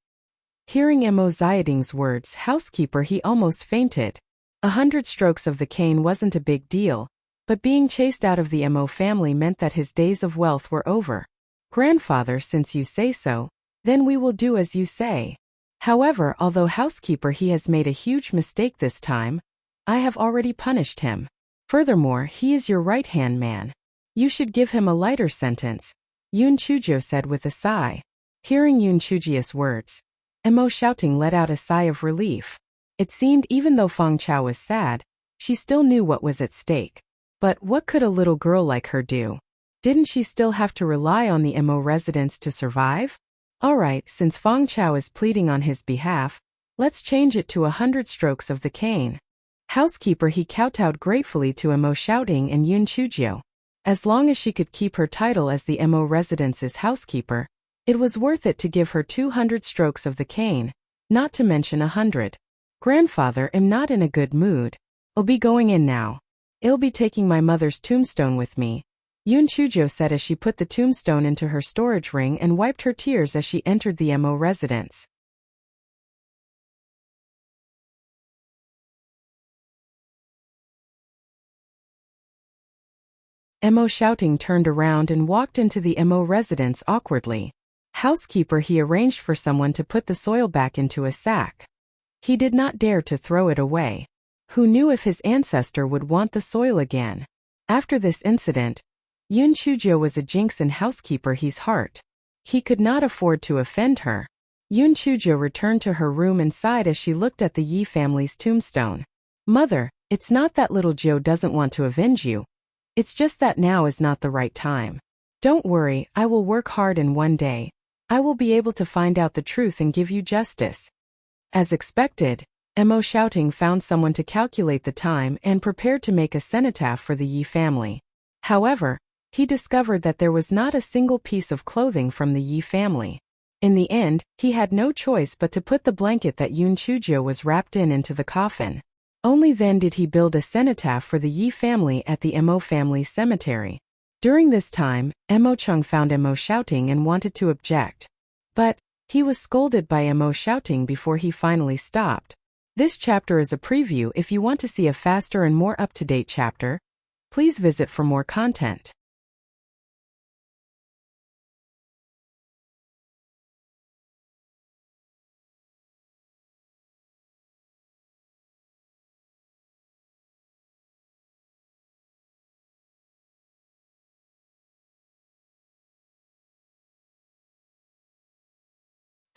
Hearing Mo Zayading's words, housekeeper he almost fainted. 100 strokes of the cane wasn't a big deal, but being chased out of the Mo family meant that his days of wealth were over. Grandfather, since you say so, then we will do as you say. However, although housekeeper he has made a huge mistake this time, I have already punished him. Furthermore, he is your right-hand man. You should give him a lighter sentence, Yoon Chujio said with a sigh. Hearing Yoon Chujio's words, Mo shouting let out a sigh of relief. It seemed even though Fong Chao was sad, she still knew what was at stake. But what could a little girl like her do? Didn't she still have to rely on the Mo residence to survive? Alright, since Fong Chao is pleading on his behalf, let's change it to 100 strokes of the cane. Housekeeper he kowtowed gratefully to Mo shouting and Yoon Chujio. As long as she could keep her title as the Mo residence's housekeeper, it was worth it to give her 200 strokes of the cane, not to mention 100. Grandfather, I'm not in a good mood. I'll be going in now. I'll be taking my mother's tombstone with me, Yoon Chujio said as she put the tombstone into her storage ring and wiped her tears as she entered the Mo residence. Mo shouting turned around and walked into the Mo residence awkwardly. Housekeeper he arranged for someone to put the soil back into a sack. He did not dare to throw it away. Who knew if his ancestor would want the soil again? After this incident, Yoon Chujio was a jinx in housekeeper he's heart. He could not afford to offend her. Yoon Chujio returned to her room and sighed as she looked at the Yi family's tombstone. Mother, it's not that little Joe doesn't want to avenge you. It's just that now is not the right time. Don't worry, I will work hard and one day, I will be able to find out the truth and give you justice. As expected, Mo shouting found someone to calculate the time and prepared to make a cenotaph for the Yi family. However, he discovered that there was not a single piece of clothing from the Yi family. In the end, he had no choice but to put the blanket that Yoon Chujio was wrapped in into the coffin. Only then did he build a cenotaph for the Yi family at the Mo family cemetery. During this time, Mo Chung found Mo shouting and wanted to object. But he was scolded by Mo shouting before he finally stopped. This chapter is a preview. If you want to see a faster and more up-to-date chapter, please visit for more content.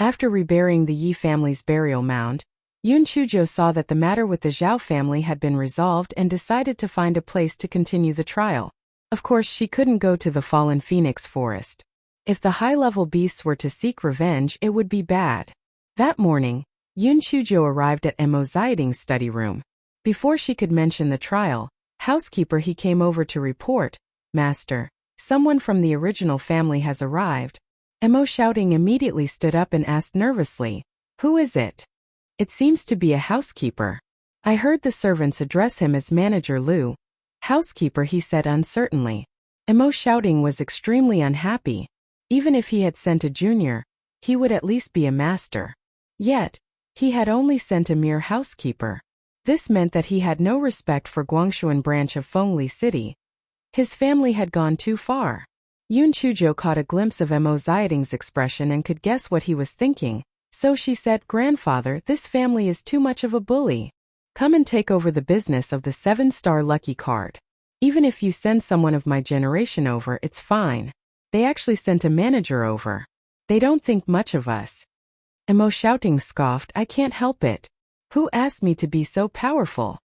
After reburying the Yi family's burial mound, Yoon Chujio saw that the matter with the Zhao family had been resolved and decided to find a place to continue the trial. Of course, she couldn't go to the fallen phoenix forest. If the high-level beasts were to seek revenge, it would be bad. That morning, Yoon Chujio arrived at Mo Zayading's study room. Before she could mention the trial, housekeeper he came over to report, Master, someone from the original family has arrived. Mo shouting immediately stood up and asked nervously, Who is it? It seems to be a housekeeper. I heard the servants address him as Manager Liu. Housekeeper, he said uncertainly. Mo shouting was extremely unhappy. Even if he had sent a junior, he would at least be a master. Yet, he had only sent a mere housekeeper. This meant that he had no respect for Guangshuan branch of Fengli City. His family had gone too far. Yoon Chujio caught a glimpse of Mo Zayading's expression and could guess what he was thinking. So she said, Grandfather, this family is too much of a bully. Come and take over the business of the 7-star lucky card. Even if you send someone of my generation over, it's fine. They actually sent a manager over. They don't think much of us. Emo Shouting scoffed, I can't help it. Who asked me to be so powerful?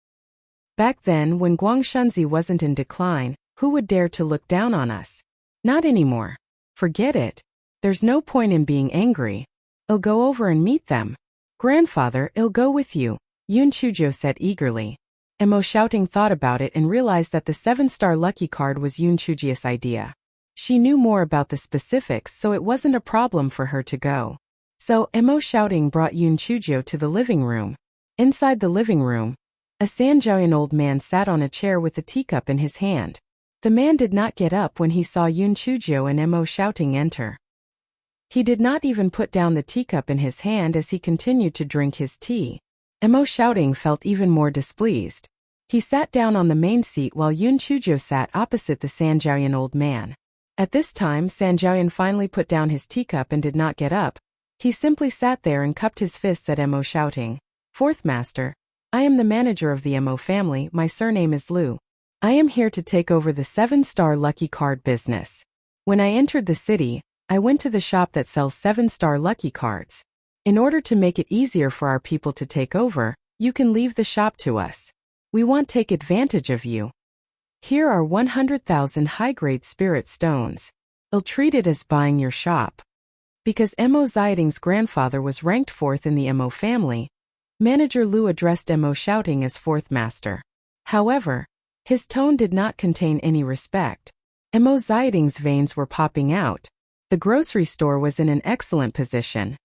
Back then, when Guangshunzi wasn't in decline, who would dare to look down on us? Not anymore. Forget it. There's no point in being angry. I'll go over and meet them. Grandfather, I'll go with you, Yun Chujo said eagerly. Emo Shouting thought about it and realized that the 7-star lucky card was Yun Chujia's idea. She knew more about the specifics, so it wasn't a problem for her to go. So, Emo Shouting brought Yun Chujo to the living room. Inside the living room, a Sanjiaoyan old man sat on a chair with a teacup in his hand. The man did not get up when he saw Yun Chujo and Emo Shouting enter. He did not even put down the teacup in his hand as he continued to drink his tea. Emo Shouting felt even more displeased. He sat down on the main seat while Yun Chujo sat opposite the Sanjiaoyan old man. At this time, Sanjiaoyan finally put down his teacup and did not get up. He simply sat there and cupped his fists at Emo Shouting. Fourth Master, I am the manager of the Emo family, my surname is Liu. I am here to take over the 7-star lucky card business. When I entered the city, I went to the shop that sells 7-star lucky cards. In order to make it easier for our people to take over, you can leave the shop to us. We won't take advantage of you. Here are 100,000 high-grade spirit stones. I'll treat it as buying your shop. Because Emo Ziding's grandfather was ranked 4th in the Emo family, Manager Liu addressed Emo Shouting as 4th Master. However, his tone did not contain any respect. Emo Ziding's veins were popping out. The grocery store was in an excellent position.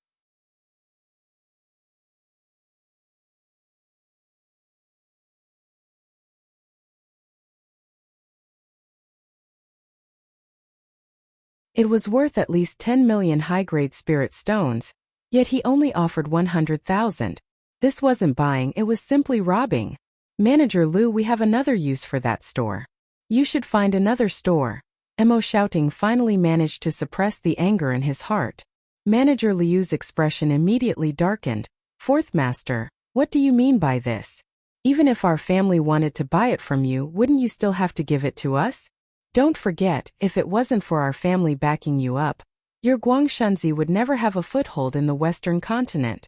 It was worth at least 10 million high-grade spirit stones, yet he only offered 100,000. This wasn't buying, it was simply robbing. Manager Liu, we have another use for that store. You should find another store. Emo Shouting finally managed to suppress the anger in his heart. Manager Liu's expression immediately darkened. Fourth Master, what do you mean by this? Even if our family wanted to buy it from you, wouldn't you still have to give it to us? Don't forget, if it wasn't for our family backing you up, your Guangshunzi would never have a foothold in the Western continent.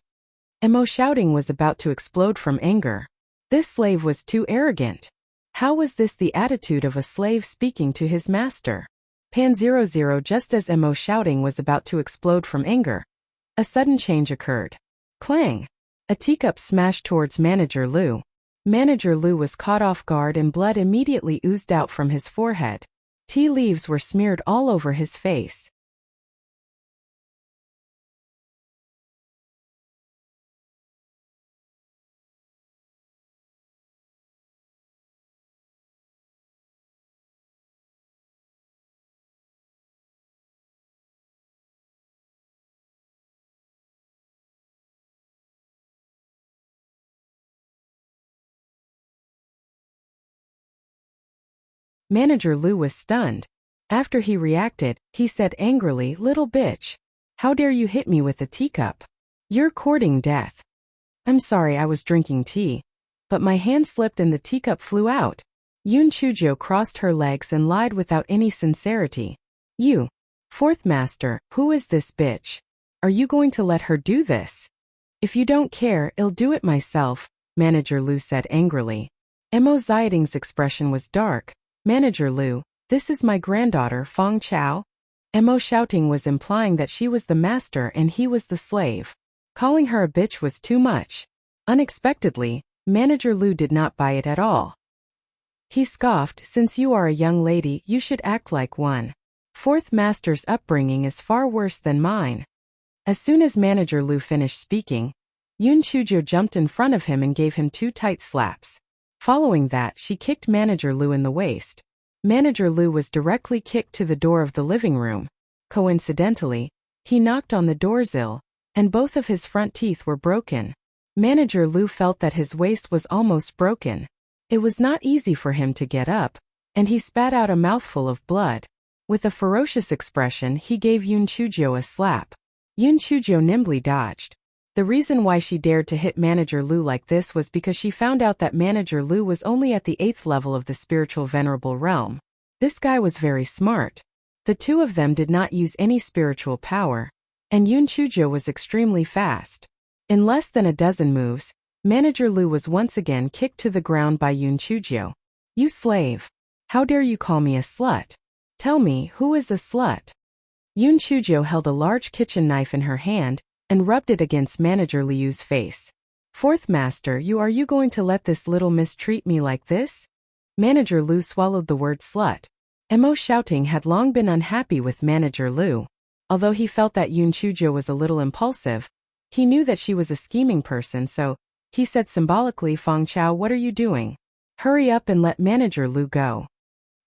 Emo Shouting was about to explode from anger. This slave was too arrogant. How was this the attitude of a slave speaking to his master? Pan 00 just as Emo Shouting was about to explode from anger. A sudden change occurred. Clang! A teacup smashed towards Manager Liu. Manager Liu was caught off guard and blood immediately oozed out from his forehead. Tea leaves were smeared all over his face. Manager Liu was stunned. After he reacted, he said angrily, "Little bitch. How dare you hit me with a teacup? You're courting death." I'm sorry, I was drinking tea. But my hand slipped and the teacup flew out. Yun Chujo crossed her legs and lied without any sincerity. You. Fourth Master, who is this bitch? Are you going to let her do this? If you don't care, I'll do it myself, Manager Liu said angrily. Emo Ziding's expression was dark. Manager Liu, this is my granddaughter Fong Chao. Emo Shouting was implying that she was the master and he was the slave. Calling her a bitch was too much. Unexpectedly, Manager Liu did not buy it at all. He scoffed, since you are a young lady, you should act like one. Fourth Master's upbringing is far worse than mine. As soon as Manager Liu finished speaking, Yun Chujo jumped in front of him and gave him 2 tight slaps. Following that, she kicked Manager Liu in the waist. Manager Liu was directly kicked to the door of the living room. Coincidentally, he knocked on the doorsill, and both of his front teeth were broken. Manager Liu felt that his waist was almost broken. It was not easy for him to get up, and he spat out a mouthful of blood. With a ferocious expression, he gave Yun Chujo a slap. Yun Chujo nimbly dodged. The reason why she dared to hit Manager Lu like this was because she found out that Manager Lu was only at the 8th level of the spiritual venerable realm. This guy was very smart. The two of them did not use any spiritual power, and Yun Chujo was extremely fast. In less than a dozen moves, Manager Lu was once again kicked to the ground by Yun Chujo. You slave! How dare you call me a slut? Tell me, who is a slut? Yun Chujo held a large kitchen knife in her hand and rubbed it against Manager Liu's face. Fourth master, are you going to let this little miss treat me like this? Manager Lu swallowed the word slut. Mo Shouting had long been unhappy with Manager Lu. Although he felt that Yun Chujo was a little impulsive, he knew that she was a scheming person, so he said symbolically, Feng Chao, what are you doing? Hurry up and let Manager Lu go.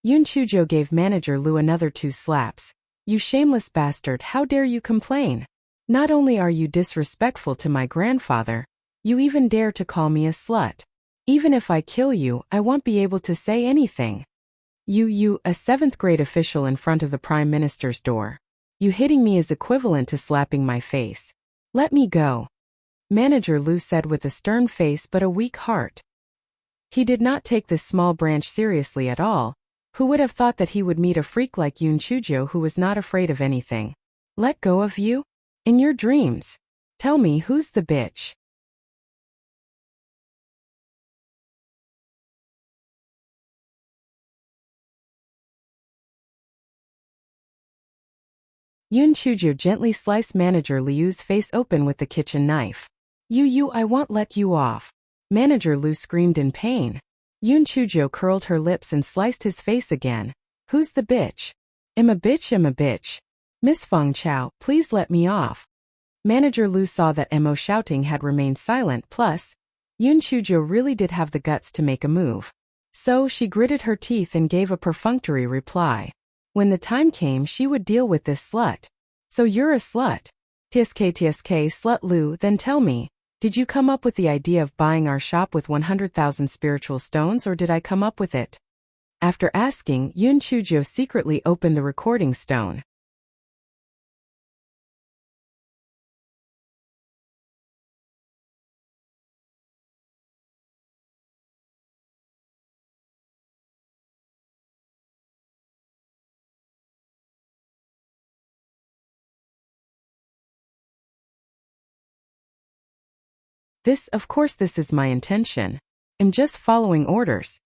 Yun Chujo gave Manager Lu another 2 slaps. You shameless bastard, how dare you complain? Not only are you disrespectful to my grandfather, you even dare to call me a slut. Even if I kill you, I won't be able to say anything. You, a 7th grade official in front of the Prime Minister's door. You hitting me is equivalent to slapping my face. Let me go. Manager Lu said with a stern face but a weak heart. He did not take this small branch seriously at all. Who would have thought that he would meet a freak like Yun Chujo who was not afraid of anything? Let go of you? In your dreams. Tell me, who's the bitch? Yun Chujo gently sliced Manager Liu's face open with the kitchen knife. I won't let you off. Manager Lu screamed in pain. Yun Chujo curled her lips and sliced his face again. Who's the bitch? I'm a bitch. Miss Feng Chao, please let me off. Manager Lu saw that Mo Shouting had remained silent, plus, Yun Chujo really did have the guts to make a move. So she gritted her teeth and gave a perfunctory reply. When the time came, she would deal with this slut. So you're a slut? TSK slut Lu, then tell me, did you come up with the idea of buying our shop with 100,000 spiritual stones, or did I come up with it? After asking, Yun Chujo secretly opened the recording stone. Of course this is my intention. I'm just following orders.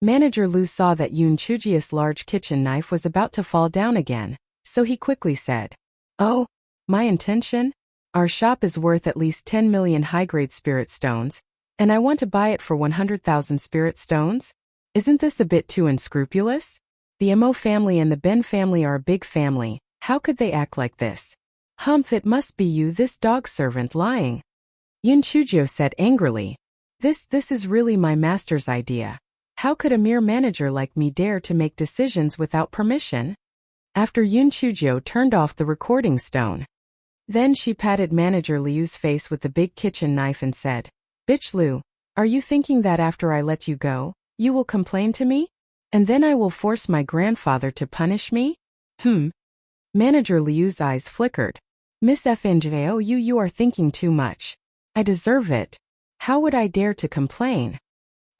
Manager Lu saw that Yun Chujia's large kitchen knife was about to fall down again, so he quickly said, Oh, my intention? Our shop is worth at least 10 million high-grade spirit stones, and I want to buy it for 100,000 spirit stones? Isn't this a bit too unscrupulous? The Mo family and the Ben family are a big family. How could they act like this? Humph, it must be you, this dog servant, lying. Yun Chujo said angrily. This is really my master's idea. How could a mere manager like me dare to make decisions without permission? After Yun Chujo turned off the recording stone. Then she patted Manager Liu's face with the big kitchen knife and said, Bitch Lu, are you thinking that after I let you go, you will complain to me? And then I will force my grandfather to punish me? Manager Liu's eyes flickered. Miss FNJO, you are thinking too much. I deserve it. How would I dare to complain?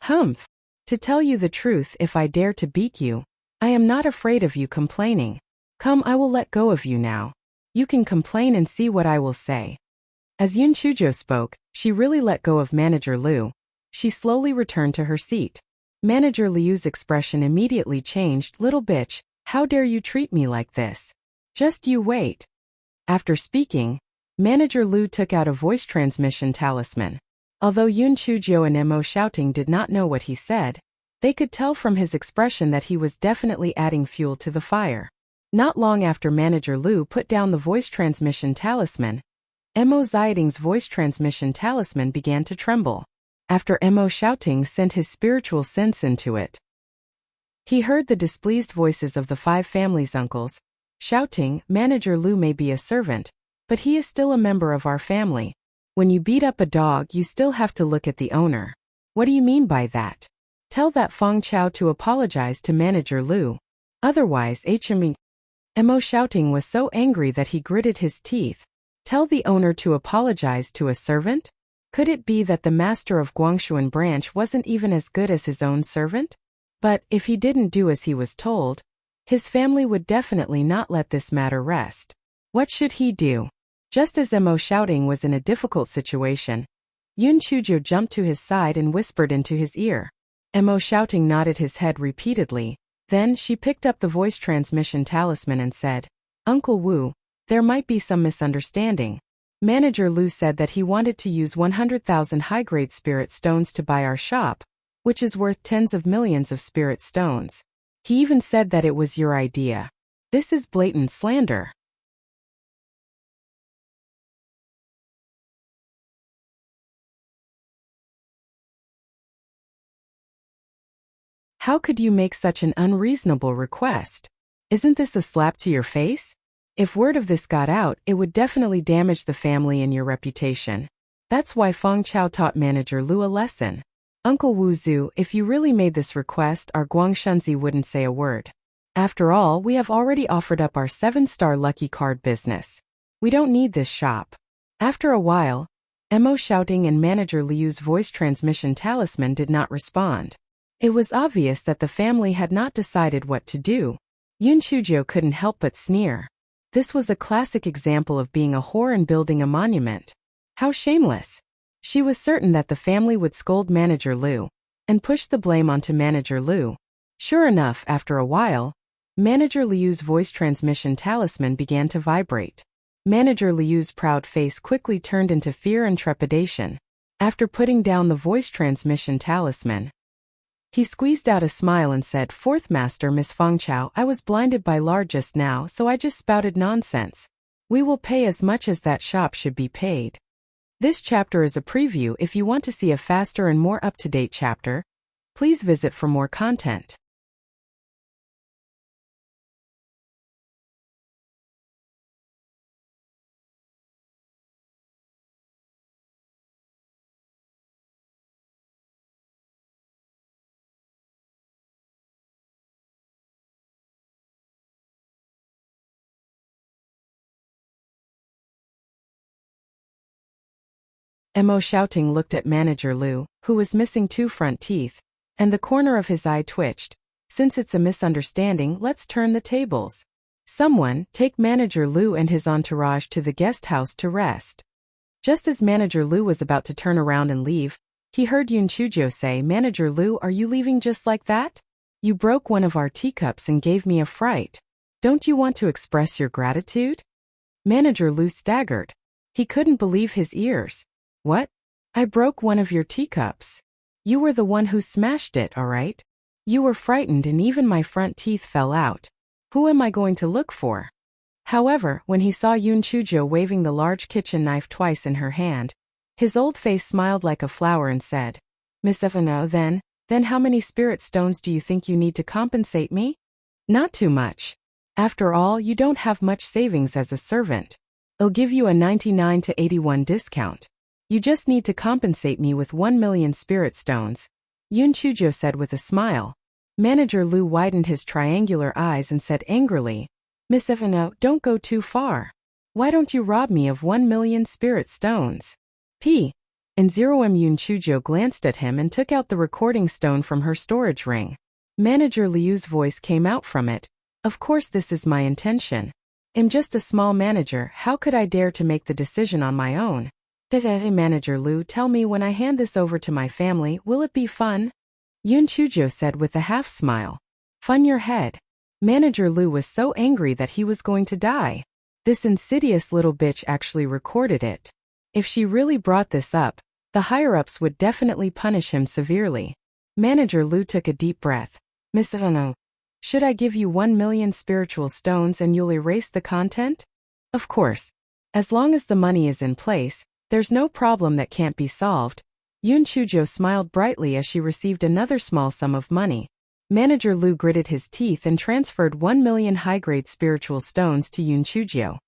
Humph. To tell you the truth, if I dare to beat you, I am not afraid of you complaining. Come, I will let go of you now. You can complain and see what I will say. As Yun Chujo spoke, she really let go of Manager Lu. She slowly returned to her seat. Manager Liu's expression immediately changed. Little bitch, how dare you treat me like this? Just you wait. After speaking, Manager Lu took out a voice transmission talisman. Although Yun Chujo and Mo Shouting did not know what he said, they could tell from his expression that he was definitely adding fuel to the fire. Not long after Manager Lu put down the voice transmission talisman, Mo Ziding's voice transmission talisman began to tremble. After Mo Shouting sent his spiritual sense into it, he heard the displeased voices of the 5 family's uncles, shouting, Manager Lu may be a servant, but he is still a member of our family. When you beat up a dog, you still have to look at the owner. What do you mean by that? Tell that Feng Chao to apologize to Manager Lu. Otherwise, Mo Shouting was so angry that he gritted his teeth. Tell the owner to apologize to a servant? Could it be that the master of Guangshuan branch wasn't even as good as his own servant? But if he didn't do as he was told, his family would definitely not let this matter rest. What should he do? Just as Mo Shouting was in a difficult situation, Yun Chujo jumped to his side and whispered into his ear. Mo Shouting nodded his head repeatedly. Then she picked up the voice transmission talisman and said, Uncle Wu, there might be some misunderstanding. Manager Lu said that he wanted to use 100,000 high-grade spirit stones to buy our shop, which is worth tens of millions of spirit stones. He even said that it was your idea. This is blatant slander. How could you make such an unreasonable request? Isn't this a slap to your face? If word of this got out, it would definitely damage the family and your reputation. That's why Feng Chao taught Manager Lu a lesson. Uncle Wu Zhu, if you really made this request, our Guangshunzi wouldn't say a word. After all, we have already offered up our 7-star lucky card business. We don't need this shop. After a while, Mo Shouting and Manager Liu's voice transmission talisman did not respond. It was obvious that the family had not decided what to do. Yun Chujo couldn't help but sneer. This was a classic example of being a whore and building a monument. How shameless. She was certain that the family would scold Manager Lu and push the blame onto Manager Lu. Sure enough, after a while, Manager Liu's voice transmission talisman began to vibrate. Manager Liu's proud face quickly turned into fear and trepidation. After putting down the voice transmission talisman, he squeezed out a smile and said, Fourth Master Miss Feng Chao, I was blinded by lard just now, so I just spouted nonsense. We will pay as much as that shop should be paid. This chapter is a preview. If you want to see a faster and more up-to-date chapter, please visit for more content. Mo Shouting looked at Manager Lu, who was missing 2 front teeth, and the corner of his eye twitched. Since it's a misunderstanding, let's turn the tables. Someone, take Manager Lu and his entourage to the guest house to rest. Just as Manager Lu was about to turn around and leave, he heard Yun Chujo say, Manager Lu, are you leaving just like that? You broke one of our teacups and gave me a fright. Don't you want to express your gratitude? Manager Lu staggered. He couldn't believe his ears. What? I broke one of your teacups. You were the one who smashed it, all right? You were frightened and even my front teeth fell out. Who am I going to look for? However, when he saw Yun Chujo waving the large kitchen knife twice in her hand, his old face smiled like a flower and said, Miss Evano, then how many spirit stones do you think you need to compensate me? Not too much. After all, you don't have much savings as a servant. I'll give you a 99 to 81 discount. You just need to compensate me with 1 million spirit stones, Yun Chujo said with a smile. Manager Lu widened his triangular eyes and said angrily, Miss Evano, don't go too far. Why don't you rob me of 1 million spirit stones? And 0M Yun Chujo glanced at him and took out the recording stone from her storage ring. Manager Liu's voice came out from it. Of course this is my intention. I'm just a small manager, how could I dare to make the decision on my own? Manager Lu, tell me when I hand this over to my family, will it be fun? Yun Chujo said with a half smile. Fun your head. Manager Lu was so angry that he was going to die. This insidious little bitch actually recorded it. If she really brought this up, the higher-ups would definitely punish him severely. Manager Lu took a deep breath. Miss Evano, should I give you 1 million spiritual stones and you'll erase the content? Of course. As long as the money is in place, there's no problem that can't be solved. Yun Chujo smiled brightly as she received another small sum of money. Manager Lu gritted his teeth and transferred 1 million high-grade spiritual stones to Yun Chujo.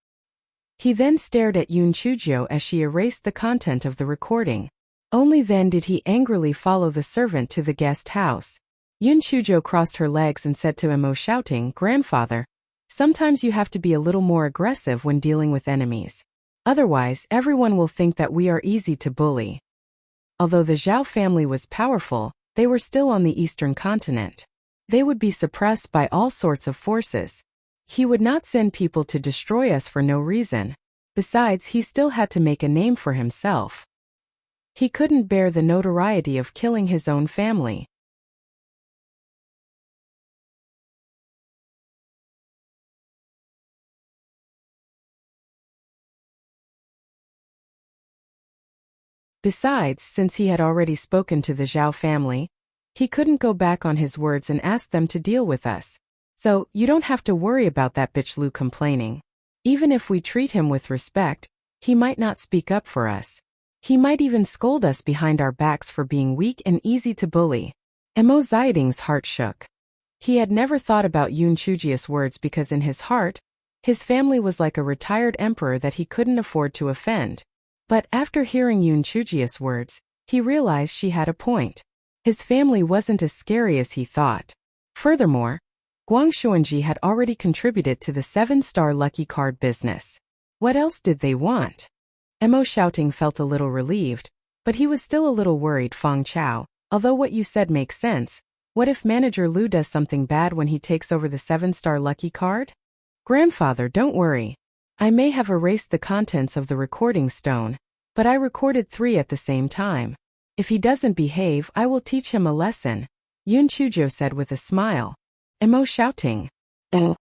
He then stared at Yun Chujo as she erased the content of the recording. Only then did he angrily follow the servant to the guest house. Yun Chujo crossed her legs and said to Mo Shouting, Grandfather, sometimes you have to be a little more aggressive when dealing with enemies. Otherwise, everyone will think that we are easy to bully. Although the Zhao family was powerful, they were still on the eastern continent. They would be suppressed by all sorts of forces. He would not send people to destroy us for no reason. Besides, he still had to make a name for himself. He couldn't bear the notoriety of killing his own family. Besides, since he had already spoken to the Zhao family, he couldn't go back on his words and ask them to deal with us. So, you don't have to worry about that bitch Lu complaining. Even if we treat him with respect, he might not speak up for us. He might even scold us behind our backs for being weak and easy to bully. Mo Xiaoding's heart shook. He had never thought about Yun Chujia's words because in his heart, his family was like a retired emperor that he couldn't afford to offend. But after hearing Yun Chujia's words, he realized she had a point. His family wasn't as scary as he thought. Furthermore, Guang Xuanji had already contributed to the 7-star lucky card business. What else did they want? Mo Xiaoding felt a little relieved, but he was still a little worried. Feng Chao, although what you said makes sense, what if Manager Lu does something bad when he takes over the 7-star lucky card? Grandfather, don't worry. I may have erased the contents of the recording stone, but I recorded 3 at the same time. If he doesn't behave, I will teach him a lesson, Yun Chuzhou said with a smile. Mo Xiaoding. Oh.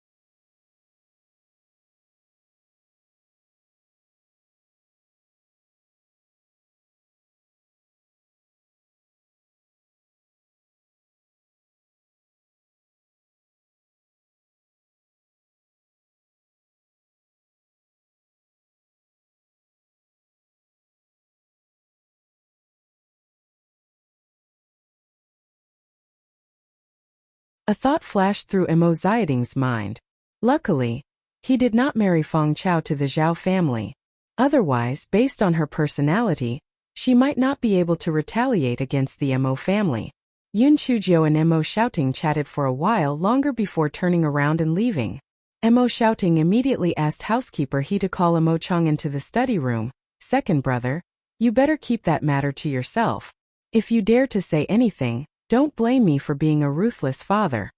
A thought flashed through Mo Xiaoding's mind. Luckily, he did not marry Feng Chao to the Zhao family. Otherwise, based on her personality, she might not be able to retaliate against the Mo family. Yun Chuzhou and Mo Xiaoding chatted for a while longer before turning around and leaving. Mo Xiaoding immediately asked housekeeper He to call Mo Cheng into the study room. Second brother, you better keep that matter to yourself. If you dare to say anything, don't blame me for being a ruthless father.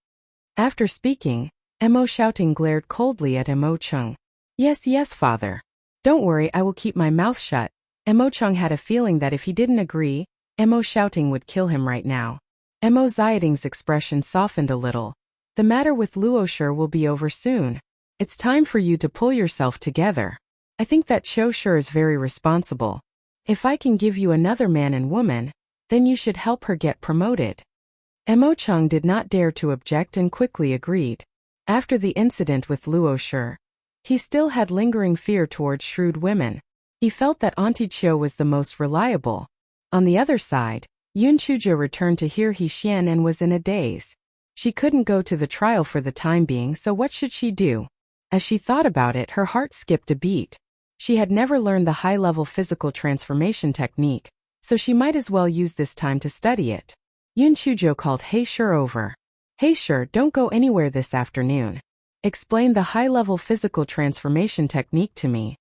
After speaking, Mo Xiaoding glared coldly at Mo Cheng. Yes, father. Don't worry, I will keep my mouth shut. Mo Cheng had a feeling that if he didn't agree, Mo Xiaoding would kill him right now. Mo Xiaoding's expression softened a little. The matter with Luo will be over soon. It's time for you to pull yourself together. I think that Qiu is very responsible. If I can give you another man and woman, then you should help her get promoted. Mo Cheng did not dare to object and quickly agreed. After the incident with Luo, he still had lingering fear towards shrewd women. He felt that Auntie Qiu was the most reliable. On the other side, Yun Chuzhou returned to hear He Xian and was in a daze. She couldn't go to the trial for the time being, so what should she do? As she thought about it, her heart skipped a beat. She had never learned the high-level physical transformation technique, so she might as well use this time to study it. Yun Chuzhou called He Shi over. He Shi, don't go anywhere this afternoon. Explain the high-level physical transformation technique to me.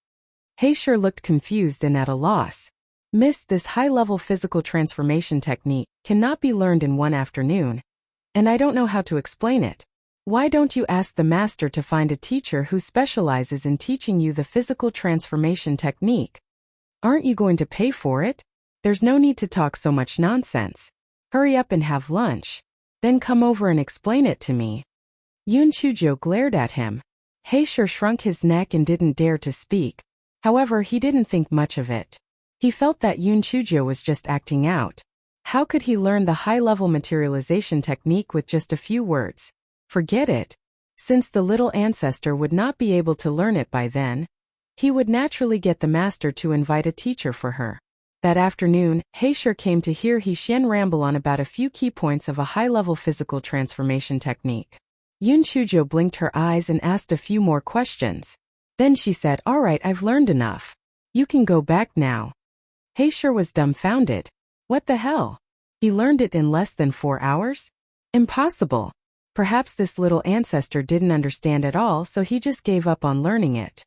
He Shi looked confused and at a loss. Miss, this high-level physical transformation technique cannot be learned in one afternoon, and I don't know how to explain it. Why don't you ask the master to find a teacher who specializes in teaching you the physical transformation technique? Aren't you going to pay for it? There's no need to talk so much nonsense. Hurry up and have lunch. Then come over and explain it to me. Yun Chuzhou glared at him. He Shi shrunk his neck and didn't dare to speak. However, he didn't think much of it. He felt that Yun Chuzhou was just acting out. How could he learn the high-level materialization technique with just a few words? Forget it. Since the little ancestor would not be able to learn it by then, he would naturally get the master to invite a teacher for her. That afternoon, He Shi came to hear He Xian ramble on about a few key points of a high-level physical transformation technique. Yun Chuzhou blinked her eyes and asked a few more questions. Then she said, "All right, I've learned enough. You can go back now." He Shi was dumbfounded. What the hell? He learned it in less than 4 hours? Impossible. Perhaps this little ancestor didn't understand at all, so he just gave up on learning it.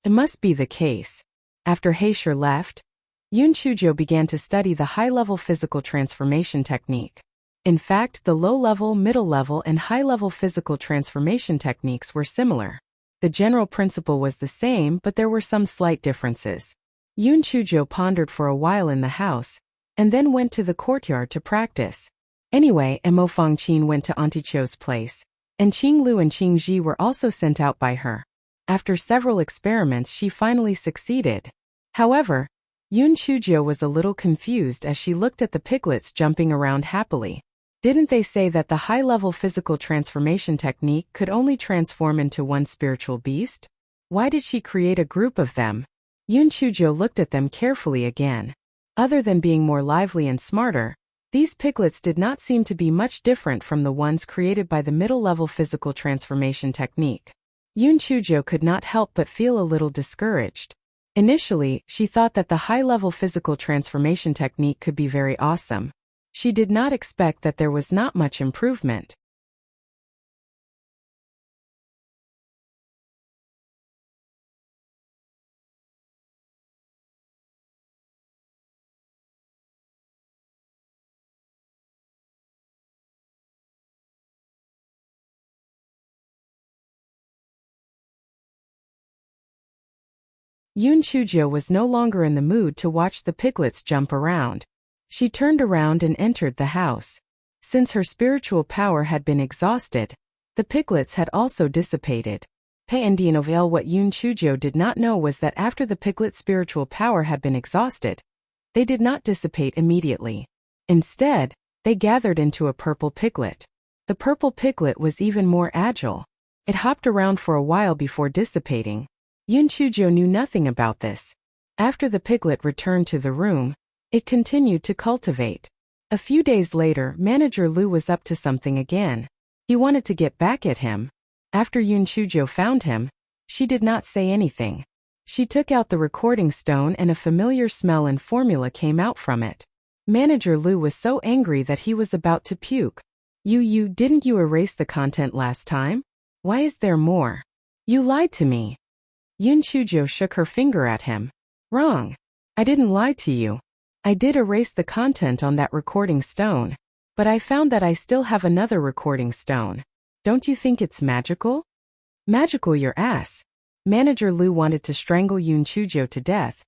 It must be the case. After Heisher left, Yoon Chujo began to study the high-level physical transformation technique. In fact, the low-level, middle-level, and high-level physical transformation techniques were similar. The general principle was the same, but there were some slight differences. Yoon Chujo pondered for a while in the house, and then went to the courtyard to practice. Anyway, Mo Fangqin went to Auntie Cho's place, and Qing Lu and Qing Ji were also sent out by her. After several experiments, she finally succeeded. However, Yoon Chujo was a little confused as she looked at the piglets jumping around happily. Didn't they say that the high-level physical transformation technique could only transform into one spiritual beast? Why did she create a group of them? Yoon Chujo looked at them carefully again. Other than being more lively and smarter, these piglets did not seem to be much different from the ones created by the middle-level physical transformation technique. Yoon Chujo could not help but feel a little discouraged. Initially, she thought that the high-level physical transformation technique could be very awesome. She did not expect that there was not much improvement. Yoon Chujo was no longer in the mood to watch the piglets jump around. She turned around and entered the house. Since her spiritual power had been exhausted, the piglets had also dissipated. What Yoon Chujo did not know was that after the piglet's spiritual power had been exhausted, they did not dissipate immediately. Instead, they gathered into a purple piglet. The purple piglet was even more agile. It hopped around for a while before dissipating. Yoon Chujo knew nothing about this. After the piglet returned to the room, it continued to cultivate. A few days later, Manager Lu was up to something again. He wanted to get back at him. After Yoon Chujo found him, she did not say anything. She took out the recording stone and a familiar smell and formula came out from it. Manager Lu was so angry that he was about to puke. Didn't you erase the content last time? Why is there more? You lied to me. Yoon Chujo shook her finger at him. Wrong. I didn't lie to you. I did erase the content on that recording stone, but I found that I still have another recording stone. Don't you think it's magical? Magical your ass. Manager Lu wanted to strangle Yoon Chujo to death,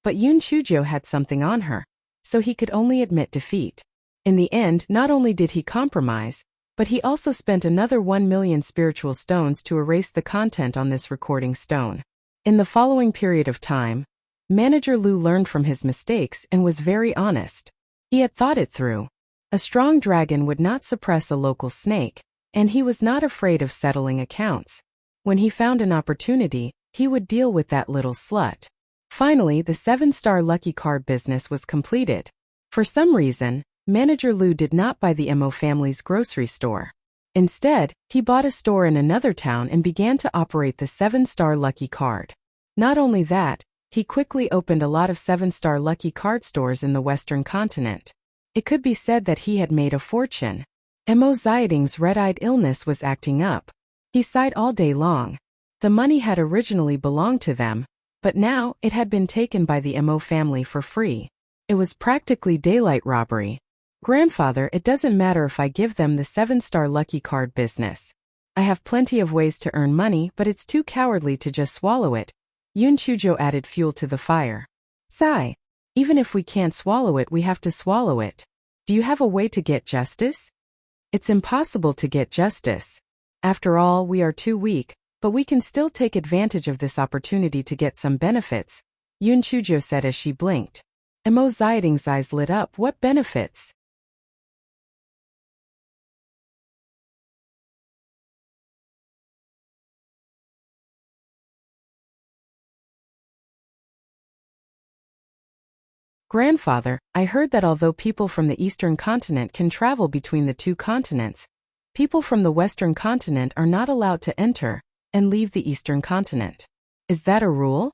but Yoon Chujo had something on her, so he could only admit defeat. In the end, not only did he compromise, but he also spent another 1 million spiritual stones to erase the content on this recording stone. In the following period of time, Manager Lu learned from his mistakes and was very honest. He had thought it through. A strong dragon would not suppress a local snake, and he was not afraid of settling accounts. When he found an opportunity, he would deal with that little slut. Finally, the 7-star lucky card business was completed. For some reason, Manager Lu did not buy the Mo family's grocery store. Instead, he bought a store in another town and began to operate the 7-star lucky card. Not only that, he quickly opened a lot of 7-star lucky card stores in the Western continent. It could be said that he had made a fortune. Mo Ziyading's red-eyed illness was acting up. He sighed all day long. The money had originally belonged to them, but now it had been taken by the Mo family for free. It was practically daylight robbery. Grandfather, it doesn't matter if I give them the 7-star lucky card business. I have plenty of ways to earn money, but it's too cowardly to just swallow it. Yoon Chujo added fuel to the fire. Sigh. Even if we can't swallow it, we have to swallow it. Do you have a way to get justice? It's impossible to get justice. After all, we are too weak, but we can still take advantage of this opportunity to get some benefits, Yoon Chujo said as she blinked. Mo Ziyading's eyes lit up. What benefits? Grandfather, I heard that although people from the Eastern continent can travel between the two continents, people from the Western continent are not allowed to enter and leave the Eastern continent. Is that a rule?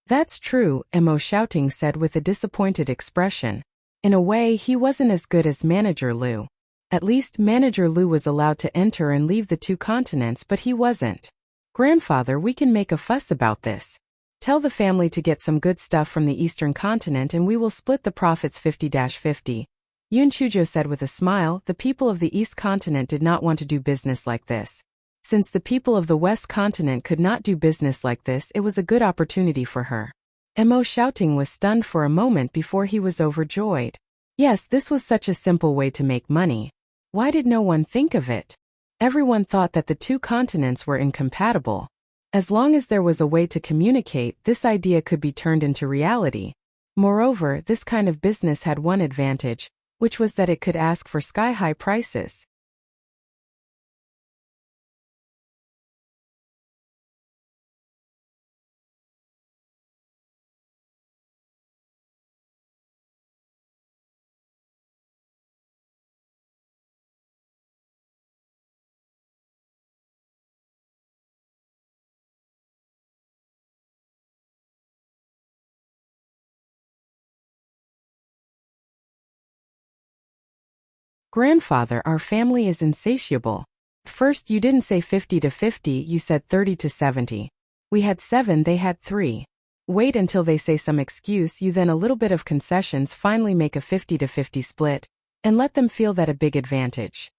That's true, Mo Shouting said with a disappointed expression. In a way, he wasn't as good as Manager Lu. At least Manager Lu was allowed to enter and leave the two continents, but he wasn't. Grandfather, we can make a fuss about this. Tell the family to get some good stuff from the Eastern continent and we will split the profits 50-50. Yoon Chujo said with a smile. The people of the East continent did not want to do business like this. Since the people of the West continent could not do business like this, it was a good opportunity for her. Mo Shouting was stunned for a moment before he was overjoyed. Yes, this was such a simple way to make money. Why did no one think of it? Everyone thought that the two continents were incompatible. As long as there was a way to communicate, this idea could be turned into reality. Moreover, this kind of business had one advantage, which was that it could ask for sky-high prices. Grandfather, our family is insatiable. First you didn't say 50-50, you said 30-70. We had 7, they had 3. Wait until they say some excuse, you then a little bit of concessions, finally make a 50-50 split, and let them feel that a big advantage.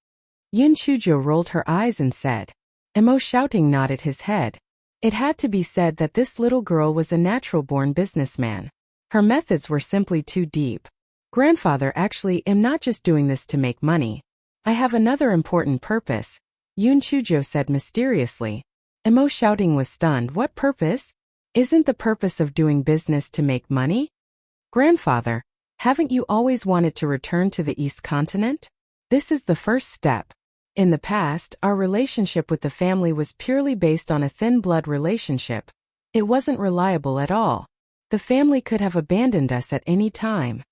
Yoon Chujo rolled her eyes and said. Mo Shouting nodded his head. It had to be said that this little girl was a natural-born businessman. Her methods were simply too deep. Grandfather, actually, I'm not just doing this to make money. I have another important purpose, Yoon Chujo said mysteriously. Mo Shouting was stunned. What purpose? Isn't the purpose of doing business to make money? Grandfather, haven't you always wanted to return to the East continent? This is the first step. In the past, our relationship with the family was purely based on a thin blood relationship. It wasn't reliable at all. The family could have abandoned us at any time.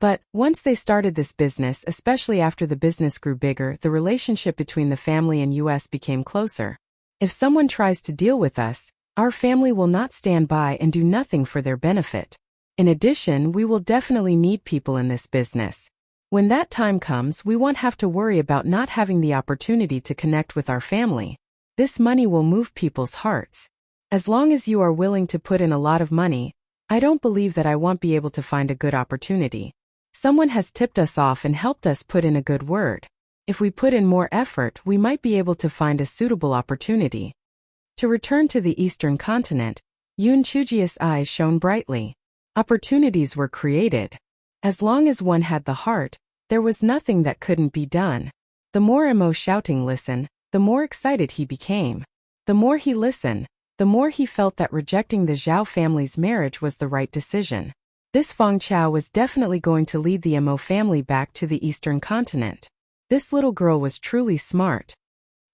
But, once they started this business, especially after the business grew bigger, the relationship between the family and US became closer. If someone tries to deal with us, our family will not stand by and do nothing for their benefit. In addition, we will definitely need people in this business. When that time comes, we won't have to worry about not having the opportunity to connect with our family. This money will move people's hearts. As long as you are willing to put in a lot of money, I don't believe that I won't be able to find a good opportunity. Someone has tipped us off and helped us put in a good word. If we put in more effort, we might be able to find a suitable opportunity. To return to the Eastern continent, Yoon Chuji's eyes shone brightly. Opportunities were created. As long as one had the heart, there was nothing that couldn't be done. The more Mo Shouting listened, the more excited he became. The more he listened, the more he felt that rejecting the Zhao family's marriage was the right decision. This Feng Chao was definitely going to lead the Mo family back to the Eastern continent. This little girl was truly smart.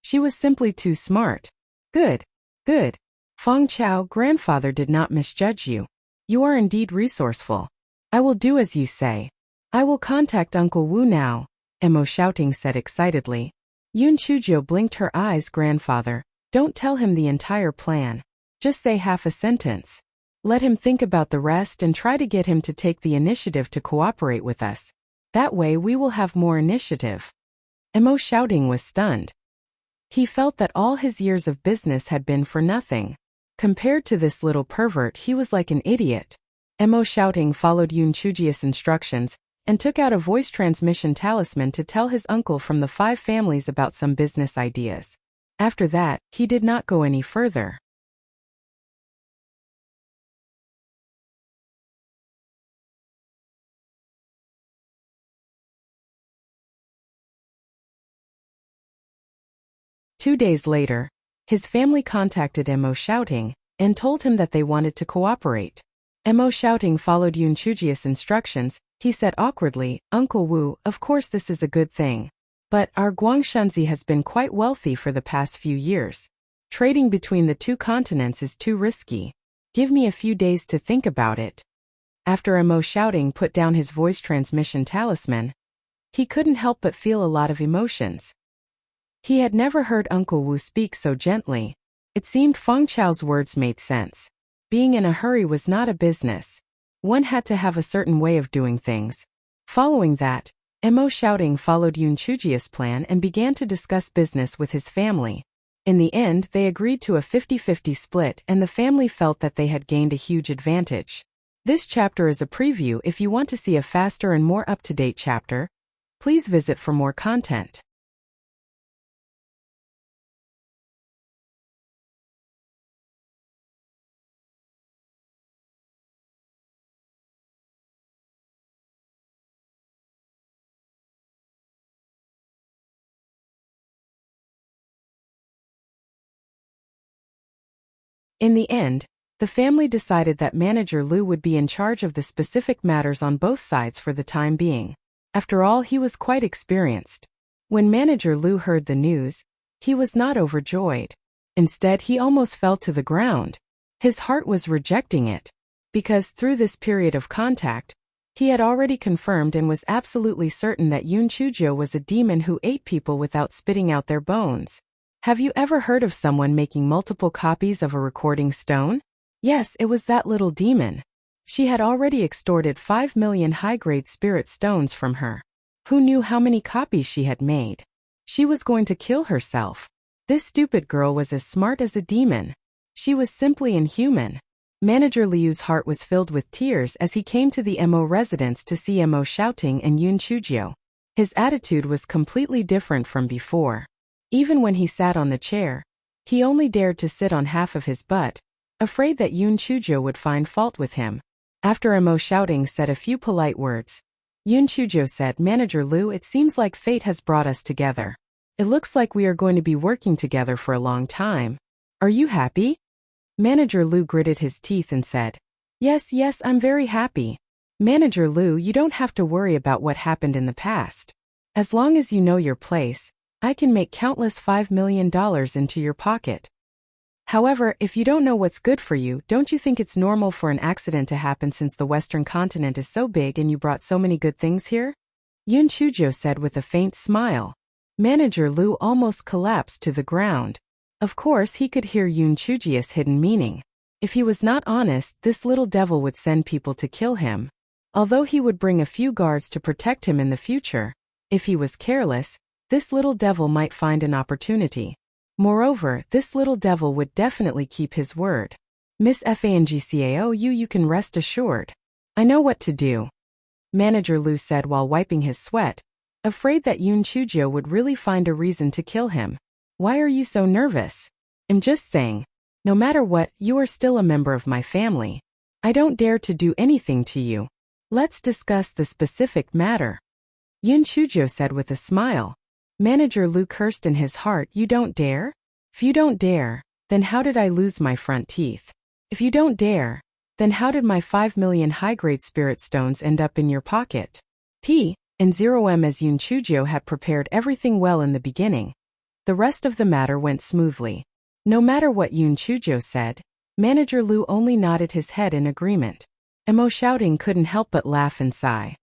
She was simply too smart. Good. Good. Feng Chao, grandfather did not misjudge you. You are indeed resourceful. I will do as you say. I will contact Uncle Wu now, Mo Shouting said excitedly. Yoon Chujo blinked her eyes. Grandfather, don't tell him the entire plan. Just say half a sentence. Let him think about the rest and try to get him to take the initiative to cooperate with us. That way we will have more initiative. Mo Shouting was stunned. He felt that all his years of business had been for nothing. Compared to this little pervert, he was like an idiot. Mo Shouting followed Yoon Chuji's instructions and took out a voice transmission talisman to tell his uncle from the 5 families about some business ideas. After that, he did not go any further. Two days later, his family contacted Mo Shouting and told him that they wanted to cooperate. Mo Shouting followed Yoon Chuji's instructions. He said awkwardly, Uncle Wu, of course this is a good thing. But our Guangshenzi has been quite wealthy for the past few years. Trading between the two continents is too risky. Give me a few days to think about it. After Mo Shouting put down his voice transmission talisman, he couldn't help but feel a lot of emotions. He had never heard Uncle Wu speak so gently. It seemed Feng Chao's words made sense. Being in a hurry was not a business. One had to have a certain way of doing things. Following that, Mo Shouting followed Yoon Chuji's plan and began to discuss business with his family. In the end, they agreed to a 50-50 split, and the family felt that they had gained a huge advantage. This chapter is a preview. If you want to see a faster and more up-to-date chapter, please visit for more content. In the end, the family decided that Manager Lou would be in charge of the specific matters on both sides for the time being. After all, he was quite experienced. When Manager Lou heard the news, he was not overjoyed. Instead, he almost fell to the ground. His heart was rejecting it. Because through this period of contact, he had already confirmed and was absolutely certain that Yoon Chujio was a demon who ate people without spitting out their bones. Have you ever heard of someone making multiple copies of a recording stone? Yes, it was that little demon. She had already extorted 5 million high-grade spirit stones from her. Who knew how many copies she had made? She was going to kill herself. This stupid girl was as smart as a demon. She was simply inhuman. Manager Liu's heart was filled with tears as he came to the MO residence to see MO Shouting and Yoon Chujio. His attitude was completely different from before. Even when he sat on the chair, he only dared to sit on half of his butt, afraid that Yoon Chujio would find fault with him. After MO Shouting said a few polite words, Yoon Chujio said, "Manager Liu, it seems like fate has brought us together. It looks like we are going to be working together for a long time. Are you happy?" Manager Liu gritted his teeth and said, Yes, I'm very happy. Manager Liu, you don't have to worry about what happened in the past. As long as you know your place, I can make countless $5 million into your pocket. However, if you don't know what's good for you, don't you think it's normal for an accident to happen since the Western continent is so big and you brought so many good things here? Yoon Chujio said with a faint smile. Manager Liu almost collapsed to the ground. Of course, he could hear Yoon Chujio's hidden meaning. If he was not honest, this little devil would send people to kill him. Although he would bring a few guards to protect him in the future, if he was careless, this little devil might find an opportunity. Moreover, this little devil would definitely keep his word. Miss Fangcao, you can rest assured. I know what to do. Manager Liu said while wiping his sweat, afraid that Yoon Chujio would really find a reason to kill him. Why are you so nervous? I'm just saying. No matter what, you are still a member of my family. I don't dare to do anything to you. Let's discuss the specific matter. Yoon Chujio said with a smile. Manager Liu cursed in his heart, You don't dare? If you don't dare, then how did I lose my front teeth? If you don't dare, then how did my 5 million high-grade spirit stones end up in your pocket? And 0M as Yoon Chujio had prepared everything well in the beginning. The rest of the matter went smoothly. No matter what Yoon Chujio said, Manager Liu only nodded his head in agreement. Mo Shouting couldn't help but laugh and sigh.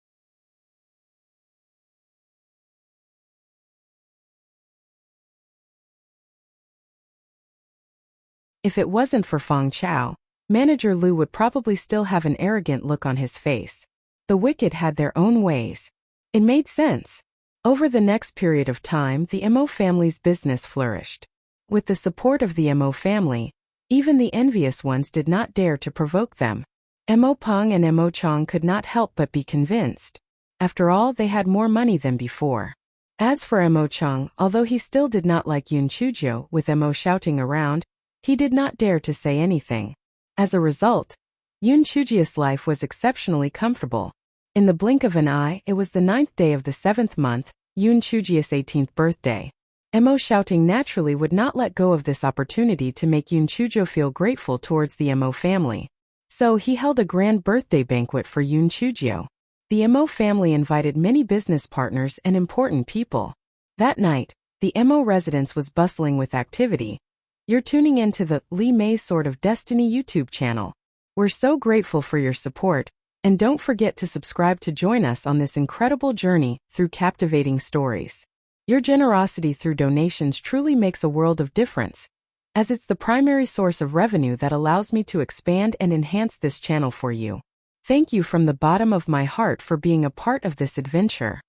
If it wasn't for Feng Chao, Manager Liu would probably still have an arrogant look on his face. The wicked had their own ways. It made sense. Over the next period of time, the Mo family's business flourished. With the support of the Mo family, even the envious ones did not dare to provoke them. Mo Peng and Mo Chong could not help but be convinced. After all, they had more money than before. As for Mo Chong, although he still did not like Yoon Chujio, with Mo Shouting around, he did not dare to say anything. As a result, Yoon Chujio's life was exceptionally comfortable. In the blink of an eye, it was the 9th day of the 7th month, Yoon Chujio's 18th birthday. Mo Shouting naturally would not let go of this opportunity to make Yoon Chujio feel grateful towards the Mo family. So he held a grand birthday banquet for Yoon Chujio. The Mo family invited many business partners and important people. That night, the Mo residence was bustling with activity. You're tuning into the Li Mei's Sword of Destiny YouTube channel. We're so grateful for your support, and don't forget to subscribe to join us on this incredible journey through captivating stories. Your generosity through donations truly makes a world of difference, as it's the primary source of revenue that allows me to expand and enhance this channel for you. Thank you from the bottom of my heart for being a part of this adventure.